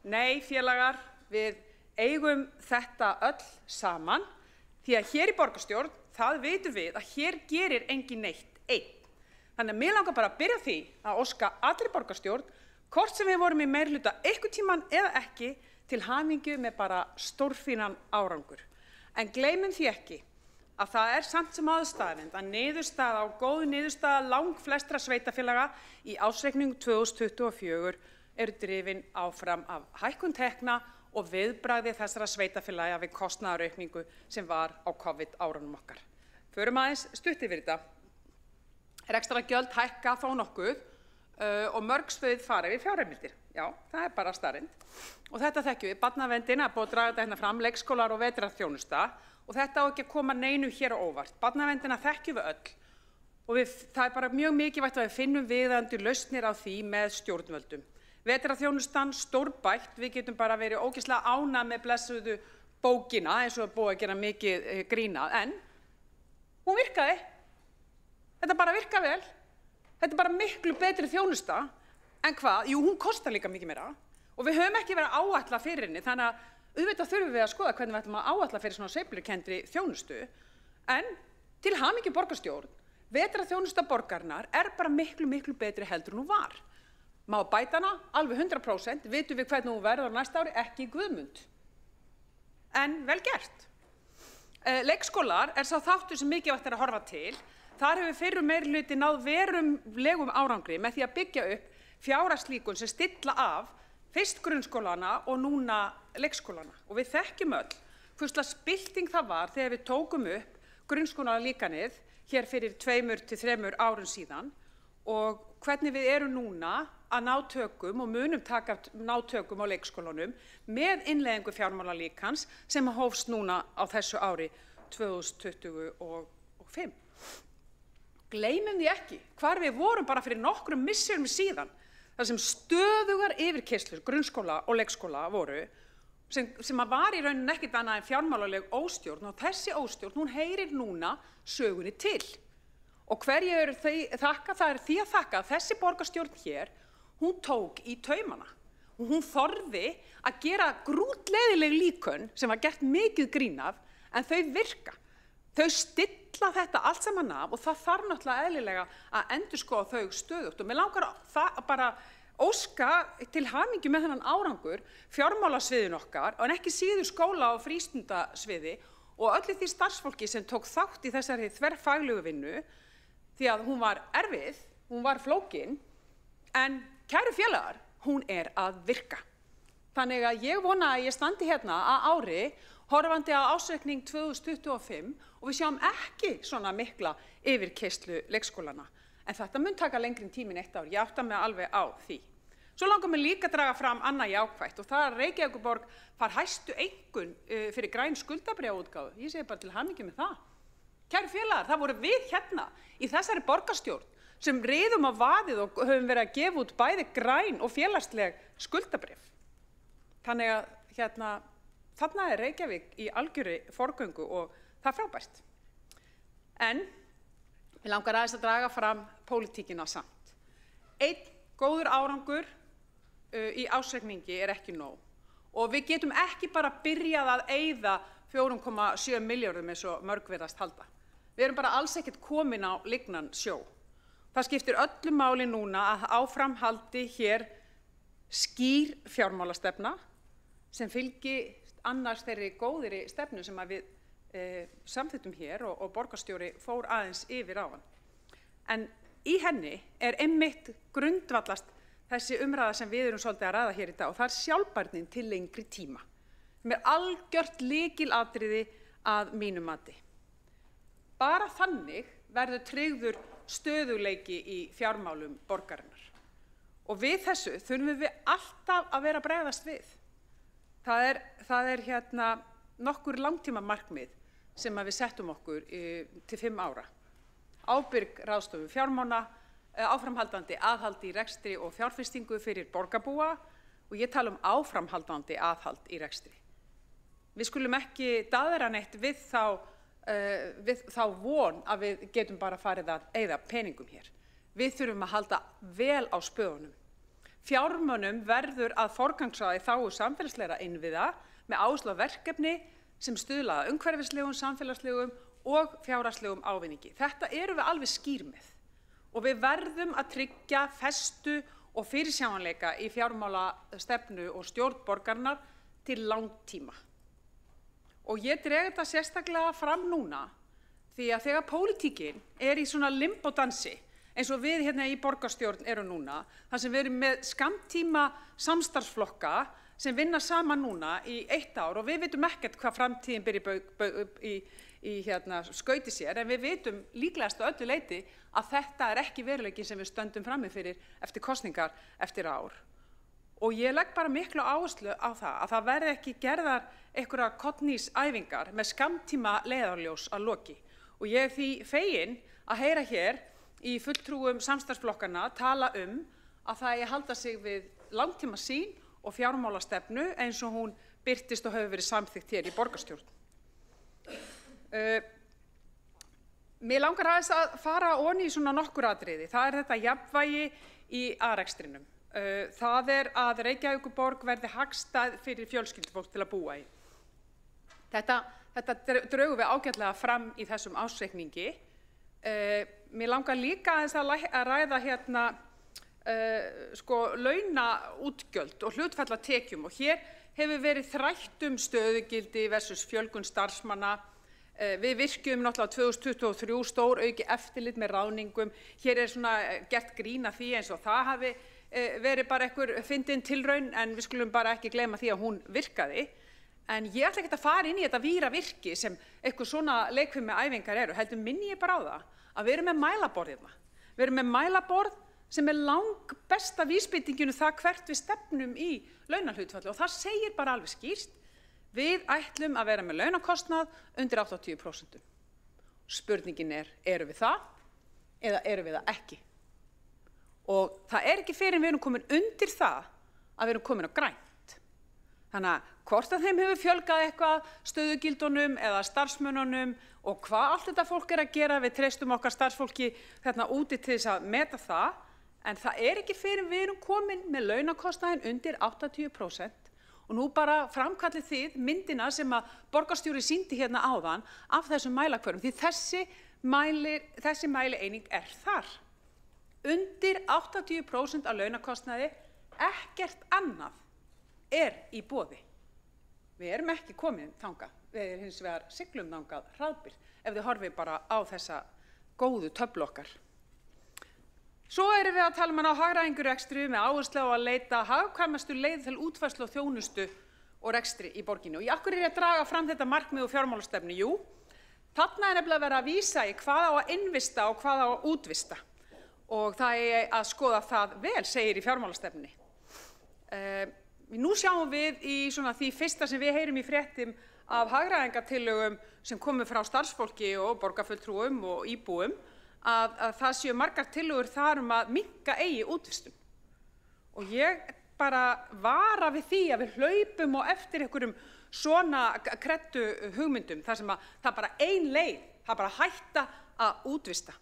[SPEAKER 11] nei félagar, við eigum þetta öll saman því að hér í borgarstjórn, það vitum við að hér gerir enginn neitt einn. Þannig að mér langar bara að byrja því að óska allri borgarstjórn, hvort sem við vorum í meirihluta einhvern tímann eða ekki, til hamingju með bara stórfínan árangur. En gleymum því ekki að það er samt sem áður staðreynd að niðurstaða og góð niðurstaða langflestra sveitarfélaga í ársreikningu 2024 eru drifin áfram af hækkun tekna og viðbragði þessara sveitarfélaga við kostnaðaraukningu sem var á COVID-árunum okkar. Förum aðeins stutt yfir þetta. Rekstrargjöld hækka þó nokkuð og mörg svið fara yfir fjárheimildir. Já, það bara staðreynd. Og þetta þekkjum við, barnaverndin er búið að draga þetta hérna fram, leikskólar og vetrarþjónusta og þetta á ekki að koma neinum hér á óvart. Barnaverndina þekkjum við öll og það bara mjög mikilvægt að við finnum viðeigandi lausnir á því með stjórnvöldum. Vetrarþjónustan stórbætt, við getum bara verið ógeðslega ánægð með blessuðu bókina eins og búið að gera mikið grínað, en hún virkaði. Þetta bara virka vel. Þetta bara miklu betri þjónusta en hvað? Jú, hún kostar líka mikið meira og við höfum ekki verið að áætla fyrir henni, þannig að auðvitað þurfum við að skoða hvernig við ætlum að áætla fyrir svona sveiflukenndri þjónustu, en til hamingju borgarstjórn, vetrarþjónusta borgarinnar bara miklu betri heldur en hún var. Má bæta hana alveg 100%, vitum við hvernig hún verður á næsta ári, ekki guðmund. En vel gert. Leikskólar sá þáttur sem mikilvægt að horfa til. Þar hefur fyrrum meirihluti náð verulegum árangri með því að byggja upp fjárhagslíkun sem stilla af fyrst grunnskólana og núna leikskólana. Og við þekkjum öll hvurslags bylting það var þegar við tókum upp grunnskólalíkanið hér fyrir 2 til 3 árum síðan og hvernig við erum núna að ná tökum og munum ná tökum á leikskólanum með innleiðingu fjármálalíkans sem hófst núna á þessu ári 2025. Gleymum því ekki hvar við vorum bara fyrir nokkrum misserum síðan, þar sem stöðugar yfirkeyrslur grunnskóla og leikskóla voru, sem var í rauninni ekkert annað en fjármálaleg óstjórn og þessi óstjórn, hún heyrir núna sögunni til. Og hverju eru þakka? Það er því að þakka að þessi borgarstjórn hér, hún tók í taumana. Og hún þorði að gera grútleiðileg líkön sem var gert mikið grín af, en þau virka. Þau stilla þetta allt saman af og það þarf náttúrulega eðlilega að endurskoða þau stöðugt. Og mér langar bara óska til hamingju með þennan árangur fjármálasviðin okkar, en ekki síður skóla- og frístundasviði og öllu því starfsfólki sem tók þátt í þessari þverfaglegu vinnu, því að hún var erfið, hún var flókin, en kæru félagar, hún að virka. Þannig að ég vona að ég standi hérna að ári, horfandi á ársreikning 2025 og við sjáum ekki svona mikla yfirkeyrslu leikskólana. En þetta mun taka lengri tími en 1 ár, ég átta mig alveg á því. Svo langar mig líka að draga fram annað jákvætt og það að Reykjavíkurborg fær hæstu einkunn fyrir græn skuldabréfaútgáfu. Ég segi bara til hamingju með það. Kæru félagar, það voru við hérna í þessari borgarstjórn sem riðum á vaðið og höfum verið að gefa út bæði græn og félagsleg skuldabréf. Þannig að þarna Reykjavík í algjöru forgöngu og það frábært. En við langar aðeins að draga fram pólitíkina samt. Einn góður árangur í ársreikningi ekki nóg og við getum ekki bara byrjað að eyða 4,7 milljörðum eins og mörg virðast halda. Við erum bara alls ekkert komin á lygnan sjó. Það skiptir öllu máli núna að áframhaldi hér skýr fjármálastefna sem fylgi annars þeirri góðri stefnu sem að við samþykktum hér og borgarstjóri fór aðeins yfir á hann. En í henni einmitt grundvallast þessi umræða sem við erum svolítið að ræða hér í dag og það sjálfbærnin til lengri tíma. Sem algjört lykilatriði að mínu mati. Bara þannig verður tryggður stöðugleiki í fjármálum borgarinnar. Og við þessu þurfum við alltaf að vera að bregðast við. Það er nokkur langtíma markmið sem við settum okkur til 5 ára. Ábyrg ráðstöfun fjármála, áframhaldandi aðhald í rekstri og fjárfestingu fyrir borgarbúa og ég tala áframhaldandi aðhald í rekstri. Við skulum ekki daðra neitt við þá von að við getum bara farið að eyða peningum hér. Við þurfum að halda vel á spöðunum. Fjármunum verður að forgangsraða í þágu samfélagslegra innviða með áherslu á verkefni sem stuðla að umhverfislegum, samfélagslegum og fjárhagslegum ávinningi. Þetta erum við alveg skýr með og við verðum að tryggja festu og fyrirsjáanleika í fjármálastefnu og stjórn borgarinnar til langtíma. Og ég dreg þetta sérstaklega fram núna því að þegar pólitíkin í svona limbodansi eins og við hérna í borgarstjórn erum núna, þar sem við erum með skammtíma samstarfsflokka sem vinna saman núna í 1 ár og við vitum ekkert hvað framtíðin ber skauti sér, en við vitum líklegast á öllu leyti að þetta er ekki veruleiki sem við stöndum frammi fyrir eftir kosningar eftir ár. Og ég legg bara miklu áherslu á það að það verði ekki gerðar einhverja kollhnísæfingar með skammtíma leiðarljós að loki. Og ég er því fegin að heyra hér í fulltrúum samstarfsflokkanna tala að það eigi að halda sig við langtíma sýn og fjármálastefnu eins og hún birtist og hefur verið samþykkt hér í borgarstjórn. Mér langar aðeins að fara ofan í svona nokkur atriði. Það er þetta jafnvægi í rekstrinum. Það er að Reykjavíkurborg verði hagstæð fyrir fjölskyldufólk til að búa í. Þetta drögum við ágætlega fram í þessum ársreikningi. Mér langar líka aðeins að ræða launaútgjöld og hlutfallatekjum og hér hefur verið þrætt stöðugildi versus fjölgun starfsmanna. Við virkjum náttúrulega 2023 stór auki eftirlit með ráðningum. Hér er svona gert grín að því eins og það hafi verið bara einhver fyndin tilraun en við skulum bara ekki gleyma því að hún virkaði. En ég ætla ekki að fara inn í þetta víravirki sem eitthvað svona leikfimi æfingar eru. Heldur minni ég bara á það að við erum með mælaborðina. Við erum með mælaborð sem er langbesta vísbendingin það hvert við stefnum í launahlutfalli og það segir bara alveg skýrt. Við ætlum að vera með launakostnað undir 80%. Spurningin erum við það eða erum við það ekki? Og það er ekki fyrir en við erum komin undir það að við erum komin á grænt. Þannig að hvort að þeim hefur fjölgað eitthvað stöðugildunum eða starfsmönnunum og hvað allt þetta fólk að gera, við treystum okkar starfsfólki úti til þess að meta það, en það er ekki fyrir en við erum komin með launakostnaðinn undir 80%. Og nú bara framkallið þið myndina sem að borgarstjóri sýndi hérna áðan af þessum mælakvörum, því þessi mælieining er þar. Undir 80% af launakostnaði, ekkert annað í boði. Við erum ekki komin þangað, við erum hins vegar siglum þangað hraðbyrt ef þið horfið bara á þessa góðu töflu okkar. Svo erum við að tala um hagræðingarrekstri með áherslu á að leita hagkvæmustu leið til útfærslu og þjónustu og rekstri í borginni. Og af hverju er ég að draga fram þetta markmið og fjármálastefnu? Jú, þarna er nefnilega verið að vísa í hvað á að innvista og hvað á að útvista. Og það er að skoða það vel, segir í fjármálastefnunni. Nú sjáum við í því fyrsta sem við heyrum í fréttum af hagræðingartillögum sem komu frá starfsfólki og borgarfulltrúum og íbúum að það séu margar tillögur þar að minnka eigi útvistun. Og ég bara vara við því að við hlaupum og eftir einhverjum svona kreddu hugmyndum þar sem að það bara ein leið, það bara hætta að útvista.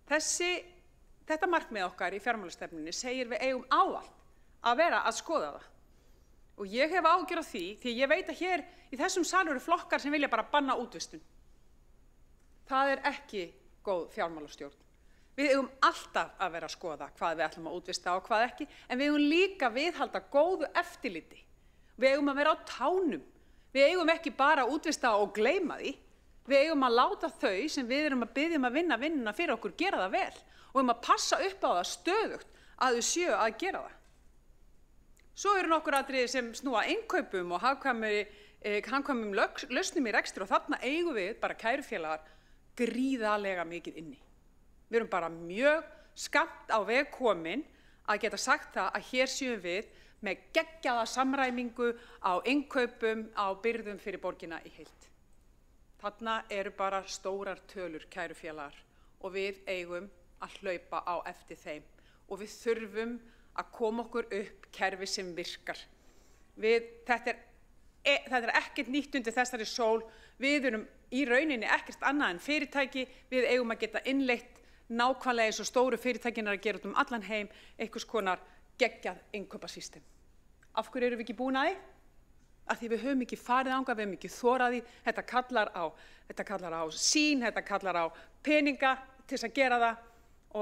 [SPEAKER 11] Þetta markmið okkar í fjármálastefnunni segir við eigum ávallt að vera að skoða það. Og ég hef áhyggjur af því ég veit að hér í þessum sal eru flokkar sem vilja bara banna útvistun. Það er ekki góð fjármálastjórn. Við eigum alltaf að vera að skoða hvað við ætlum að útvista og hvað ekki, en við eigum líka að viðhalda góðu eftirliti. Við eigum að vera á tánum. Við eigum ekki bara að útvista og gleyma því. Við eigum að láta þau sem við erum að biðja að vinna vinnuna fyrir okkur gera það vel og að passa upp á það stöðugt að þau séu að gera það. Svo eru nokkur atriði sem snúa innkaupum og hagkvæmum lausnum í rekstri og þarna eigum við bara kærufélagar gríðarlega mikið inni. Við erum bara mjög skammt á veg komin að geta sagt það að hér séum við með geggjaða samræmingu á innkaupum á byrðum fyrir borgina í heild. Þarna eru bara stórar tölur kærufélagar og við eigum að hlaupa á eftir þeim og við þurfum að koma okkur upp kerfi sem virkar. Þetta er ekkert nýtt undir þessari sól, við erum í rauninni ekkert annað en fyrirtæki, við eigum að geta innleitt nákvæmlega eins og stóru fyrirtækin að gera út allan heim, einhvers konar geggjað innkaupasystem. Af hverju erum við ekki búin að því? Af því við höfum ekki farið þangað, við höfum ekki þorað því, þetta kallar á sýn, þetta kallar á peninga til þess að gera það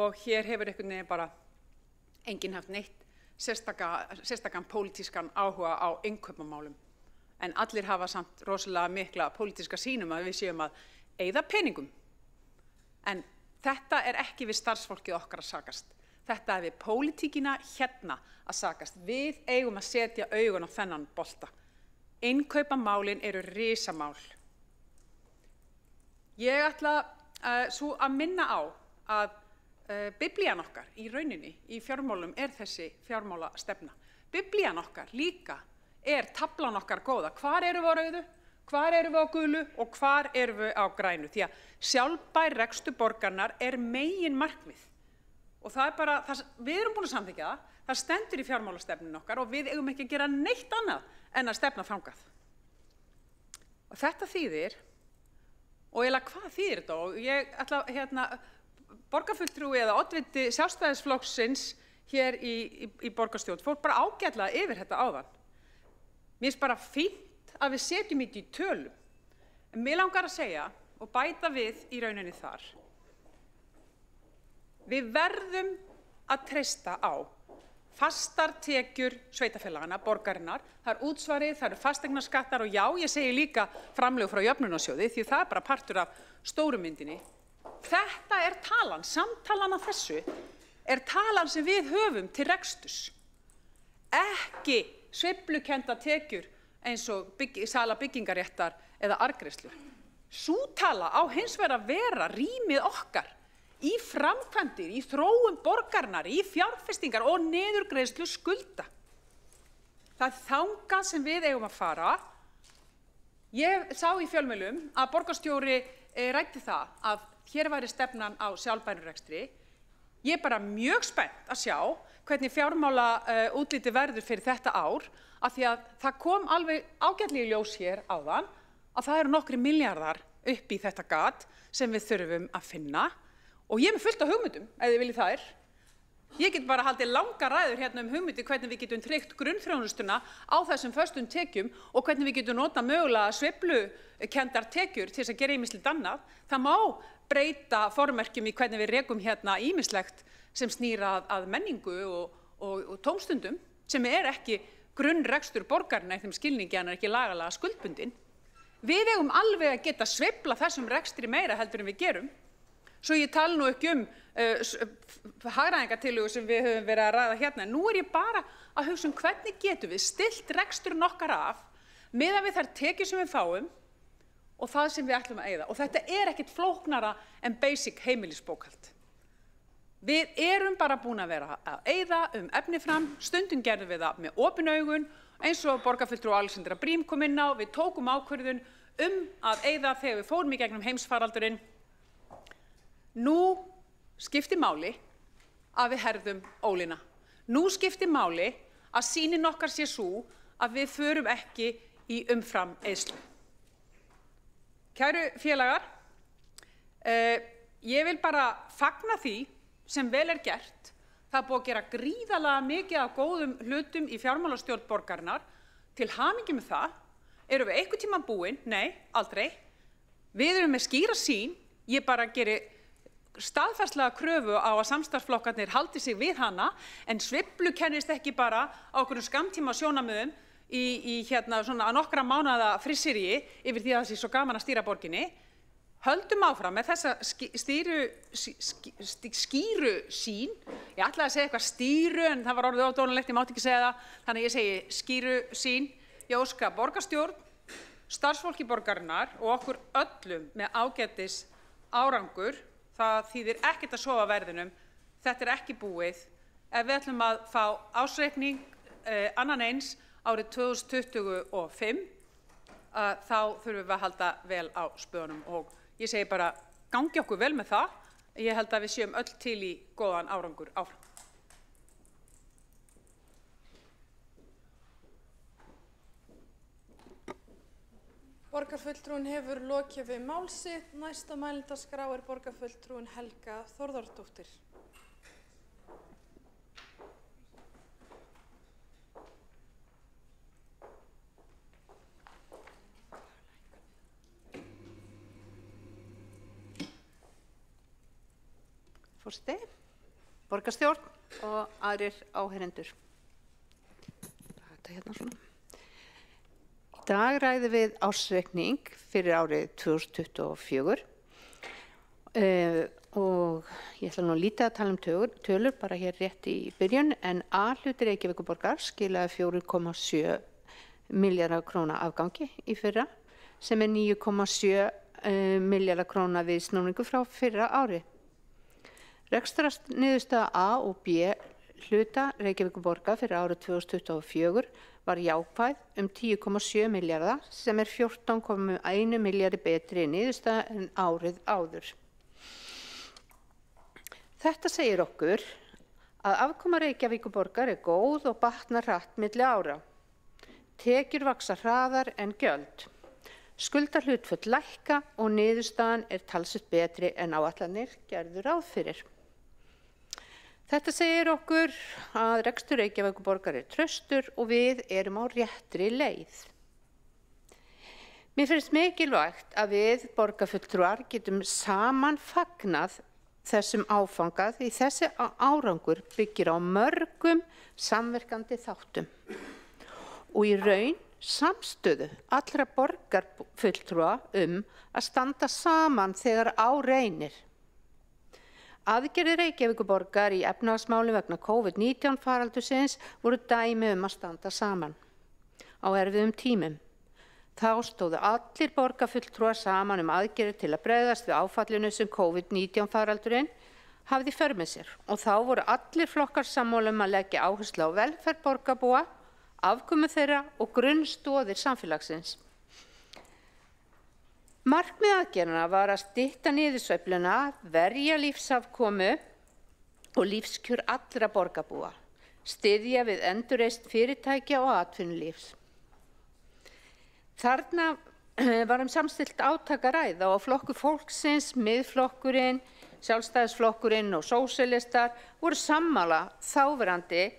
[SPEAKER 11] og hér hefur einhvern veginn bara enginn haft neitt sérstakann pólitískan áhuga á innkaupamálum. En allir hafa samt rosalega mikla pólitíska sýnum að við séum að eyða peningum. En þetta er ekki við starfsfólkið okkar að sakast. Þetta er við pólitíkina hérna að sakast. Við eigum að setja augun á þennan bolta. Innkaupamálin eru risamál. Ég ætla svo að minna á að biblían okkar í rauninni í fjármálum þessi fjármálastefna. Biblían okkar líka taflan okkar góða. Hvar erum við á rauðu, hvar erum við á gulu og hvar erum við á grænu? Því að sjálfbær rekstur borgarinnar megin markmið. Og það bara, við erum búin að samþykkja það stendur í fjármálastefnun okkar og við eigum ekki að gera neitt annað en að stefna þangað. Og þetta þýðir, og eiginlega hvað þýðir þetta? Og ég ætla, borgarfulltrúi eða oddviti Sjálfstæðisflokksins hér í borgarstjórn fór bara ágætlega yfir þetta áðan. Mér finnst bara fínt að við setjum ekki í tölum. En mig langar að segja og bæta við í rauninni þar. Við verðum að treysta á fastar tekjur sveitarfélagana, borgarinnar, það útsvarið, það fasteignaskattar og já, ég segi líka framlög frá jöfnunarsjóði því það bara partur af stóru myndinni. Þetta talan, samtalan af þessu talan sem við höfum til reksturs. Ekki sveiflukennda tekjur eins og sala byggingaréttar eða arðgreiðslur. Sú tala á hins vegar að vera rýmið okkar í framkvæmdir, í þróun borgarinnar, í fjárfestingar og niðurgreiðslu skulda. Það þangað sem við eigum að fara. Ég sá í fjölmiðlum að borgarstjóri ræddi það að hér væri stefnan á sjálfbærum rekstri. Ég bara mjög spennt að sjá hvernig fjármála útliti verður fyrir þetta ár af því að það kom alveg ágætlega í ljós hér áðan að það eru nokkrir milljarðar upp í þetta gat sem við þurfum að finna. Og ég með fullt af hugmyndum, ef þið viljið þær. Ég get bara haldið langa ræður hérna hugmyndir hvernig við getum tryggt grunnþjónustuna á þessum föstum tekjum og hvernig við getum notað mögulega sveiflukenndar tekjur til þess að gera ýmislegt annað. Það má breyta formerkjum í hvernig við rekum hérna ýmislegt sem snýr að menningu og tómstundum sem ekki grunnrekstur borgarinnar í þeim skilningi en ekki lagalega skuldbundin. Við eigum alveg að geta sveifla þessum rekstri meira heldur en við gerum. Svo ég tala nú ekki hagræðingartillögu sem við höfum verið að ræða hérna. Nú ég bara að hugsa hvernig getum við stillt reksturinn okkar af miðað við þær tekjur sem við fáum og það sem við ætlum að eyða. Og þetta ekkert flóknara en basic heimilisbókhald. Við erum bara búin að vera að eyða efni fram, stundum gerðum við það með opin augun, eins og borgarfulltrúi Alexandra Brím kom inn á, við tókum ákvörðun að eyða þegar við fórum í gegnum heimsfaraldurinn. Nú skiptir máli að við herðum ólina. Nú skiptir máli að sýnin okkar sé sú að við förum ekki í umfram eyðslu. Kæru félagar, ég vil bara fagna því sem vel gert. Það búið að gera gríðarlega mikið af góðum hlutum í fjármálastjórn borgarinnar. Til hamingju með það. Erum við einhvern tímann búin? Nei, aldrei. Við erum með skýra sýn. Ég bara geri staðfastlega kröfu á að samstarfsflokkarnir haldi sig við hana en sveiflu kennist ekki bara á okkur skammtíma sjónarmiðum í svona nokkra mánaða frissýri yfir því að það sé svo gaman að stýra borginni. Höldum áfram með þessa skýru sín. Ég ætlaði að segja eitthvað stýru en það var orðið ódónalegt, ég mátti ekki segja það. Þannig ég segi skýru sín. Ég óska borgarstjórn, starfsfólki borgarinnar og okkur öllum með ágætis árangur. Það þýðir ekkert að sofa verðinum. Þetta ekki búið. Ef við ætlum að fá ársreikning annan eins árið 2025, þá þurfum við að halda vel á spöðunum og ég segi bara gangi okkur vel með það. Ég held að við séum öll til í góðan árangur áfram.
[SPEAKER 10] Borgarfulltrúin hefur lokið við mál sitt. Næsta mælendaskrá borgarfulltrúin Helga Þórðardóttir.
[SPEAKER 12] Forseti, borgarstjórn og aðrir áheyrendur. Þetta hérna svona. Í dag ræðum við ársreikning fyrir árið 2024 og ég ætla nú lítið að tala tölur bara hér rétt í byrjun en A-hluti Reykjavíkurborgar skilaði 4,7 milljarða króna afgangi í fyrra sem 9,7 milljarða króna viðsnúningu frá fyrra ári. Rekstrarniðurstaða A og B hluta Reykjavíkurborgar fyrir árið 2024 var jákvæð 10,7 milljarða sem 14,1 milljarði betri niðurstaða en árið áður. Þetta segir okkur að afkoma Reykjavíkurborgar góð og batnar hratt milli ára. Tekjur vaxa hraðar en gjöld. Skuldahlutföll lækka og niðurstaðan talsvert betri en áætlanir gerðu ráð fyrir. Þetta segir okkur að rekstur Reykjavíkurborgar traustur og við erum á réttri leið. Mér finnst mikilvægt að við borgarfulltrúar getum saman fagnað þessum áfanga því þessi árangur byggir á mörgum samverkandi þáttum og í raun samstöðu allra borgarfulltrúa að standa saman þegar á reynir. Aðgerðir Reykjavíkurborgar í efnahagsmálum vegna COVID-19 faraldursins voru dæmi að standa saman á erfiðum tímum. Þá stóðu allir borgarfulltrúar saman aðgerðir til að bregðast við áfallinu sem COVID-19 faraldurinn hafði í för með sér og þá voru allir flokkar sammála að leggja áherslu á velferð borgarbúa, afkomu þeirra og grunnstoðir samfélagsins. Markmið aðgerðanna var að stytta niðursveifluna, verja lífsafkomu og lífskjör allra borgarbúa, styðja við endurreisn fyrirtækja og atvinnulífs. Þarna var samstillt átak að ræða og Flokkur fólksins, Miðflokkurinn, Sjálfstæðisflokkurinn og sósíalistar voru sammála þáverandi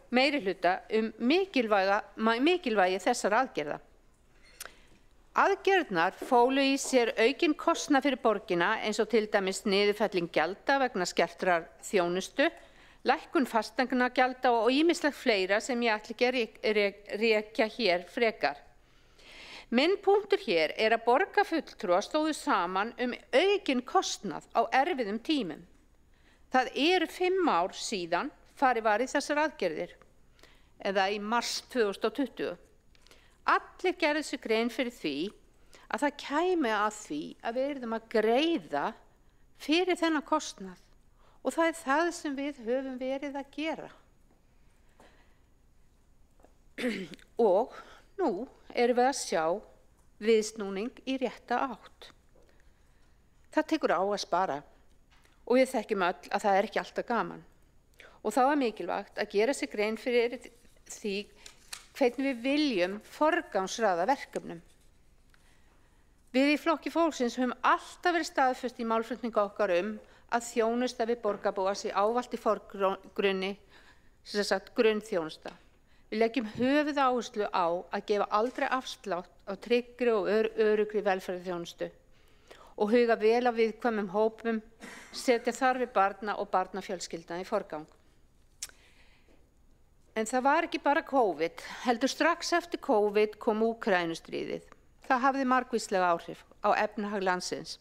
[SPEAKER 12] meirihluta mikilvægi þessara aðgerða. Aðgerðnar fólu í sér aukinn kostnað fyrir borgina eins og til dæmis niðurfelling gjalda vegna skertrar þjónustu, lækkun fasteignagjalda og ýmislegt fleira sem ég ætla ekki að rekja hér frekar. Minn punktur hér að borgarfulltrúar stóðu saman aukinn kostnað á erfiðum tímum. Það 5 ár síðan farið var í þessar aðgerðir, eða í mars 2020. Allir gerðu sér grein fyrir því að það kæmi að því að við yrðum að greiða fyrir þennan kostnað og það það sem við höfum verið að gera. Og nú erum við að sjá viðsnúning í rétta átt. Það tekur á að spara og við þekkjum öll að það ekki alltaf gaman. Og þá mikilvægt að gera sér grein fyrir því hvernig við viljum forgangsraða verkefnum. Við í Flokki fólksins höfum alltaf verið staðföst í málflutningi okkar að þjónusta við borgarbúa sé ávallt í forgrunni, sem sagt grunnþjónusta. Við leggjum höfuðáherslu á að gefa aldrei afslátt af tryggri og öruggri velferðarþjónustu og huga vel að viðkvæmum hópum, setja þarfir barna og barnafjölskyldna í forgang. En það var ekki bara COVID, heldur strax eftir COVID kom Úkraínustríðið. Það hafði margvíslega áhrif á efnahag landsins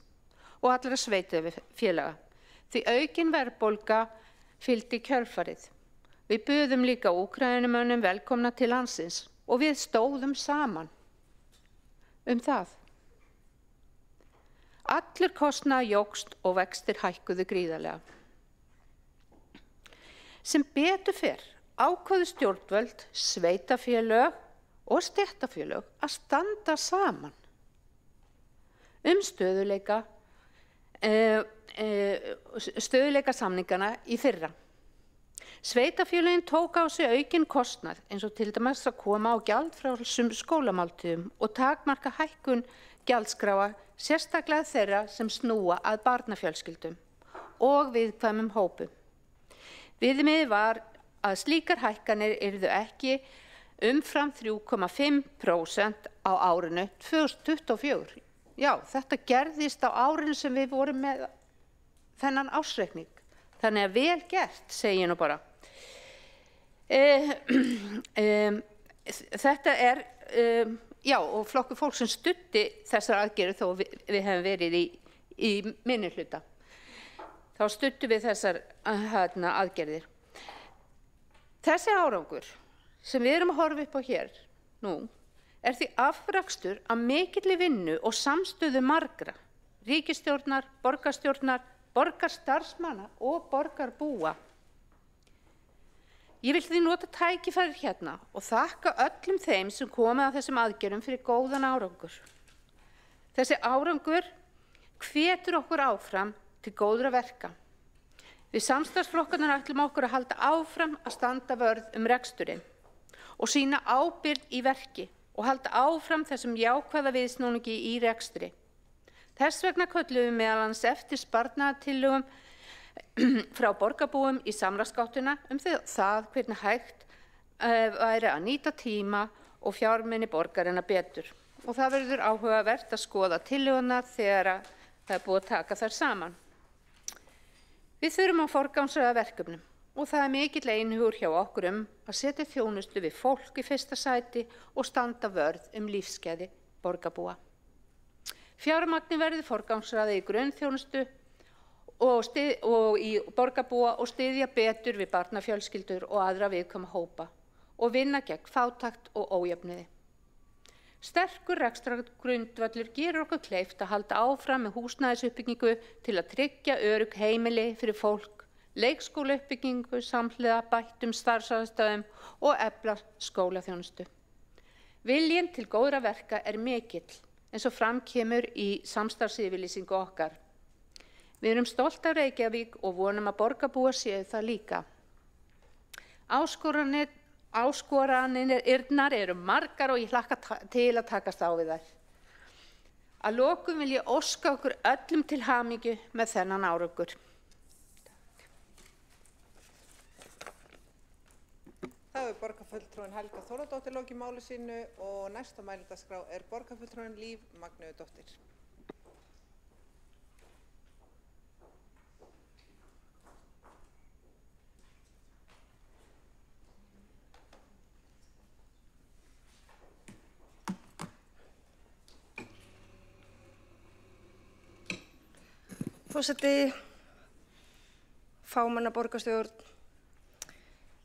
[SPEAKER 12] og allra sveitarfélaga. Því aukin verðbólga fylgdi kjölfarið. Við buðum líka Úkrænumönnum velkomna til landsins og við stóðum saman það. Allur kostnaður jókst og vextir hækkuðu gríðarlega. Sem betur fer ákváðu stjórnvöld, sveitarfélög og stéttarfélög að standa saman stöðugleikasamningana í fyrra. Sveitarfélögin tók á sig aukinn kostnað eins og til dæmis að koma á gjaldfrjálsum skólamáltíðum og takmarka hækkun gjaldskráa sérstaklega þeirra sem snúa að barnafjölskyldum og viðkvæmum hópum. Viðmiðið var að slíkar hækkanir yrðu ekki umfram 3,5% á árinu 2024. Já, þetta gerðist á árinu sem við vorum með þennan ársreikning. Þannig að vel gert, segi ég nú bara. Þetta já, og Flokkur fólksins studdi þessar aðgerðir þó við hefum verið í minnihluta. Þá studdum við þessar aðgerðir. Þessi árangur sem við erum að horfa upp á hér nú því afrakstur af mikilli vinnu og samstöðu margra ríkisstjórnar, borgarstjórnar, borgarstarfsmanna og borgarbúa. Ég vil því nota tækifærið hérna og þakka öllum þeim sem komið að þessum aðgerðum fyrir góðan árangur. Þessi árangur hvetur okkur áfram til góðra verka. Við samstarfsflokkarnir ætlum okkur að halda áfram að standa vörð reksturinn og sýna ábyrgð í verki og halda áfram þessum jákvæða viðsnúningi í rekstri. Þess vegna kölluðum við meðal annars eftir sparnaðartillögum frá borgarbúum í samráðsgáttina það hvernig hægt væri að nýta tíma og fjármuni borgarinnar betur. Og það verður áhugavert að skoða tillögurnar þegar það er búið að taka þær saman. Við þurfum að forgangsraða verkefnum og það er mikill einhugur hjá okkur að setja þjónustu við fólk í fyrsta sæti og standa vörð lífsgæði borgarbúa. Fjármagni verður forgangsraðað í grunnþjónustu og í borgarbúa og styðja betur við barnafjölskyldur og aðra viðkvæma hópa og vinna gegn fátækt og ójöfnuði. Sterkur rekstrargrundvöllur gerir okkur kleift að halda áfram með húsnæðisuppbyggingu til að tryggja örugg heimili fyrir fólk, leikskólauppbyggingu samhliða bættum starfsaðstæðum og efla skólaþjónustu. Viljinn til góðra verka er mikill eins og fram kemur í samstarfsyfirlýsingu okkar. Við erum stolt af Reykjavík og vonum að borgarbúar séu það líka. Áskoranirnar eru margar og ég hlakka til að takast á við þær. Að lokum vil ég óska okkur öllum til hamingju með þennan árangur.
[SPEAKER 5] Þá er borgarfulltrúin Helga Þórðardóttir lokið máli sínu og næsta mælendaskrá er borgarfulltrúin Líf Magneuðdóttir.
[SPEAKER 13] Forseti, fámenna borgarstjórn.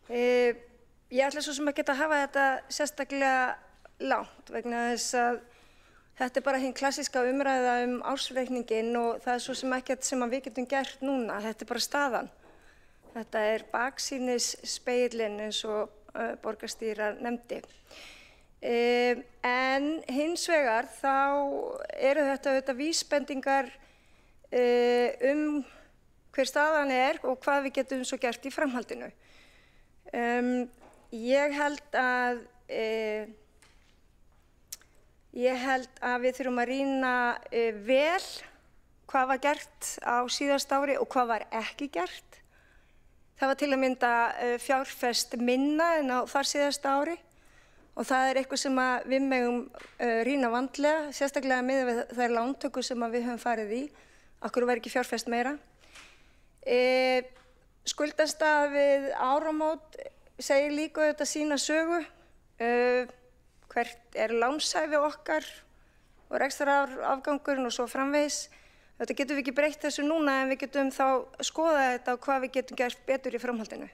[SPEAKER 13] Ég ætla svo sem ekki að hafa þetta sérstaklega langt vegna þess að þetta er bara hin klassíska umræða ársreikninginn og það er svo sem ekkert sem við getum gert núna. Þetta er bara staðan. Þetta er baksýnisspegillinn eins og borgarstýrar nefndi. En hins vegar þá eru þetta auðvitað vísbendingar hver staðan er og hvað við getum svo gert í framhaldinu. Ég held að við þurfum að rýna vel hvað var gert á síðasta ári og hvað var ekki gert. Það var til að mynda fjárfest minna en á þar síðasta ári og það er eitthvað sem við megum rýna vandlega, sérstaklega miðað við þær lántökur sem við höfum farið í. Akkur var ekki fjárfest meira. Skuldastaða við áramót segir líka auðvitað sína sögu. Hvert er lánshæfi okkar og rekstrarafgangurinn og svo framvegis. Þetta getum við ekki breytt þessu núna en við getum þá skoða þetta og hvað við getum gert betur í framhaldinu.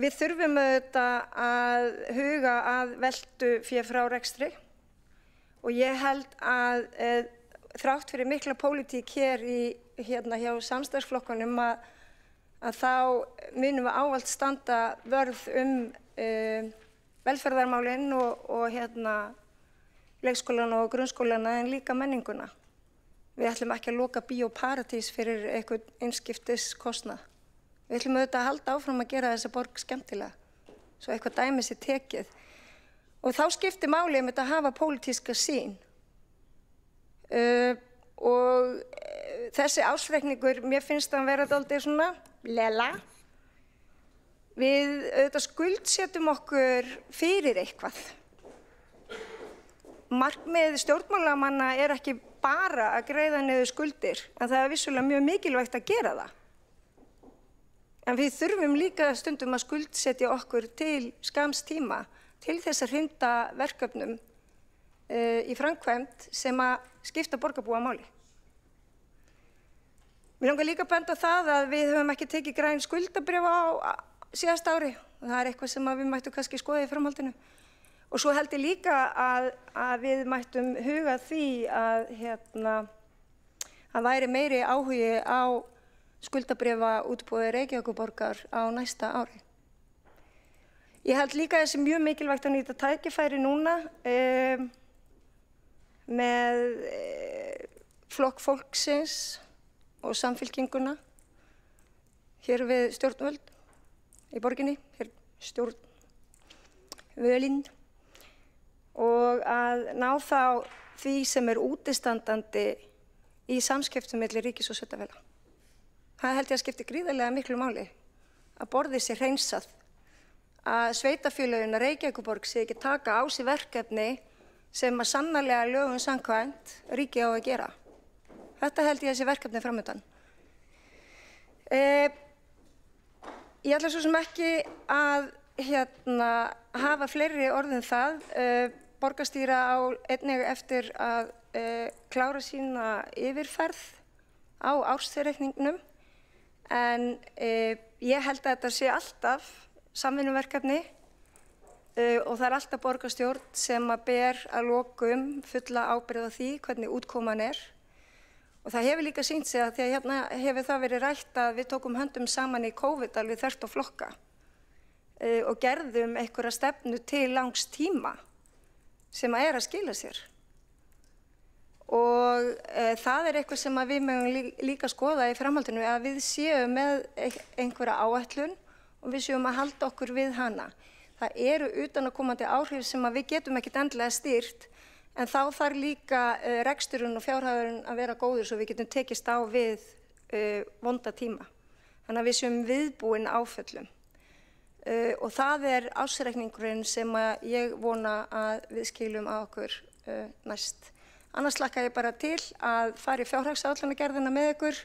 [SPEAKER 13] Við þurfum auðvitað að huga að veltu fé frá rekstri og ég held að þrátt fyrir mikla pólitík hér hjá samstarfsflokkunum að þá munum við ávallt standa vörð velferðarmálin og leikskólana og grunnskólana en líka menninguna. Við ætlum ekki að loka bíóparadís fyrir einhvern einskiptiskostnað. Við ætlum auðvitað að halda áfram að gera þessa borg skemmtilega, svo eitthvað dæmi sé tekið. Og þá skiptir máli að hafa pólitíska sýn. Og þessi ársreikningur, mér finnst að hann vera dálítið svona lela. Við auðvitað skuldsetjum okkur fyrir eitthvað. Markmið stjórnmálamanna er ekki bara að greiða niður skuldir, en það er vissulega mjög mikilvægt að gera það. En við þurfum líka stundum að skuldsetja okkur til skamms tíma til þess að hrinda verkefnum í framkvæmd sem að skipta borgarbúa máli. Mér langar líka að benda á það að við höfum ekki tekið græn skuldabréf á síðasta ári og það er eitthvað sem við mættum kannski skoða í framhaldinu. Og svo held ég líka að við mættum huga því að væri meiri áhugi á skuldabréfaútboði Reykjavíkurborgar á næsta ári. Ég held líka að það sé mjög mikilvægt að nýta tækifæri núna með Flokk fólksins og Samfylkinguna hér við stjórnvöld í borginni, hér stjórnvölinn, og að ná þá því sem útistandandi í samskiptum milli ríkis og sveitarfélaga. Það held ég að skipti gríðarlega miklu máli að borðið sé hreinsað, að sveitarfélögin að Reykjavíkurborg sé ekki taka á sig verkefni sem að sannarlega lögum samkvæmt ríkið á að gera. Þetta held ég að sé verkefni framöndan. Ég ætla svo sem ekki að hafa fleiri orð en það. Borgarstýra á einnig eftir að klára sína yfirferð á ársreikningnum, en ég held að þetta sé alltaf samvinnuverkefni og það er alltaf borgarstjórn sem að ber að lokum fulla ábyrgð á því hvernig útkoman er. Og það hefur líka sýnt sig að því að hérna hefur það verið rætt að við tókum höndum saman í COVID alveg þvert á flokka og gerðum einhverja stefnu til langs tíma sem að skila sér. Og það er eitthvað sem að við mögum líka skoða í framhaldinu, að við séum með einhverja áætlun og við séum að halda okkur við hana. Það eru utanaðkomandi áhrif sem að við getum ekkert endilega stýrt, en þá þarf líka reksturinn og fjárhagurinn að vera góður svo við getum tekist á við vonda tíma. Þannig að við séum viðbúin áföllum. Og það er ársreikningurinn sem að ég vona að við skilum á okkur næst. Annars hlakka ég bara til að fara í fjárhagsáætlanagerðina með ykkur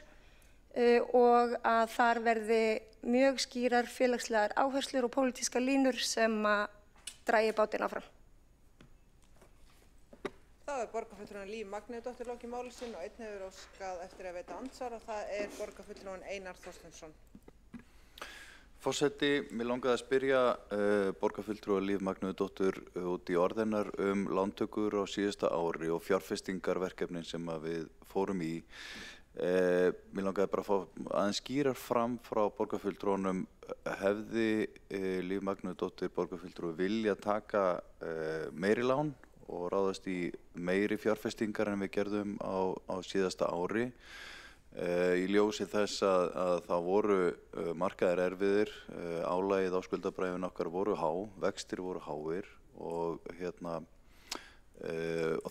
[SPEAKER 13] og að þar verði mjög skýrar félagslegar áherslur og pólitískar línur sem að dragi bátinn áfram.
[SPEAKER 5] Þá er borgarfulltrúin Líf Magnúsdóttir lokið máli sínu og einn hefur óskað eftir að veita andsvar og það er borgarfulltrúin Einar Þorsteinsson.
[SPEAKER 6] Forseti, mér langaði að spyrja borgarfulltrúa Líf Magnúsdóttur út í orðinnar lántökur á síðasta ári og fjárfestingarverkefnin sem að við fórum í. Mér langaði bara að fá aðeins skýrar fram frá borgarfulltrúanum, hefði Líf Magnúsdóttir borgarfulltrúi vilja taka meiri lán og ráðast í meiri fjárfestingar en við gerðum á síðasta ári. Í ljósi þess að það voru markaðir erfiðir, álagið á skuldabréfin okkar voru vextir voru háir og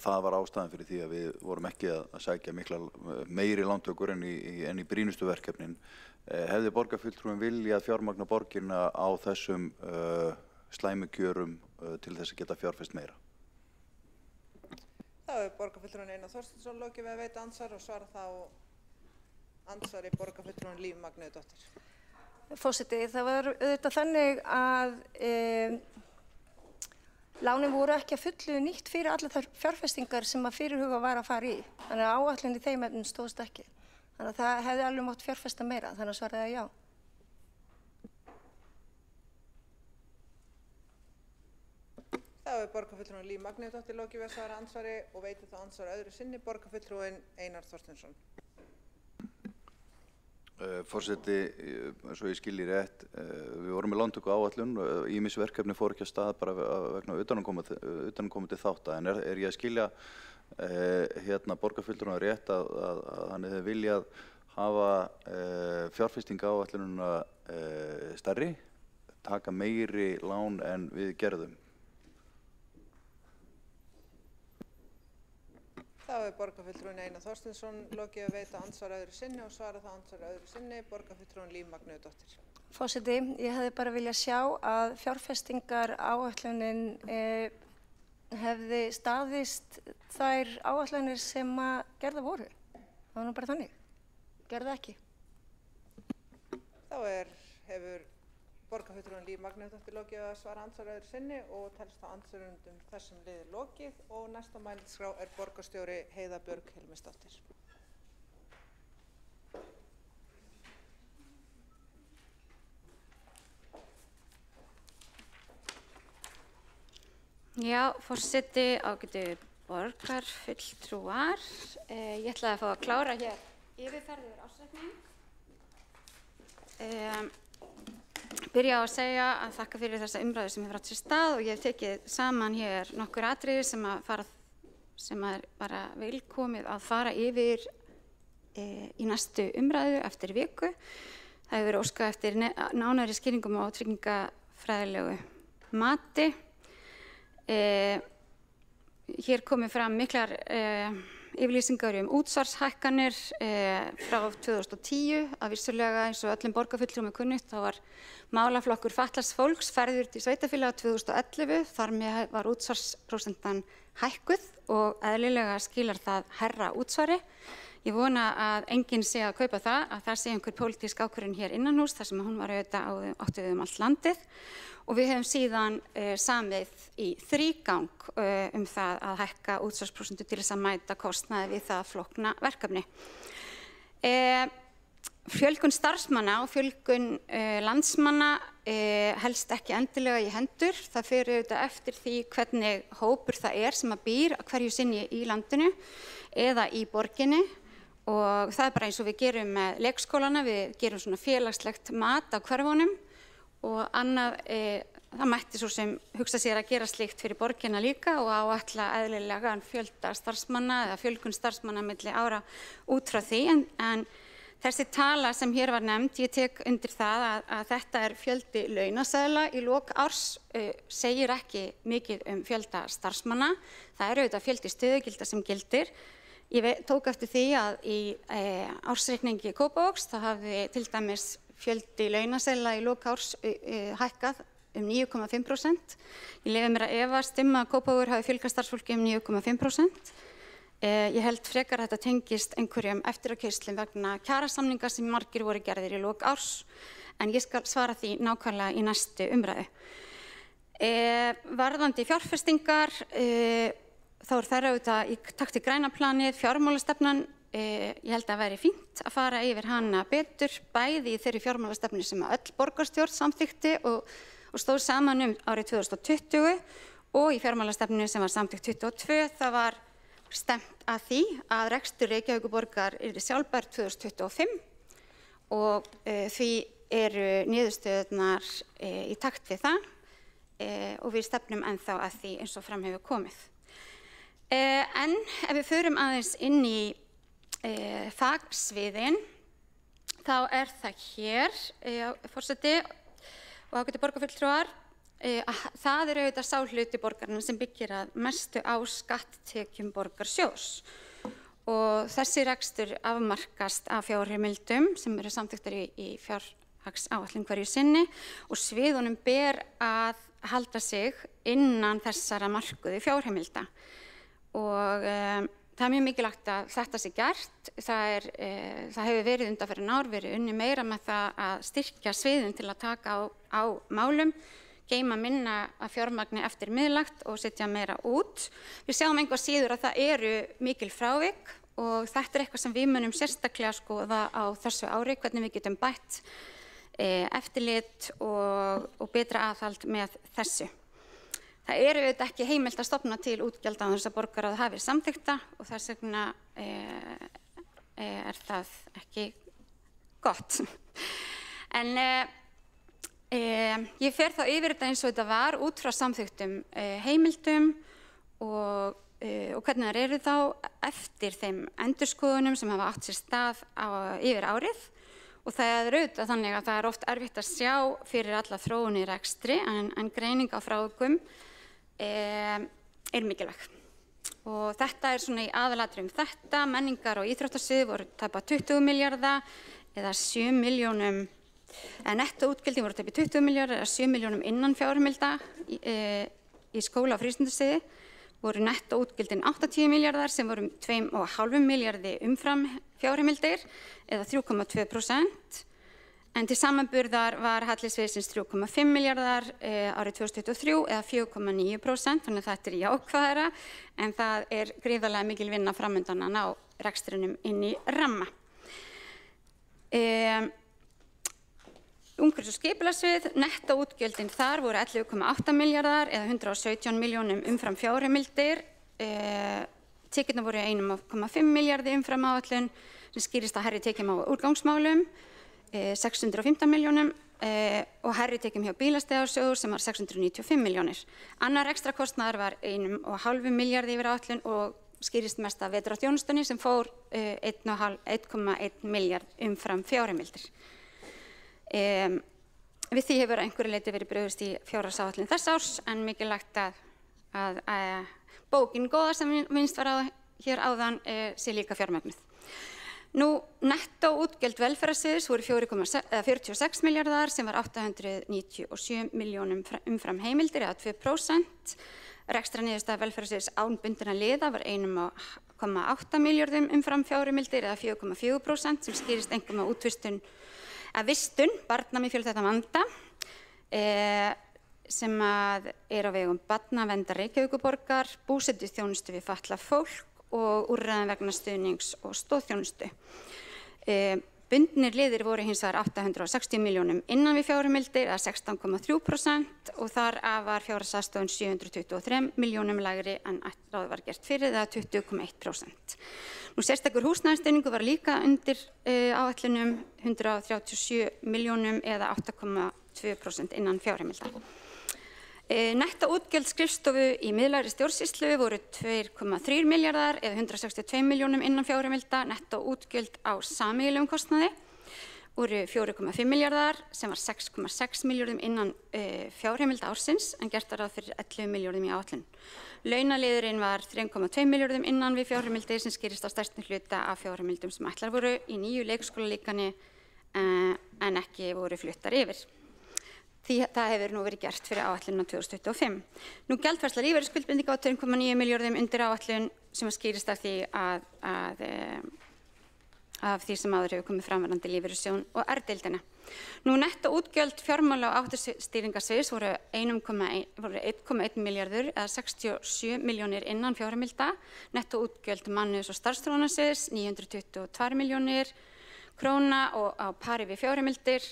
[SPEAKER 6] það var ástæðan fyrir því að við vorum ekki að sækja meiri lántökur en í brýnustu verkefnin. Hefði borgarfulltrúin viljað fjármagna borgina á þessum slæmu kjörum til þess að geta fjárfest meira?
[SPEAKER 5] Þá er borgarfulltrúin Einar Þorsteinsson lokið við að veita andsvar og svara þá andsvari borgarfulltrúin Líf Magnúsdóttir.
[SPEAKER 13] Forseti, það var auðvitað þannig að lánin voru ekki að fullu nýtt fyrir allar þær fjárfestingar sem að fyrirhuga var að fara í. Þannig að áætlun í þeim efnum stóðst ekki. Þannig að það hefði alveg mátt fjárfesta meira, þannig að svaraði já.
[SPEAKER 5] Þá er borgarfulltrúin Líf Magnúsdóttir lokið við að svara andsvari og veitir þá andsvar öðru sinni borgarfulltrúin Einar Þorsteinsson.
[SPEAKER 6] Forseti, svo ég skilji rétt, við vorum með lántöku áætlun, ýmis verkefni fór ekki af stað bara vegna utanaðkomandi þátta, en er ég að skilja borgarfulltrúna rétt að hann hefði viljað hafa fjárfestinga áætlununa stærri, taka meiri lán en við gerðum?
[SPEAKER 5] Þá er borgarfulltrúin Einar Þorsteinsson lokið að veita andsvar öðru sinni og svara þá andsvar öðru sinni borgarfulltrúin Líf Magnúsdóttir.
[SPEAKER 13] Forseti, ég hefði bara viljað sjá að fjárfestingar áætlunin hefði staðist þær áætlunir sem að gerða voru. Það var nú bara þannig. Gerði ekki.
[SPEAKER 5] Þá hefur borgarfulltrúin Líf Magnúsdóttir lokið að svara andsvar öðru sinni og telst þá andsvarundum þessum liði lokið og næsta mælendaskrá er borgarstjóri Heiða Björg Hilmisdóttir.
[SPEAKER 2] Já, forseti, ágætu borgarfulltrúar. Ég ætlaði að fá að klára hér yfirferð yfir ársreikning. Byrja á að segja að þakka fyrir þessa umræðu sem hefur átt sér stað og ég hef tekið saman hér nokkur atriði sem er bara velkomið að fara yfir í næstu umræðu eftir viku. Það hefur verið óskað eftir nánari skýringum á tryggingafræðilegu mati. Hér komu fram miklar yfirlýsingar útsvarshækkanir frá 2010 að vissulega eins og öllum borgarfulltrúum er kunnugt þá var málaflokkur fatlaðs fólks færður til sveitarfélaga 2011 þar með var útsvarsprósentan hækkuð og eðlilega skilar það hærra útsvari. Ég vona að enginn sé að kaupa það sé einhver pólitísk ákvörðun hér innanhús þar sem hún var auðvitað átti við allt landið. Og við hefum síðan samið í þrígang það að hækka útsvarsprósentu til þess að mæta kostnaði við það flókna verkefni. Fjölgun starfsmanna og fjölgun landsmanna helst ekki endilega í hendur. Það fer auðvitað eftir því hvernig hópur það sem að býr að hverju sinni í landinu eða í borginni. Og það bara eins og við gerum með leikskólana, við gerum svona félagslegt mat á hverfunum. Og annað, það mætti svo sem hugsa sér að gera slíkt fyrir borgina líka og áætla eðlilega fjölda starfsmanna eða fjölgun starfsmanna milli ára út frá því. En þessi tala sem hér var nefnd, ég tek undir það að þetta fjöldi launaseðla í lok árs, segir ekki mikið fjölda starfsmanna. Það auðvitað fjöldi stöðugilda sem gildir. Ég tók eftir því að í ársreikningi Kópavogs þá hafði til dæmis fjöldi launaseðla í lok árs hækkað 9,5%. Ég leyfi mér að efast að Kópavogur hafi fjölgað starfsfólki 9,5%. Ég held frekar að þetta tengist einhverjum eftirákeyrslum vegna kjarasamninga sem margir voru gerðir í lok árs, en ég skal svara því nákvæmlega í næstu umræðu. Varðandi fjárfestingar, þá þær auðvitað í takt við græna planið, fjármálastefnan. Ég held að væri fínt að fara yfir hana betur, bæði í þeirri fjármálastefnu sem öll borgarstjórn samþykkti og stóð saman árið 2020 og í fjármálastefnu sem var samþykkt 2022. Það var stefnt að því að rekstur Reykjavíkurborgar yrði sjálfbær 2025 og því eru niðurstöðurnar í takt við það og við stefnum ennþá að því eins og fram hefur komið. En ef við förum aðeins inn í fagsviðin, þá það hér, forseti og ágætu borgarfulltrúar, það auðvitað sá hluti borgarinnar sem byggir að mestu á skatttekjum borgarsjóðs. Og þessi rekstur afmarkast af fjárheimildum sem eru samþykktar í fjárhagsáætlun hverju sinni og sviðunum ber að halda sig innan þessara markuðu fjárheimilda. Og það mjög mikilvægt að þetta sé gert. Það hefur verið undanfarin ár verið unnið meira með það að styrkja sviðin til að taka á málum, geyma minna að fjármagni eftir miðlægt og setja meira út. Við sjáum einhvað síður að það eru mikil frávik og þetta eitthvað sem við munum sérstaklega skoða á þessu ári, hvernig við getum bætt eftirlit og betra aðhald með þessu. Það auðvitað ekki heimilt að stofna til útgjalda án þess að borgarráð hafi samþykkta og þess vegna það ekki gott. En ég fer þá yfir þetta eins og þetta var út frá samþykktum heimildum og hvernig þær eru þá eftir þeim endurskoðunum sem hafa átt sér stað yfir árið. Og það auðvitað þannig að það oft erfitt að sjá fyrir alla þróun í rekstri en greining á frávikum mikilvæg. Og þetta svona í aðalatriðum þetta. Menningar- og íþróttasvið voru tæpa 20 milljarða eða 7 milljónum, nettóútgjöldin voru tæpa 20 milljarða eða 7 milljónum innan fjárheimilda í skóla- og frístundasviði. Voru nettóútgjöldin 80 milljarðar sem voru 2,5 milljarði umfram fjárheimildir eða 3,2%. En til samanburðar var halli sviðsins 3,5 milljarðar árið 2023 eða 4,9%, þannig að þetta jákvæðara en það gríðarlega mikil vinna framundan að ná rekstrinum inn í ramma. umhverfis- og skipulagssvið, nettóútgjöldin þar voru 11,8 milljarðar eða 117 milljónum umfram fjárheimildir. Tekjurnar voru 1,5 milljarði umfram áætlun sem skýrist að hærri tekjum á úrgangsmálum, 615 milljónum og hærri tekjum hjá bílastæðarsjóður sem var 695 milljónir. Annar ekstra kostnaðar var 1,5 milljarði yfir áætlun og skýrist mest af vetrarþjónustunni sem fór 1,1 milljarð umfram fjárheimildir. Við því hefur að einhverju leyti verið brugðist í fjárhagsáætlun þess árs en mikilvægt að bókin góða sem minnst var á hér áðan sé líka fjármögnuð. Nú, nettóútgjöld velferðarsviðs voru 46 milljarðar sem var 897 milljónum umfram heimildir eða 2%. Rekstrarniðurstaða velferðarsviðs án bundinna liða var 1,8 milljörðum umfram fjárheimildir eða 4,4% sem skýrist einkum á útvistun að vistun barna með fjölþættan vanda sem er á vegum barnaverndar Reykjavíkurborgar, búsetuþjónustu við fatlað fólk og úrræðum vegna stuðnings og stoðþjónustu. Bundnir liðir voru hins vegar 860 milljónum innan við fjárheimildir eða 16,3% og þar af var fjárhagsaðstoðin 723 milljónum lægri en ráð var gert fyrir eða 20,1%. Nú sérstakur húsnæðisstuðningur var líka undir áætlunum 137 milljónum eða 8,2% innan fjárheimilda. Nettóútgjöld skrifstofu í miðlægri stjórnsýslu voru 2,3 milljarðar eða 162 milljónum innan fjárheimilda. Nettóútgjöld á sameiginlegum kostnaði voru 4,5 milljarðar sem var 6,6 milljörðum innan fjárheimilda ársins en gert var ráð fyrir 11 milljörðum í áætlun. Launaliðurinn var 3,2 milljörðum innan við fjárheimildir sem skýrist á stærstum hluta af fjárheimildum sem ætlar voru í nýju leikskólalíkani en ekki voru fluttar yfir. Því það hefur nú verið gert fyrir áætlunina 2025. Nú gjaldfærsla lífeyrisskuldbindinga á 2,9 milljörðum undir áætlun sem skýrist af því af því sem áður hefur komið framvarandi lífeyrissjóðinn og R-deildina. Nú nettóútgjöld fjármála og áhættustýringarsviðs voru 1,1 milljarður eða 67 milljónir innan fjárheimilda. Nettóútgjöld mannauðs- og starfsþróunarsviðs 922 milljónir króna og á pari við fjárheimildir.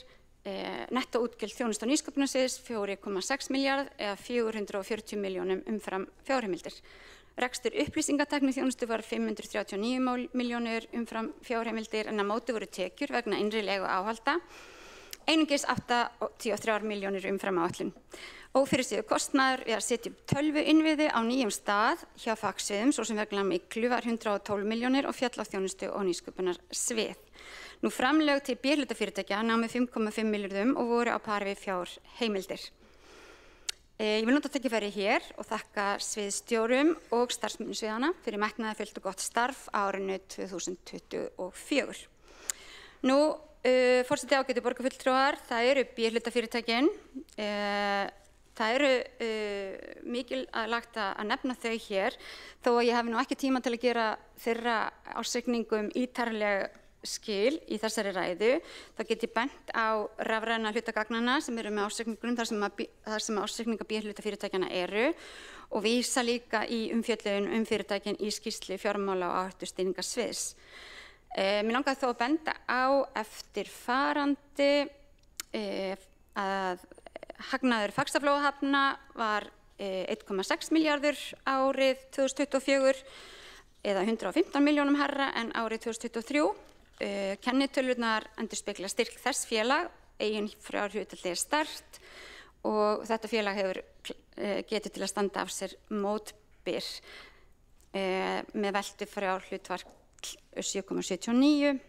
[SPEAKER 2] Nettóútgjöld þjónustu- og nýsköpunarsviðs 4,6 milljarð eða 440 milljónum umfram fjárheimildir. Rekstur upplýsingatækni þjónustu var 539 milljónir umfram fjárheimildir en á móti voru tekjur vegna innri legu áhalda einungis 83 milljónir umfram áætlun. Ófyrirséður kostnaður við að setja upp tölvuinnviði á nýjum stað hjá fagsviðum svo sem vegna Myglu var 112 milljónir og féll á þjónustu- og nýsköpunarsvið. Nú framlög til B-hlutafyrirtækja námu 5,5 milljörðum og voru á pari við fjárheimildir. Ég vil nota tækifærið hér og þakka sviðsstjórum og starfsmönnum sviðanna fyrir metnaðarfullt og gott starf á árinu 2024. Nú, forseti ágætu borgarfulltrúar, það eru B-hlutafyrirtækin. Það eru mikilvægt að nefna þau hér þó að ég hafi nú ekki tíma til að gera þeirra ársreikningum ítarleg skil í þessari ræðu, þá get ég bent á rafræna hlutagagnana sem eru með ársreikningum þar sem ársreikninga B-hlutafyrirtækjanna eru og vísa líka í umfjöllun fyrirtækin í skýrslu fjármála og áhættustýringarsviðs. Mér langaði þó að benda á eftirfarandi að hagnaður Faxaflóahafna var 1,6 milljarður árið 2024 eða 115 milljónum hærra en árið 2023. Kennitölurnar endurspegla styrk þess félag, eigin fjárhlutfall sterkt og þetta félag hefur getið til að standa af sér mótbyr með veltu fjárhlutfall 7,79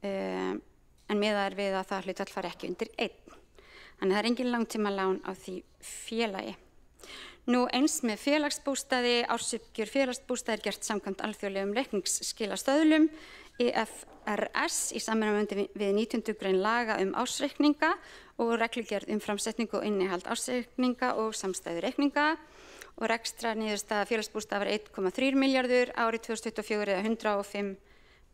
[SPEAKER 2] en miðað er við að það hlutfall fari ekki undir 1. Þannig það er engin langtímalán á því félagi. Nú eins með félagsbústaði, ársuppgjör félagsbústaði gert samkvæmt alþjóðlegum reikningsskilastöðlum IFRS í samræmi við 19. grein laga ársreikninga og reglugerð framsetningu og innihald ársreikninga og samstæðureikninga og rekstrarniðurstaða félagsbústaða var 1,3 milljarður árið 2024 eða 105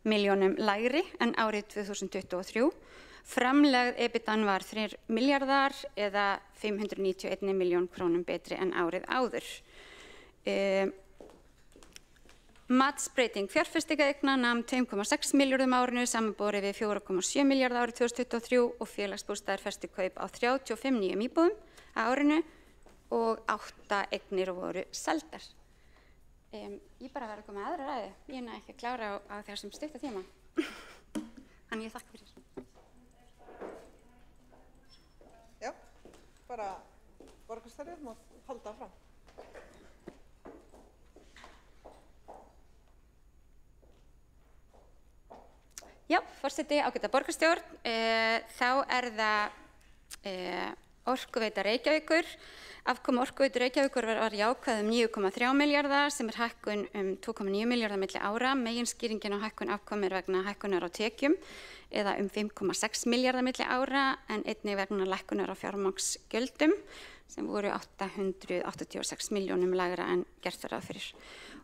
[SPEAKER 2] milljónum lægri en árið 2023. Framlegð EBITDA var 3 milljarðar eða 591 milljón krónum betri en árið áður. Matsbreyting fjárfestingaeigna nam 2,6 milljörðum á árinu samanborið við 4,7 milljarða árið 2023 og félagsbústaðir festu kaup á 35 nýjum íbúðum á árinu og 8 eignir voru seldar. Ég bara verð að koma með aðra ræðu. Ég næ ekki að klára á þessum stutta tíma. Þannig ég þakka fyrir.
[SPEAKER 5] Já, bara borgarstjórinn má halda áfram.
[SPEAKER 2] Já, forseti, ágæta borgarstjórn. Þá það Orkuveita Reykjavíkur. Afkoma Orkuveitu Reykjavíkur var jákvæð 9,3 milljarða sem hækkun 2,9 milljarða milli ára. Meginskýringin á hækkun afkomu vegna hækkunar á tekjum eða 5,6 milljarða milli ára en einnig vegna lækkunar á fjármagnsgjöldum sem voru 886 milljónum lægra en gert var ráð fyrir.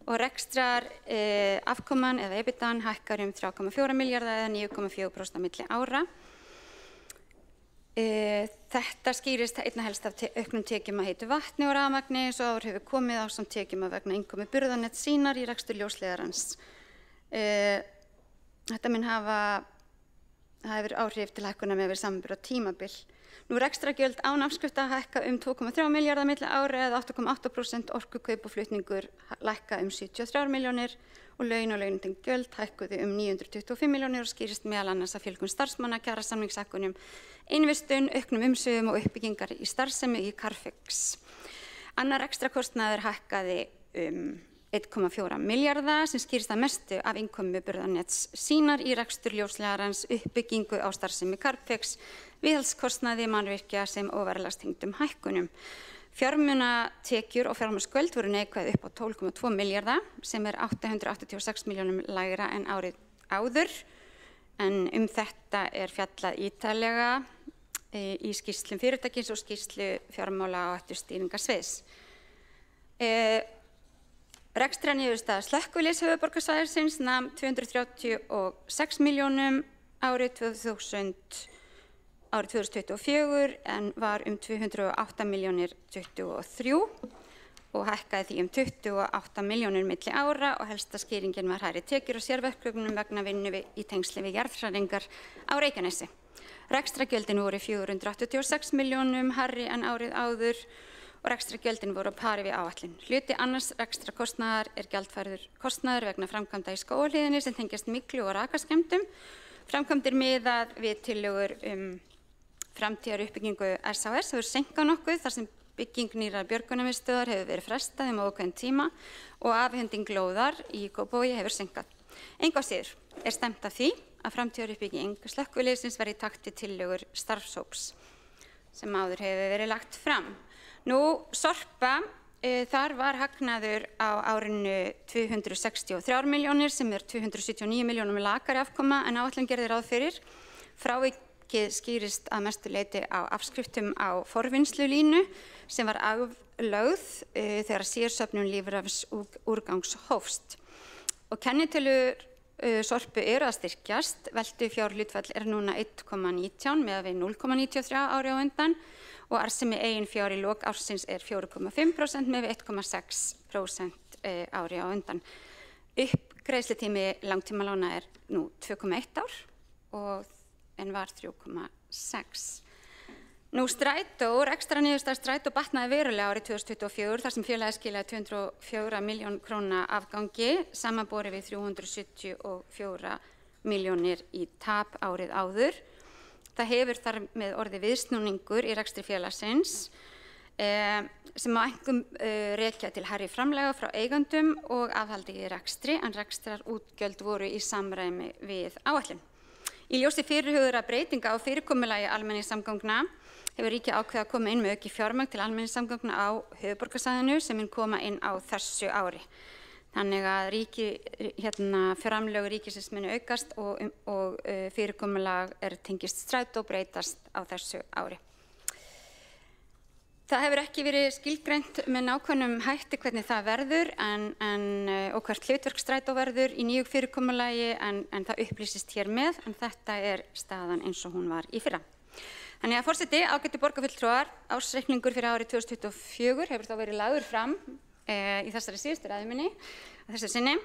[SPEAKER 2] Og rekstrar afkoman eða EBITDAn hækkar 3,4 milljarða eða 9,4% milli ára. Þetta skýrist einna helst af auknum tekjum að heitu vatni og rafmagni eins og áður hefur komið ásamt tekjum að vegna innkomu burðarnets sínar í rekstur ljósleiðarans. Þetta mun hefur áhrif til hækkunar með samanburð á tímabil. Nú rekstrargjöld án afskrifta hækka 2,3 milljarða milli ára eða 8,8%, orkukaup og flutningur lækka 73 milljónir og laun og launatengd gjöld hækkuðu 925 milljónir og skýrist meðal annars af fjölgun starfsmanna, kjarasamningshækkunum, innvistun, auknum umsvifum og uppbyggingar í starfsemi í Carfix. Annar rekstrakostnaður hækkaði 1,4 milljarða sem skýrist að mestu af innkomu burðarnets sínar í rekstur ljósleiðarans, uppbyggingu á starfsemi Carfix, viðhaldskostnaði mannvirkja sem og verðlagstengdum hækkunum. Fjármunatekjur og fjármagnsgjöld voru neikvæð upp á 12,2 milljarða sem 886 milljónum lægra en árið áður en þetta fjallað ítarlega í skýrslum fyrirtækis og skýrslu fjármála og áhættustýringarsviðs. Rekstrarniðurstaða slökkviliðs höfuðborgarsvæðisins nam 236 milljónum árið 2024 en var 208 milljónir 23 og hækkaði því 28 milljónir milli ára og helsta skýringin var hærri tekjur og sérverkefnum vegna vinnu í tengsli við jarðhræringar á Reykjanesi. Rekstrargjöldin voru 486 milljónum hærri en árið áður og rekstrargjöldin voru á pari við áætlun. Hluti annars rekstrakostnaðar gjaldfærður kostnaður vegna framkvæmda í skógarhlíðinni sem tengjast myglu og rakaskemmdum. Framkvæmdir miðað við tillögur framtíðar uppbyggingu SHS hefur seinkað nokkuð þar sem bygging nýrrar björgunarmiðstöðvar hefur verið frestað ákveðinn tíma og afhending lóðar í Kópavogi hefur seinkað. Engu að síður stefnt að því að framtíðar uppbygging slökkviliðsins verði í takt við tillögur starfshóps sem áður hefur verið lagt fram. Nú, Sorpa, þar var hagnaður á árinu 263 milljónir sem 279 milljónum lakari afkoma en áætlun gerði ráð fyrir. Frávikið skýrist að mestu leyti á afskriftum á forvinnslulínu sem var aflögð þegar sérsöfnun lífrafs úrgangs hófst. Og kennitölur Sorpu eru að styrkjast, veltu fjárhlutfall núna 1,19 meðan við 0,93 ári á undan og arðsemi eigin fjár í lok ársins 4,5% með 1,6% ári á undan. Uppgreiðslutími langtímalána nú 2,1 ár en var 3,6. Nú Strætó, rekstrarniðurstaða Strætó batnaði verulega árið 2024 þar sem félagið skilaði 204 milljón króna afgangi samanborið við 374 milljónir í tap árið áður. Það hefur þar með orðið viðsnúningur í rekstri félagsins sem á einkum rekja til hærri framlaga frá eigandum og afhaldi í rekstri en rekstrarútgjöld voru í samræmi við áætlun. Í ljósi fyrirhugaðra breytinga á fyrirkomulagi almenningssamgangna hefur ríkið ákveðið að koma inn með aukið fjármagn til almenningssamgangna á höfuðborgarsvæðinu sem mun koma inn á þessu ári. Þannig að framlög ríkisins munu aukast og fyrirkomulag tengist Strætó breytast á þessu ári. Það hefur ekki verið skilgreint með nákvæmum hætti hvernig það verður og hvert hlutverk Strætó verður í nýju fyrirkomulagi en það upplýsist hér með en þetta staðan eins og hún var í fyrra. Þannig að forseti, ágætu borgarfulltrúar, ársreikningur fyrir árið 2024 hefur þá verið lagður fram í þessari síðustu ræðu minni að þessu sinni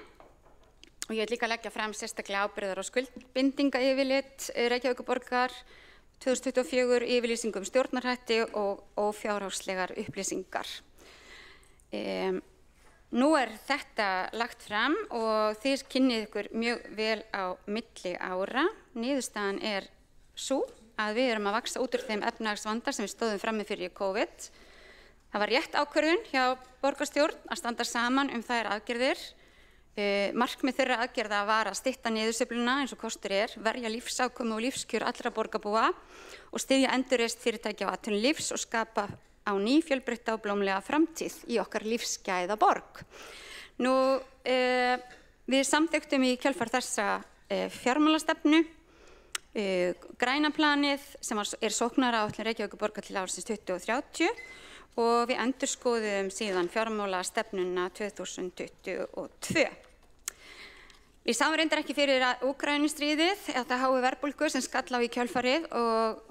[SPEAKER 2] Og ég vil líka leggja fram sérstaklega ábyrgðar- og skuldbindingayfirlit Reykjavíkurborgar 2024, yfirlýsingum stjórnarhætti og ófjárhagslegar upplýsingar. Nú þetta lagt fram og þið kynnið ykkur mjög vel á milli ára. Niðurstaðan sú að við erum að vaxa út úr þeim efnahagsvanda sem við stóðum frammi fyrir í COVID. Það var rétt ákvörðun hjá borgarstjórn að standa saman þær aðgerðir. Markmið þeirra aðgerða var að stytta niðursveifluna eins og kostur verja lífsafkomu og lífskjör allra borgarbúa og styðja endurreisn fyrirtækja og atvinnulífs og skapa á ný fjölbreytta og blómlega framtíð í okkar lífsgæða borg. Við samþykktum í kjölfar þessa fjármálastefnu, græna planið sem sóknaráætlun Reykjavíkurborgar til ársins 2030 og við endurskoðuðum síðan fjármálastefnuna 2022. Við sáum reyndar ekki fyrir Úkraínustríðið eða það háu verðbólgu sem skall á í kjölfarið og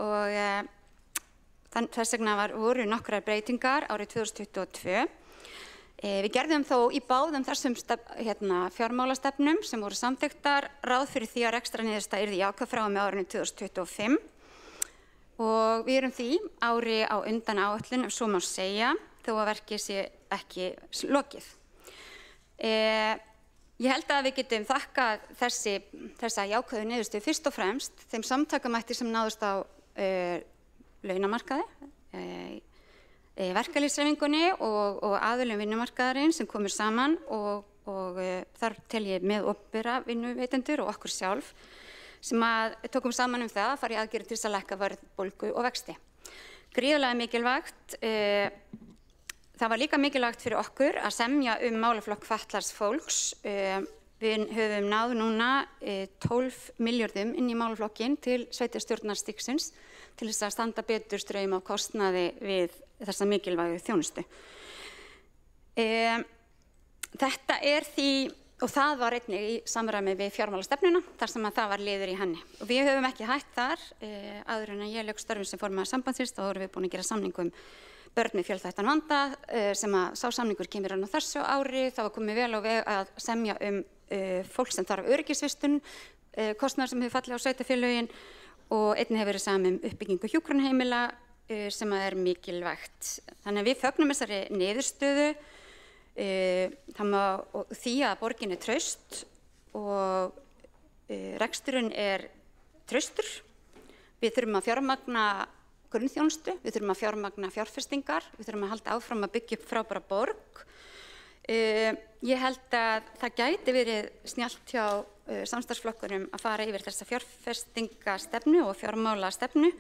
[SPEAKER 2] þess vegna voru nokkrar breytingar árið 2022. Við gerðum þó í báðum þessum fjármálastefnum sem voru samþykktar ráð fyrir því að rekstrarniðurstaða yrði jákvæð frá og með árinu 2025 og við erum því ári á undan áætlun ef svo má segja þó að verkið sé ekki lokið. Ég held að við getum þakkað þessa jákvæðu niðurstöðu fyrst og fremst þeim samtakamætti sem náðust á launamarkaði, verkalýðshreyfingunni og aðilum vinnumarkaðarins sem komur saman og þar tel ég með opinbera vinnuveitendur og okkur sjálf sem að tókum saman það að fara í aðgerðir til þess að lækka verðbólgu og vexti. Gríðarlega mikilvægt. Það var líka mikilvægt fyrir okkur að semja málaflokk fatlaðs fólks. Við höfum náð núna 12 milljörðum inn í málaflokkinn til sveitarstjórnarstigsins til þess að standa betur straum af kostnaði við þessa mikilvægu þjónustu. Þetta því, og það var einnig í samræmi við fjármálastefnuna, þar sem að það var liður í henni. Og við höfum ekki hætt þar, áður en að ég lauk störfum sem formaður sambandsins, þá vorum við búin að gera samning börn með fjölþættan vanda, sem að sá samningur kemur á þessu ári, það var komið vel á veg að semja fólk sem þarf öryggisvistun, kostnaðar sem hefur fallið á sveitarfélögin og einnig hefur verið samið uppbyggingu hjúkrunarheimila sem að mikilvægt. Þannig að við fögnum þessari niðurstöðu. Því að borgin traust og reksturinn traustur. Við þurfum að fjármagna grunnþjónustu, við þurfum að fjármagna fjárfestingar, við þurfum að halda áfram að byggja upp frábæra borg. Ég held að það gæti verið snjallt hjá samstarfsflokkunum að fara yfir þessa fjárfestingastefnu og fjármálastefnu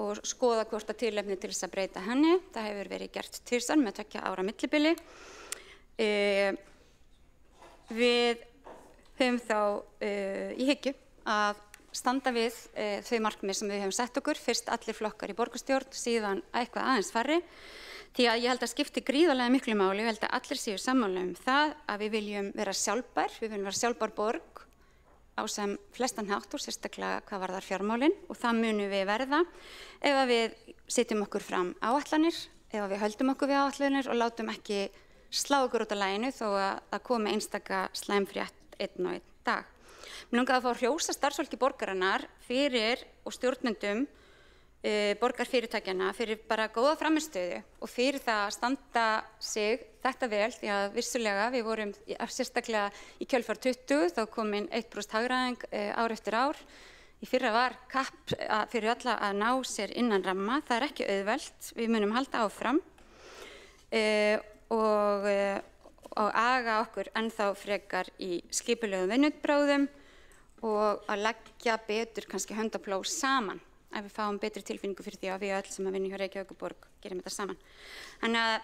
[SPEAKER 2] og skoða hvort að tilefni til þess að breyta henni. Það hefur verið gert tvisvar með 2 ára millibili. Við höfum þá í hyggju að standa við þau markmið sem við höfum sett okkur, fyrst allir flokkar í borgarstjórn, síðan eitthvað aðeins færri, því að ég held að skipti gríðarlega miklu máli, ég held að allir séu sammála það að við viljum vera sjálfbær, við viljum vera sjálfbær borg á sem flestan hátt og sérstaklega hvað varðar fjármálin og það munum við verða ef við setjum okkur fram áætlanir, ef við höldum okkur við áætlanir og látum ekki slá okkur út af laginu þó að það komi einstaka slæmfrétt einn og einn dag. Mér langaði að fá að hrjósa starfsfólki borgarinnar fyrir og stjórnendum borgarfyrirtækjanna fyrir bara góða frammistöðu og fyrir það að standa sig þetta vel því að vissulega við vorum sérstaklega í kjölfar 20 þá kom inn 1% hagræðing ár eftir ár. Í fyrra var kapp fyrir alla að ná sér innan ramma, það ekki auðvelt, við munum halda áfram og aga okkur ennþá frekar í skipulegum vinnubrögðum og að leggja betur kannski hönd og plóg saman ef við fáum betri tilfinningu fyrir því að við öll sem að vinna hjá Reykjavíkurborg gerum þetta saman. Þannig að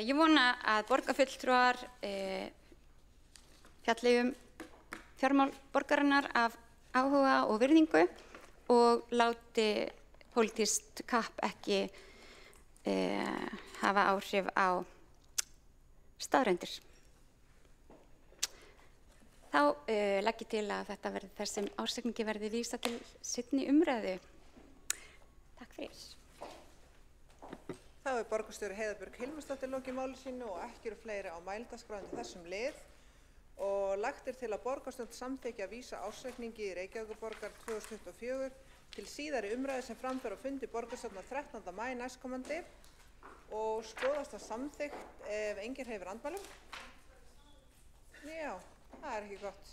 [SPEAKER 2] ég vona að borgarfulltrúar fjalli fjármál borgarinnar af áhuga og virðingu og láti pólitískt kapp ekki hafa áhrif á staðreyndir. Þá legg ég til að þessum ársreikningi verði vísað til seinni umræðu. Takk fyrir.
[SPEAKER 5] Þá borgarstjóri Heiða Björg Hilmarsdóttir lokið máli sínu og ekki eru fleiri á mælendaskrá undir þessum lið og lagt til að borgarstjórn samþykki að vísa ársreikningi Reykjavíkurborgar 2024 til síðari umræðu sem fram fer á fundi borgarstjórnar 13. maí næstkomandi og skoðast það samþykkt ef enginn hreyfir andmælum. Já, það er ekki gott.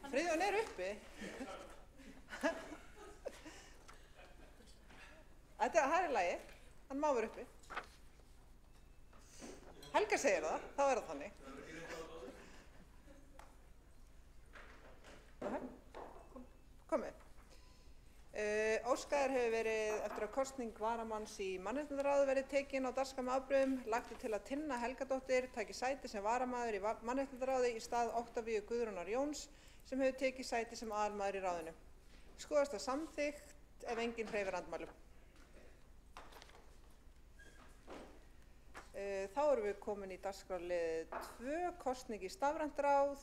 [SPEAKER 5] Friðjón er uppi. Það er í lagi. Hann má vera uppi. Helga segir það, þá er það þannig. Komið. Óskaður hefur verið eftir að kosning varamanns í mannréttindaráði verið tekin á dagskrá með afbrigðum. Lagt til að Tinna Helgadóttir taki sæti sem varamaður í mannréttindaráði í stað Oktavíu Guðrúnar Jóns sem hefur tekið sæti sem aðalmaður í ráðinu. Skoðast það samþykkt ef enginn hreyfir andmælum. Þá erum við komin í dagskrárlið 2, kosning í stafrænt ráð.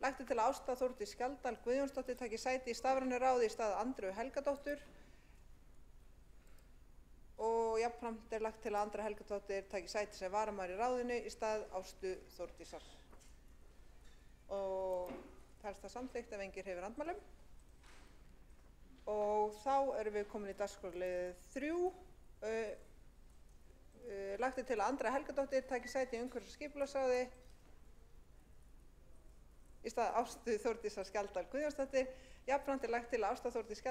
[SPEAKER 5] Lagt til að Ásta Þórdís Skjaldal Guðjónsdóttir taki sæti í stafrænu ráði í stað Andreu Helgadóttur og jafnframt er lagt til að Andrea Helgadóttir taki sæti sem varamaður í ráðinu í stað Ástu Þórdísar. Og telst það samþykkt ef enginn hreyfir andmælum. Og þá erum við komin í dagskrárlið 3. Lagt til að Andrea Helgadóttir taki sæti í umhverfis- og skipulagsráði í stað Ástu Þórdísar Skjaldal Guðjónsdóttir. Jafnframt er lagt til að Ásta Þórdís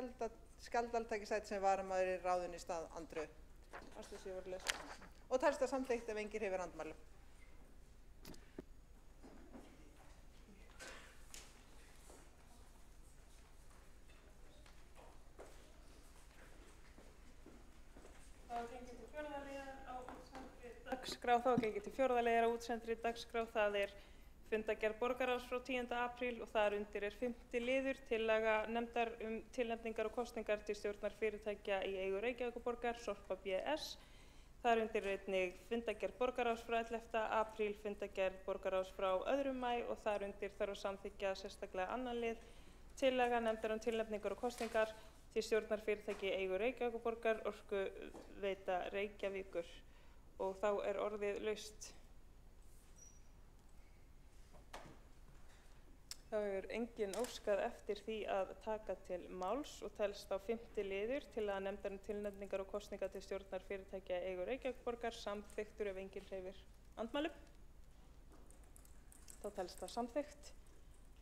[SPEAKER 5] Skjaldal taki sæti sem varamaður í ráðinu í stað Andreu. Og telst það samþykkt ef enginn hreyfir andmælum.
[SPEAKER 1] Þá gengið til fjórða liðar á útsendri dagskrá. Það er fundargerð borgarráðs frá 10. apríl og þar undir er 5. liður tillaga nefndar tilnefningar og kosningar til stjórnar fyrirtækja í eigu Reykjavíkurborgar, Sorpa BS. Þar undir er einnig fundargerð borgarráðs frá 11. apríl, fundargerð borgarráðs frá 2. maí og þar undir þarf að samþykkja sérstaklega annan lið tillaga nefndar tilnefningar og kosningar til stjórnar fyrirtækja í eigu Reykjavíkurborgar, Orkuveita Reykjavíkur. Og þá er orðið laust. Þá hefur enginn óskað eftir því að taka til máls og telst á 5. liður til að nefndar tilnefningar og kosningar til stjórnar fyrirtækja í eigu Reykjavíkurborgar samþykktur ef enginn hreyfir andmælum. Þá telst það samþykkt.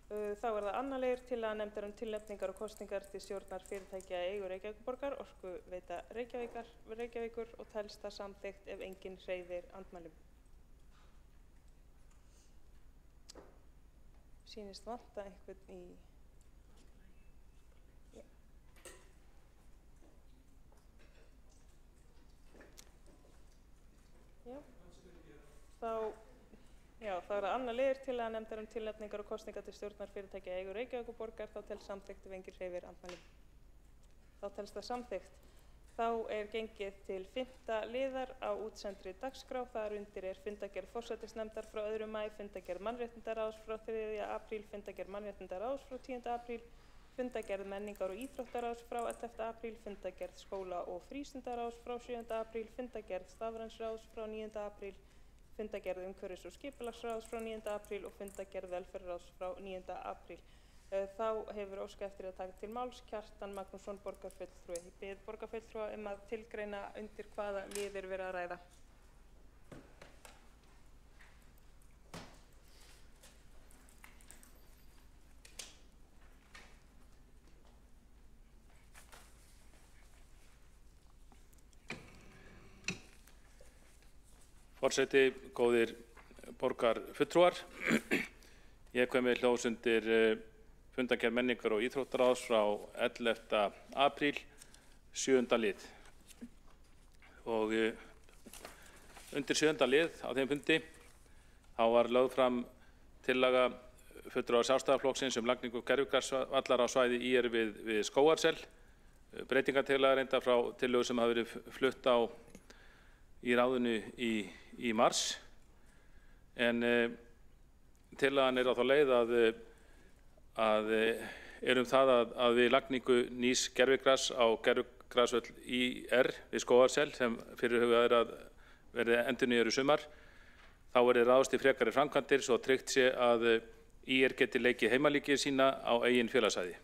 [SPEAKER 1] Þá er það annar liður til að nefndar tilnefningar og kosningar til stjórnar fyrirtækja í eigu Reykjavíkurborgar, Orkuveita Reykjavíkur og telst það samþykkt ef enginn hreyfir andmælum. Sýnist vanta einhvern í... Þá er það annar liður til að nefndar tilnefningar og kosningar til stjórnar fyrirtækja í eigu Reykjavíkurborgar. Þá telst samþykkt ef enginn hreyfir andmælum. Þá telst það samþykkt. Þá er gengið til 5. liðar á útsendri dagskrá. Þar undir er fundargerð forsætisnefndar frá 2. maí, fundargerð mannréttindaráðs frá 3. apríl, fundargerð mannréttindaráðs frá 10. apríl, fundargerð menningar- og íþróttaráðs frá 11. apríl, fundargerð skóla- og frístundaráðs frá 7. apríl, fundargerð stafræns ráðs frá 9. apríl, fundargerð umhverfis- og skipulagsráðs frá 9. apríl og fundargerð velferðarráðs frá 9. apríl. Þá hefur óskað eftir að taka til máls Kjartan Magnússon, borgarfulltrúi. Ég bið borgarfulltrúa að tilgreina undir hvaða lið er verið að ræða.
[SPEAKER 3] Forseti, góðir borgarfulltrúar. Ég kom með hljóðs undir fundargerð menningar- og íþróttaráðs frá 11. apríl, 7. lið. Og undir 7. lið á þeim fundi þá var lögð fram tillaga fulltrúa Sjálfstæðisflokksins lagningu gervigrasvallar á svæði ÍR við Skógarsel. Breytingartillaga reyndar frá tillögu sem hafi verið flutt í ráðinu í mars. En tillagan er á þá leið að það að við lagningu nýs gervigras á gervigrasvöll ÍR við Skógarsel sem fyrirhugað er að verði endurnýjaður í sumar, þá verði ráðist í frekari framkvæmdir svo tryggt sé að ÍR geti leikið heimalíki sína á eigin félagsæði.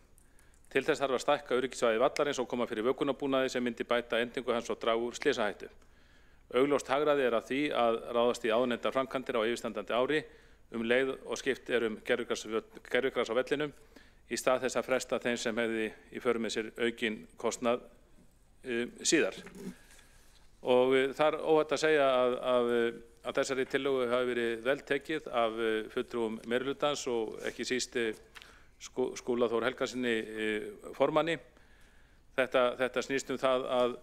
[SPEAKER 3] Til þess þarf að stækka öryggissvæði vallarins og koma fyrir vökunarbúnaði sem myndi bæta endingu hans og draga úr slysahættu. Augljóst hagræði af því að ráðast í áðurnefndar framkvæmdir á yfirstandandi ári leið og skipt gervigras á vellinum í stað þess að fresta þeim sem hefði í för með sér aukinn kostnað síðar. Og það er óhætt að segja að þessari tillögu hafi verið vel tekið af fulltrúum meirihlutans og ekki síst Skúla Þór Helgasyni formanni. Þetta snýst það að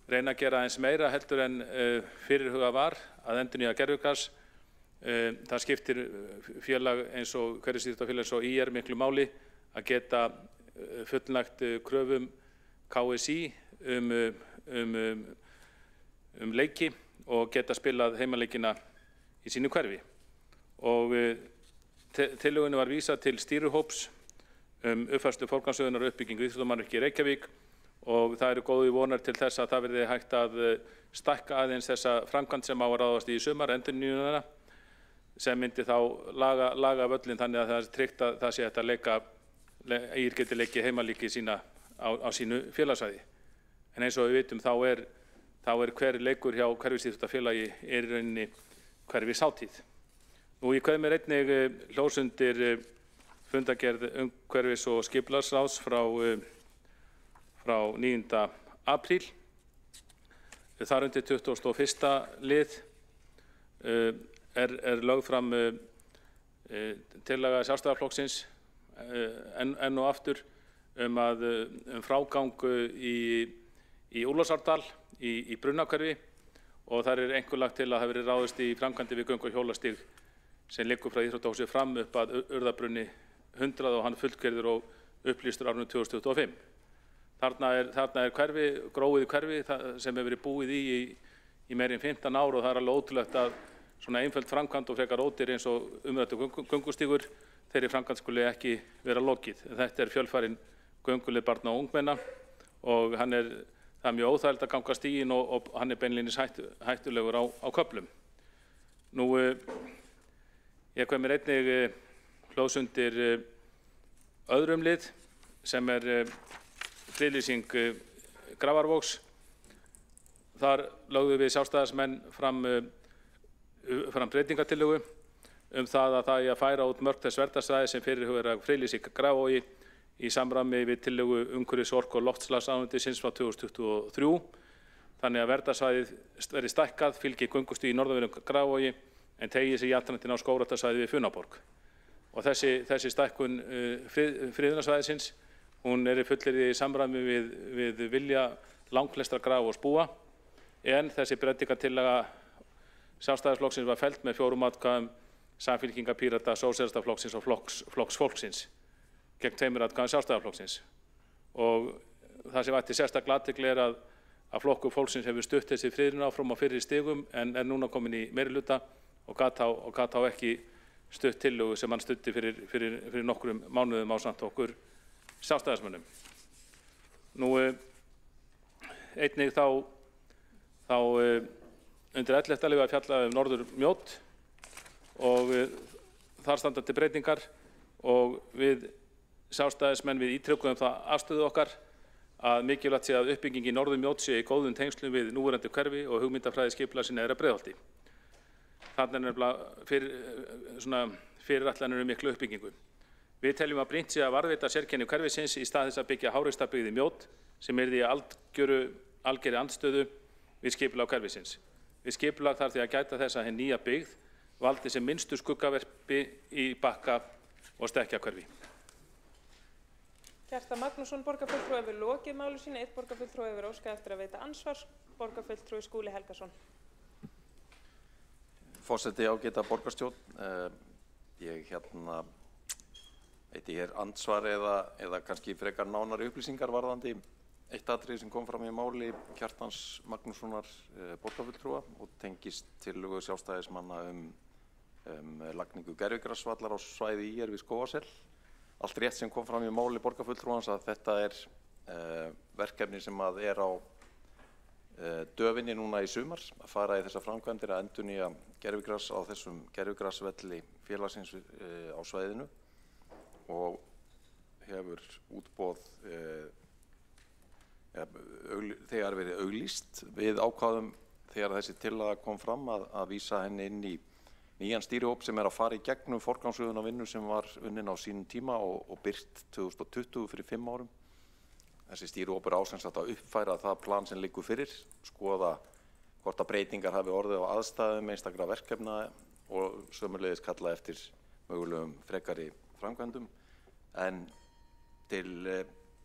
[SPEAKER 3] reyna að gera eins meira heldur en fyrirhuga var að endurnýja gervigras. Það skiptir félag eins og hverfisíþróttafélag eins og ÍR miklu máli að geta fullnægt kröfum KSÍ leiki og geta spilað heimaleikina í sínu hverfi. Og tillögunni var vísað til stýrihóps uppfærslu forgangsröðunar og uppbyggingu íþróttamannvirkja í Reykjavík og það eru góðu vonar til þess að það verði hægt að stækka aðeins þessa framkvæmd sem á að ráðast í sumar, endurnýjunina, sem myndi þá laga völlin þannig að það er tryggt að það sé hægt að ÍR geti leikið heimalíki sína á sínu félagsæði. En eins og við vitum þá er hver leikur hjá hverfisíþróttafélagi í rauninni hverfishátíð. Nú ég kveð mér einnig hljósundir fundargerð umhverfis- og skipulagsráðs frá 9. apríl. Þar undir 21. lið er lögð fram tillaga Sjálfstæðisflokksins enn og aftur frágang í Úlfarsárdal í Brunnahverfi og þar er einkum lagt til að það verði ráðist í framkvæmdir við göng- og hjólastíg sem liggur frá íþróttahúsi fram upp að Urðarbrunni 100 og hann fullgerður og upplýstur árinu 2025. Þarna er hverfi, gróið hverfi sem hefur verið búið í meira en 15 ár og það er alveg ótrúlegt að svona einföld framkvæmd og frekar ódýr eins og umræddur göngustígur þeirri framkvæmd skuli ekki vera lokið. Þetta er fjölfarin gönguleið barna og ungmenna og það er mjög óþægilegt að ganga stíginn og hann er beinlínis hættulegur á köflum. Nú, ég kveð mér einnig hljóðsundir öðrum lið sem er friðlýsing Grafarvogs. Þar lögðum við sjálfstæðismenn fram breytingartillögu það að það eigi að færa út mörk þess verndarsvæðis sem fyrirhugað er að friðlýsa Grafarvogi í samræmi við tillögu umhverfis-, orku- og loftslagsráðuneytisins frá 2023. Þannig að verndarsvæðið verði stækkað, fylgi göngustíg í norðanverðum Grafarvogi en tegi sig jafnframt inn á skógræktarsvæðið við Funaborg. Og þessi stækkun friðunarsvæðisins, hún er í fullri samræmi við vilja langflestra Grafarvogsbúa en þessi breytingartillaga Sjálfstæðisflokksins var felld með 4 atkvæðum Samfylkingar, Pírata, Sósíalistaflokksins og Flokks fólksins gegn 2 atkvæðum Sjálfstæðisflokksins. Og það sem vakti sérstaklega athygli er að Flokkur fólksins hefur stutt þessi friðun áfram á fyrri stigum en er núna komin í meirihluta og gat þá ekki stutt tillögu sem hann studdi fyrir nokkrum mánuðum ásamt okkur Sjálfstæðismönnum. Nú, einnig þá undir 11. lið var fjallað Norður-Mjódd og þar standa til breytingar og við Sjálfstæðismenn við ítrekum það afstöðu okkar að mikilvægt sé að uppbygging í Norður-Mjódd sé í góðum tengslum við núverandi hverfi og hugmyndafræði skipulags í Neðra Breiðholti. Þarna er fyrirætlanir miklu uppbyggingu. Við teljum að brýnt sé að varðveita sérkenni hverfisins í stað þess að byggja hárekstarbyggð í Mjódd sem yrði í algerri andstöðu við skipulag hverfisins. Við skipulag þarf því að gæta þess að hin nýja byggð valdi sem minnstu skuggaverpi í Bakka og Stekkjarhverfi.
[SPEAKER 1] Kjartan Magnússon, borgarfulltrúi, hefur lokið máli sínu. 1 borgarfulltrúi hefur óskað eftir að veita andsvars. Borgarfulltrúi Skúli Helgason.
[SPEAKER 14] Forseti, ágæta borgarstjórn. Ég heiti hér andsvar eða kannski frekar nánari upplýsingar varðandi eitt atriði sem kom fram í máli Kjartans Magnússonar borgarfulltrúa og tengist tillögu Sjálfstæðismanna lagningu gervigrasvallar á svæði ÍR við Skógarsel. Allt rétt sem kom fram í máli borgarfulltrúans að þetta er verkefni sem er á döfinni núna í sumar að fara í þessa framkvæmdir að endurnýja gervigras á þessum gervigrasvelli félagsins á svæðinu og hefur útboð þegar verið auglýst. Við ákváðum þegar þessi tillaga kom fram að vísa henni inn í nýjan stýrihóp sem að fara í gegnum forgangsröðunarvinnu sem var unnin á sínum tíma og birt 2020 fyrir 5 árum. Þessi stýrihópur á sem sagt að uppfæra það plan sem liggur fyrir, skoða hvort að breytingar hafi orðið á aðstæðum einstakra verkefna og sömuleiðis kalla eftir mögulegum frekari framkvæmdum. En til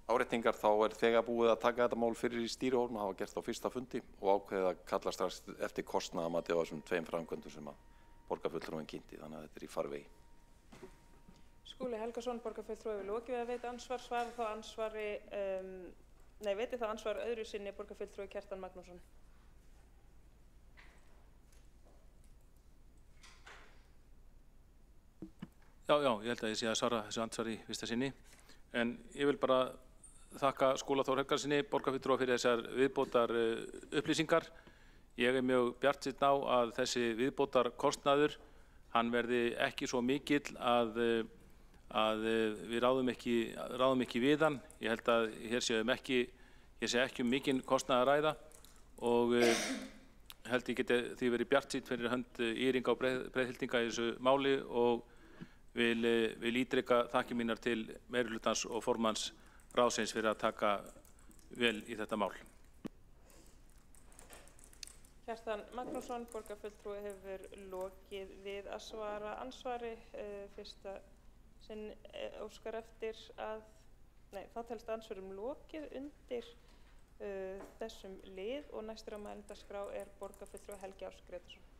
[SPEAKER 14] áréttingar þá þegar búið að taka þetta mál fyrir í stýrihópnum, hafa gert á fyrsta fundi og ákveðið að kalla strax eftir kostnaðarmati á þessum 2 framkvæmdum sem að borgarfulltrúinn kynnti, þannig að þetta í farvegi.
[SPEAKER 1] Skúli Helgason, borgarfulltrúi, hefur lokið við að veita ansvar, veiti þá ansvar öðru sinni borgarfulltrúi Kjartan Magnússon.
[SPEAKER 3] Já, ég held að ég sé að svara þessu ansvari í fyrsta sinni. En ég vil bara þakka Skúla Þór Helgasyni, borgarfulltrúa, fyrir þessar viðbótar upplýsingar. Ég mjög bjartsýnn á að þessi viðbótar kostnaður, hann verði ekki svo mikill að við ráðum ekki við hann. Ég held að hér sé ekki mikinn kostnað að ræða og held ég geti því verið bjartsýnn fyrir hönd Írynga og Breiðhyltinga í þessu máli og vil ítreka þakkir mínar til meirihlutans og formanns ráðsins fyrir að taka vel í þetta mál.
[SPEAKER 1] Kjartan Magnússon, borgarfulltrúi, hefur lokið við að svara ansvari. Fyrsta sinn óskar eftir þá telst ansvörum lokið undir þessum lið og næstur á mælendaskrá borgarfulltrúi Helgi Áss Grétarsson.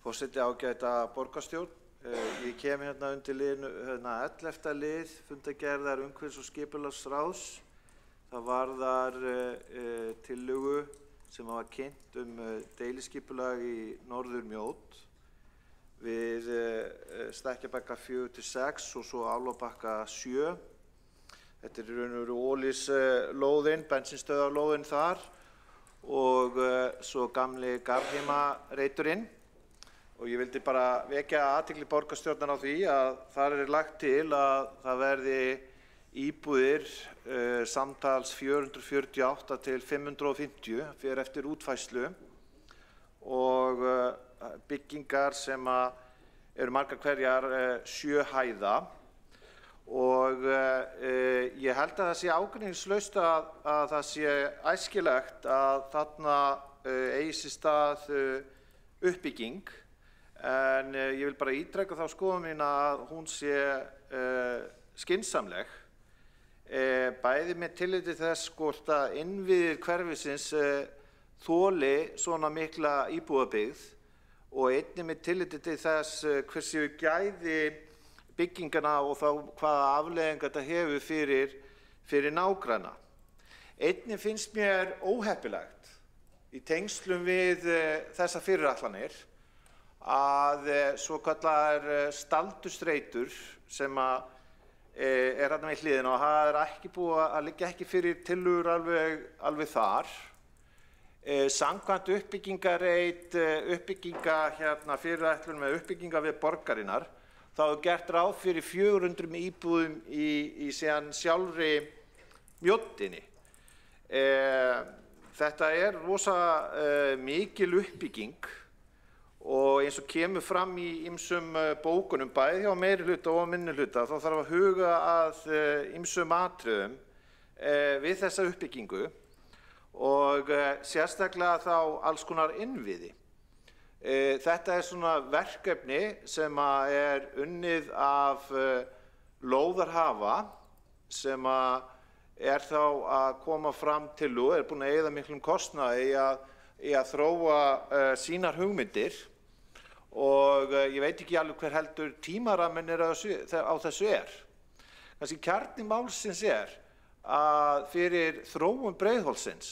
[SPEAKER 15] Forseti, ágæta borgarstjórn. Ég kem hérna undir liðinu 11. lið fundargerðar umhverfis- og skipulagsráðs. Það varðar tillögu sem var kynnt deiliskipulag í Norður-Mjót við Stekkjarbakka 4-6 og svo Álfabakka 7. Þetta í raun og veru ólíslóðin, bensínstöðvarlóðin þar og svo gamli Garðheimareiturinn. Og ég vildi bara vekja athygli borgarstjórnar á því að þar lagt til að það verði íbúðir samtals 448 til 550 fyrir eftir útfærslu og byggingar sem eru margar hverjar 7 hæða og ég held að það sé ágreiningslaust að það sé æskilegt að þarna eigi sér stað uppbygging. En ég vil bara ítreka þá skoðun mína að hún sé skynsamleg, bæði með tilliti þess hvort að innviðir hverfisins þoli svona mikla íbúðabyggð og einnig með tilliti til þess hversu gæði byggingana og þá hvaða afleiðingar þetta hefur fyrir nágranna. Einnig finnst mér óheppilegt í tengslum við þessa fyrirætlanir að svokallaðar staldurstreitur sem þarna við hliðina og það ekki búið að liggja ekki fyrir tillögur alveg þar. Samkvæmt uppbyggingarreit, fyrirætlun með uppbyggingar við borgarinnar, þá er gert ráð fyrir 400 íbúðum í síðan sjálfri Mjóddinni. Þetta rosa mikil uppbygging og eins og kemur fram í ýmsum bókunum, bæði hjá meirihluta og minnihluta, þá þarf að huga að ýmsum atriðum við þessa uppbyggingu og sérstaklega þá alls konar innviði. Þetta svona verkefni sem unnið af lóðarhafa sem þá að koma fram til og búin að eyða miklum kostnaði í að í að þróa sínar hugmyndir og ég veit ekki alveg hver heldur tímaraminn á þessu Kannski kjarni málsins að fyrir þróun Breiðholtsins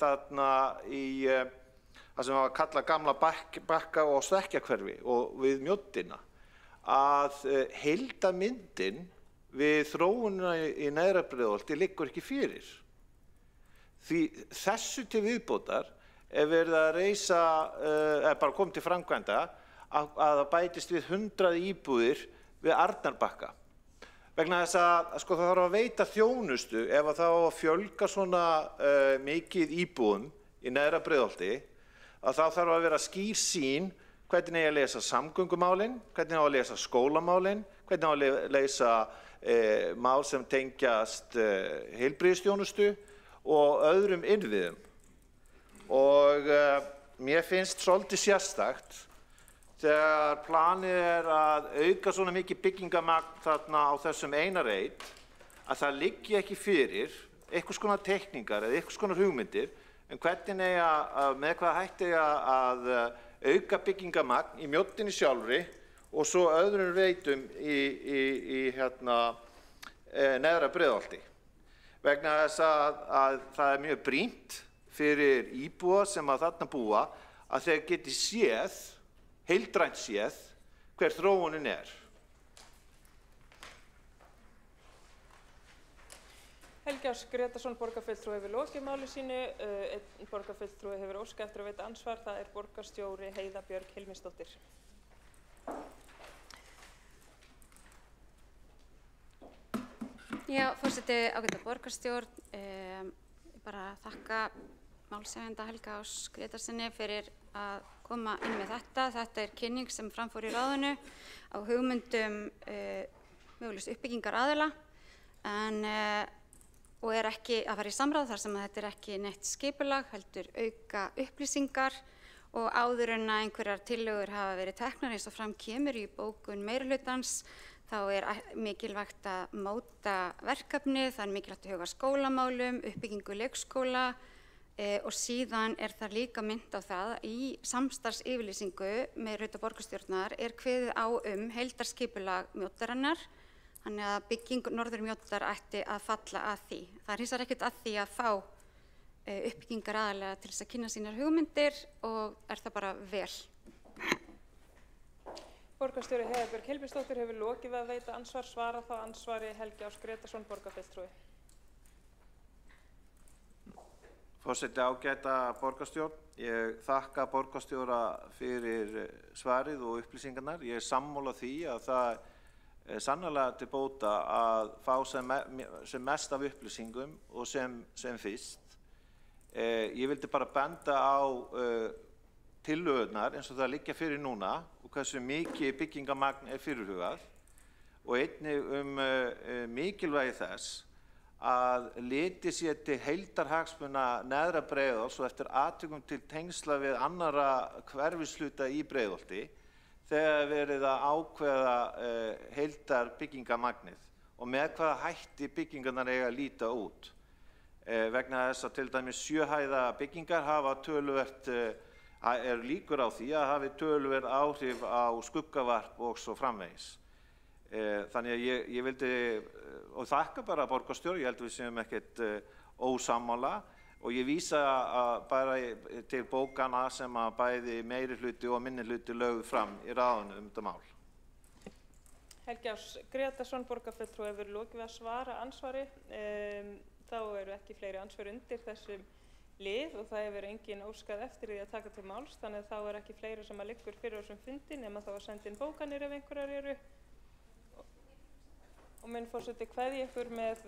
[SPEAKER 15] þarna í það sem var að kalla gamla bakka og stekkjarhverfi og við Mjóddina að heildarmyndin við þróunina í neðra Breiðholti liggur ekki fyrir. Því þessu til viðbótar verið að reisa, bara komið til framkvæmda að það bætist við 100 íbúðir við Arnarbakka. Vegna þess að það þarf að veita þjónustu ef það á að fjölga svona mikið íbúðum í neðra Breiðholti að þá þarf að vera skýr sýn hvernig eigi að leysa samgöngumálin, hvernig á að leysa skólamálin, hvernig á að leysa mál sem tengjast heilbrigðisþjónustu og öðrum innviðum. Og mér finnst svolítið sérstakt þegar planið að auka svona mikið byggingamagn þarna á þessum eina reit að það liggi ekki fyrir einhvers konar teikningar eða einhvers konar hugmyndir hvernig með hvað hætti að auka byggingamagn í Mjóddinni sjálfri og svo öðrum reitum í neðra Breiðholti. Vegna þess að það mjög brýnt fyrir íbúa sem að þarna búa að þeir geti séð, heildrænt séð, hver þróunin
[SPEAKER 1] Helgi Áss Grétarsson, borgarfulltrúi hefur lokið máli sínu. Einn borgarfulltrúi hefur óskað eftir að veita ansvar. Það borgarstjóri Heiða Björg Hilmisdóttir.
[SPEAKER 2] Já, forseti, ágæta borgarstjórn. Bara þakka málshefjanda Helga Áss Grétarssoni fyrir að koma inn með þetta. Þetta kynning sem framfór í ráðinu á hugmyndum mögulegs uppbyggingar aðila og ekki að fara í samráð þar sem að þetta ekki neitt skipulag, heldur auka upplýsingar og áður en að einhverjar tillögur hafa verið teknar eins og fram kemur í bókun meirihlutans þá mikilvægt að móta verkefni, það mikilvægt að huga skólamálum, uppbyggingu leikskóla og síðan það líka mynd á það að í samstarfsyfirlýsingu meirihluta borgarstjórnar kveðið á heildarskipulag Mjóddarinnar, þannig að bygging Norður Mjóddar ætti að falla að því. Það hins vegar ekkert að því að fá uppbyggingar aðalega til þess að kynna sínar hugmyndir og það bara vel.
[SPEAKER 1] Borgarstjóri Heiða Björg Hilmisdóttir hefur lokið við að veita ansvar. Svara þá ansvari Helgi Áss Grétarsson, borgarfulltrúi.
[SPEAKER 15] Forseti, ágæta borgarstjórn. Ég þakka borgarstjóra fyrir svarið og upplýsingarnar. Ég sammála því að það sannarlega til bóta að fá sem mest af upplýsingum og sem fyrst. Ég vildi bara benda á tillögurnar eins og það liggja fyrir núna og hversu mikið byggingamagn fyrirhugað og einnig mikilvægi þess að litið sé til heildarhagsmuna neðra Breiðholts og eftir atvikum til tengsla við annarra hverfishluta í Breiðholti þegar verið að ákveða heildar byggingamagnið og með hvaða hætti byggingarnar eiga að líta út. Vegna þess að til dæmis 7 hæða byggingar hafa töluvert, líkur á því að hafi töluvert áhrif á skuggavarp og svo framvegis. Þannig að ég vildi, og þakka bara borgarstjóri, ég held við séum ekkert ósammála, og ég vísa bara til bókana sem að bæði meirihluti og minnihluti lögðu fram í ráðinu þetta mál.
[SPEAKER 1] Helgi Áss Grétarsson, borgarfulltrúi hefur lokið við að svara ansvari. Þá ekki fleiri ansvar undir þessum lið og það hefur engin óskað eftir því að taka til máls, þannig að þá ekki fleiri sem að liggur fyrir þessum fundi nema þá að senda inn bókanir ef einhverjar eru. Og mun forseti kveðja ykkur með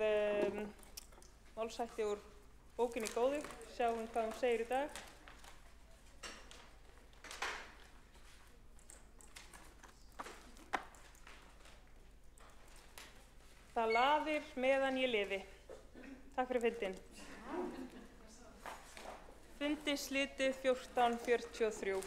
[SPEAKER 1] málshætti úr bókinni góðu, sjáum hvað hún segir í dag. Það laðir meðan ég lifi. Takk fyrir fundinn. Fundi slitið 14:43.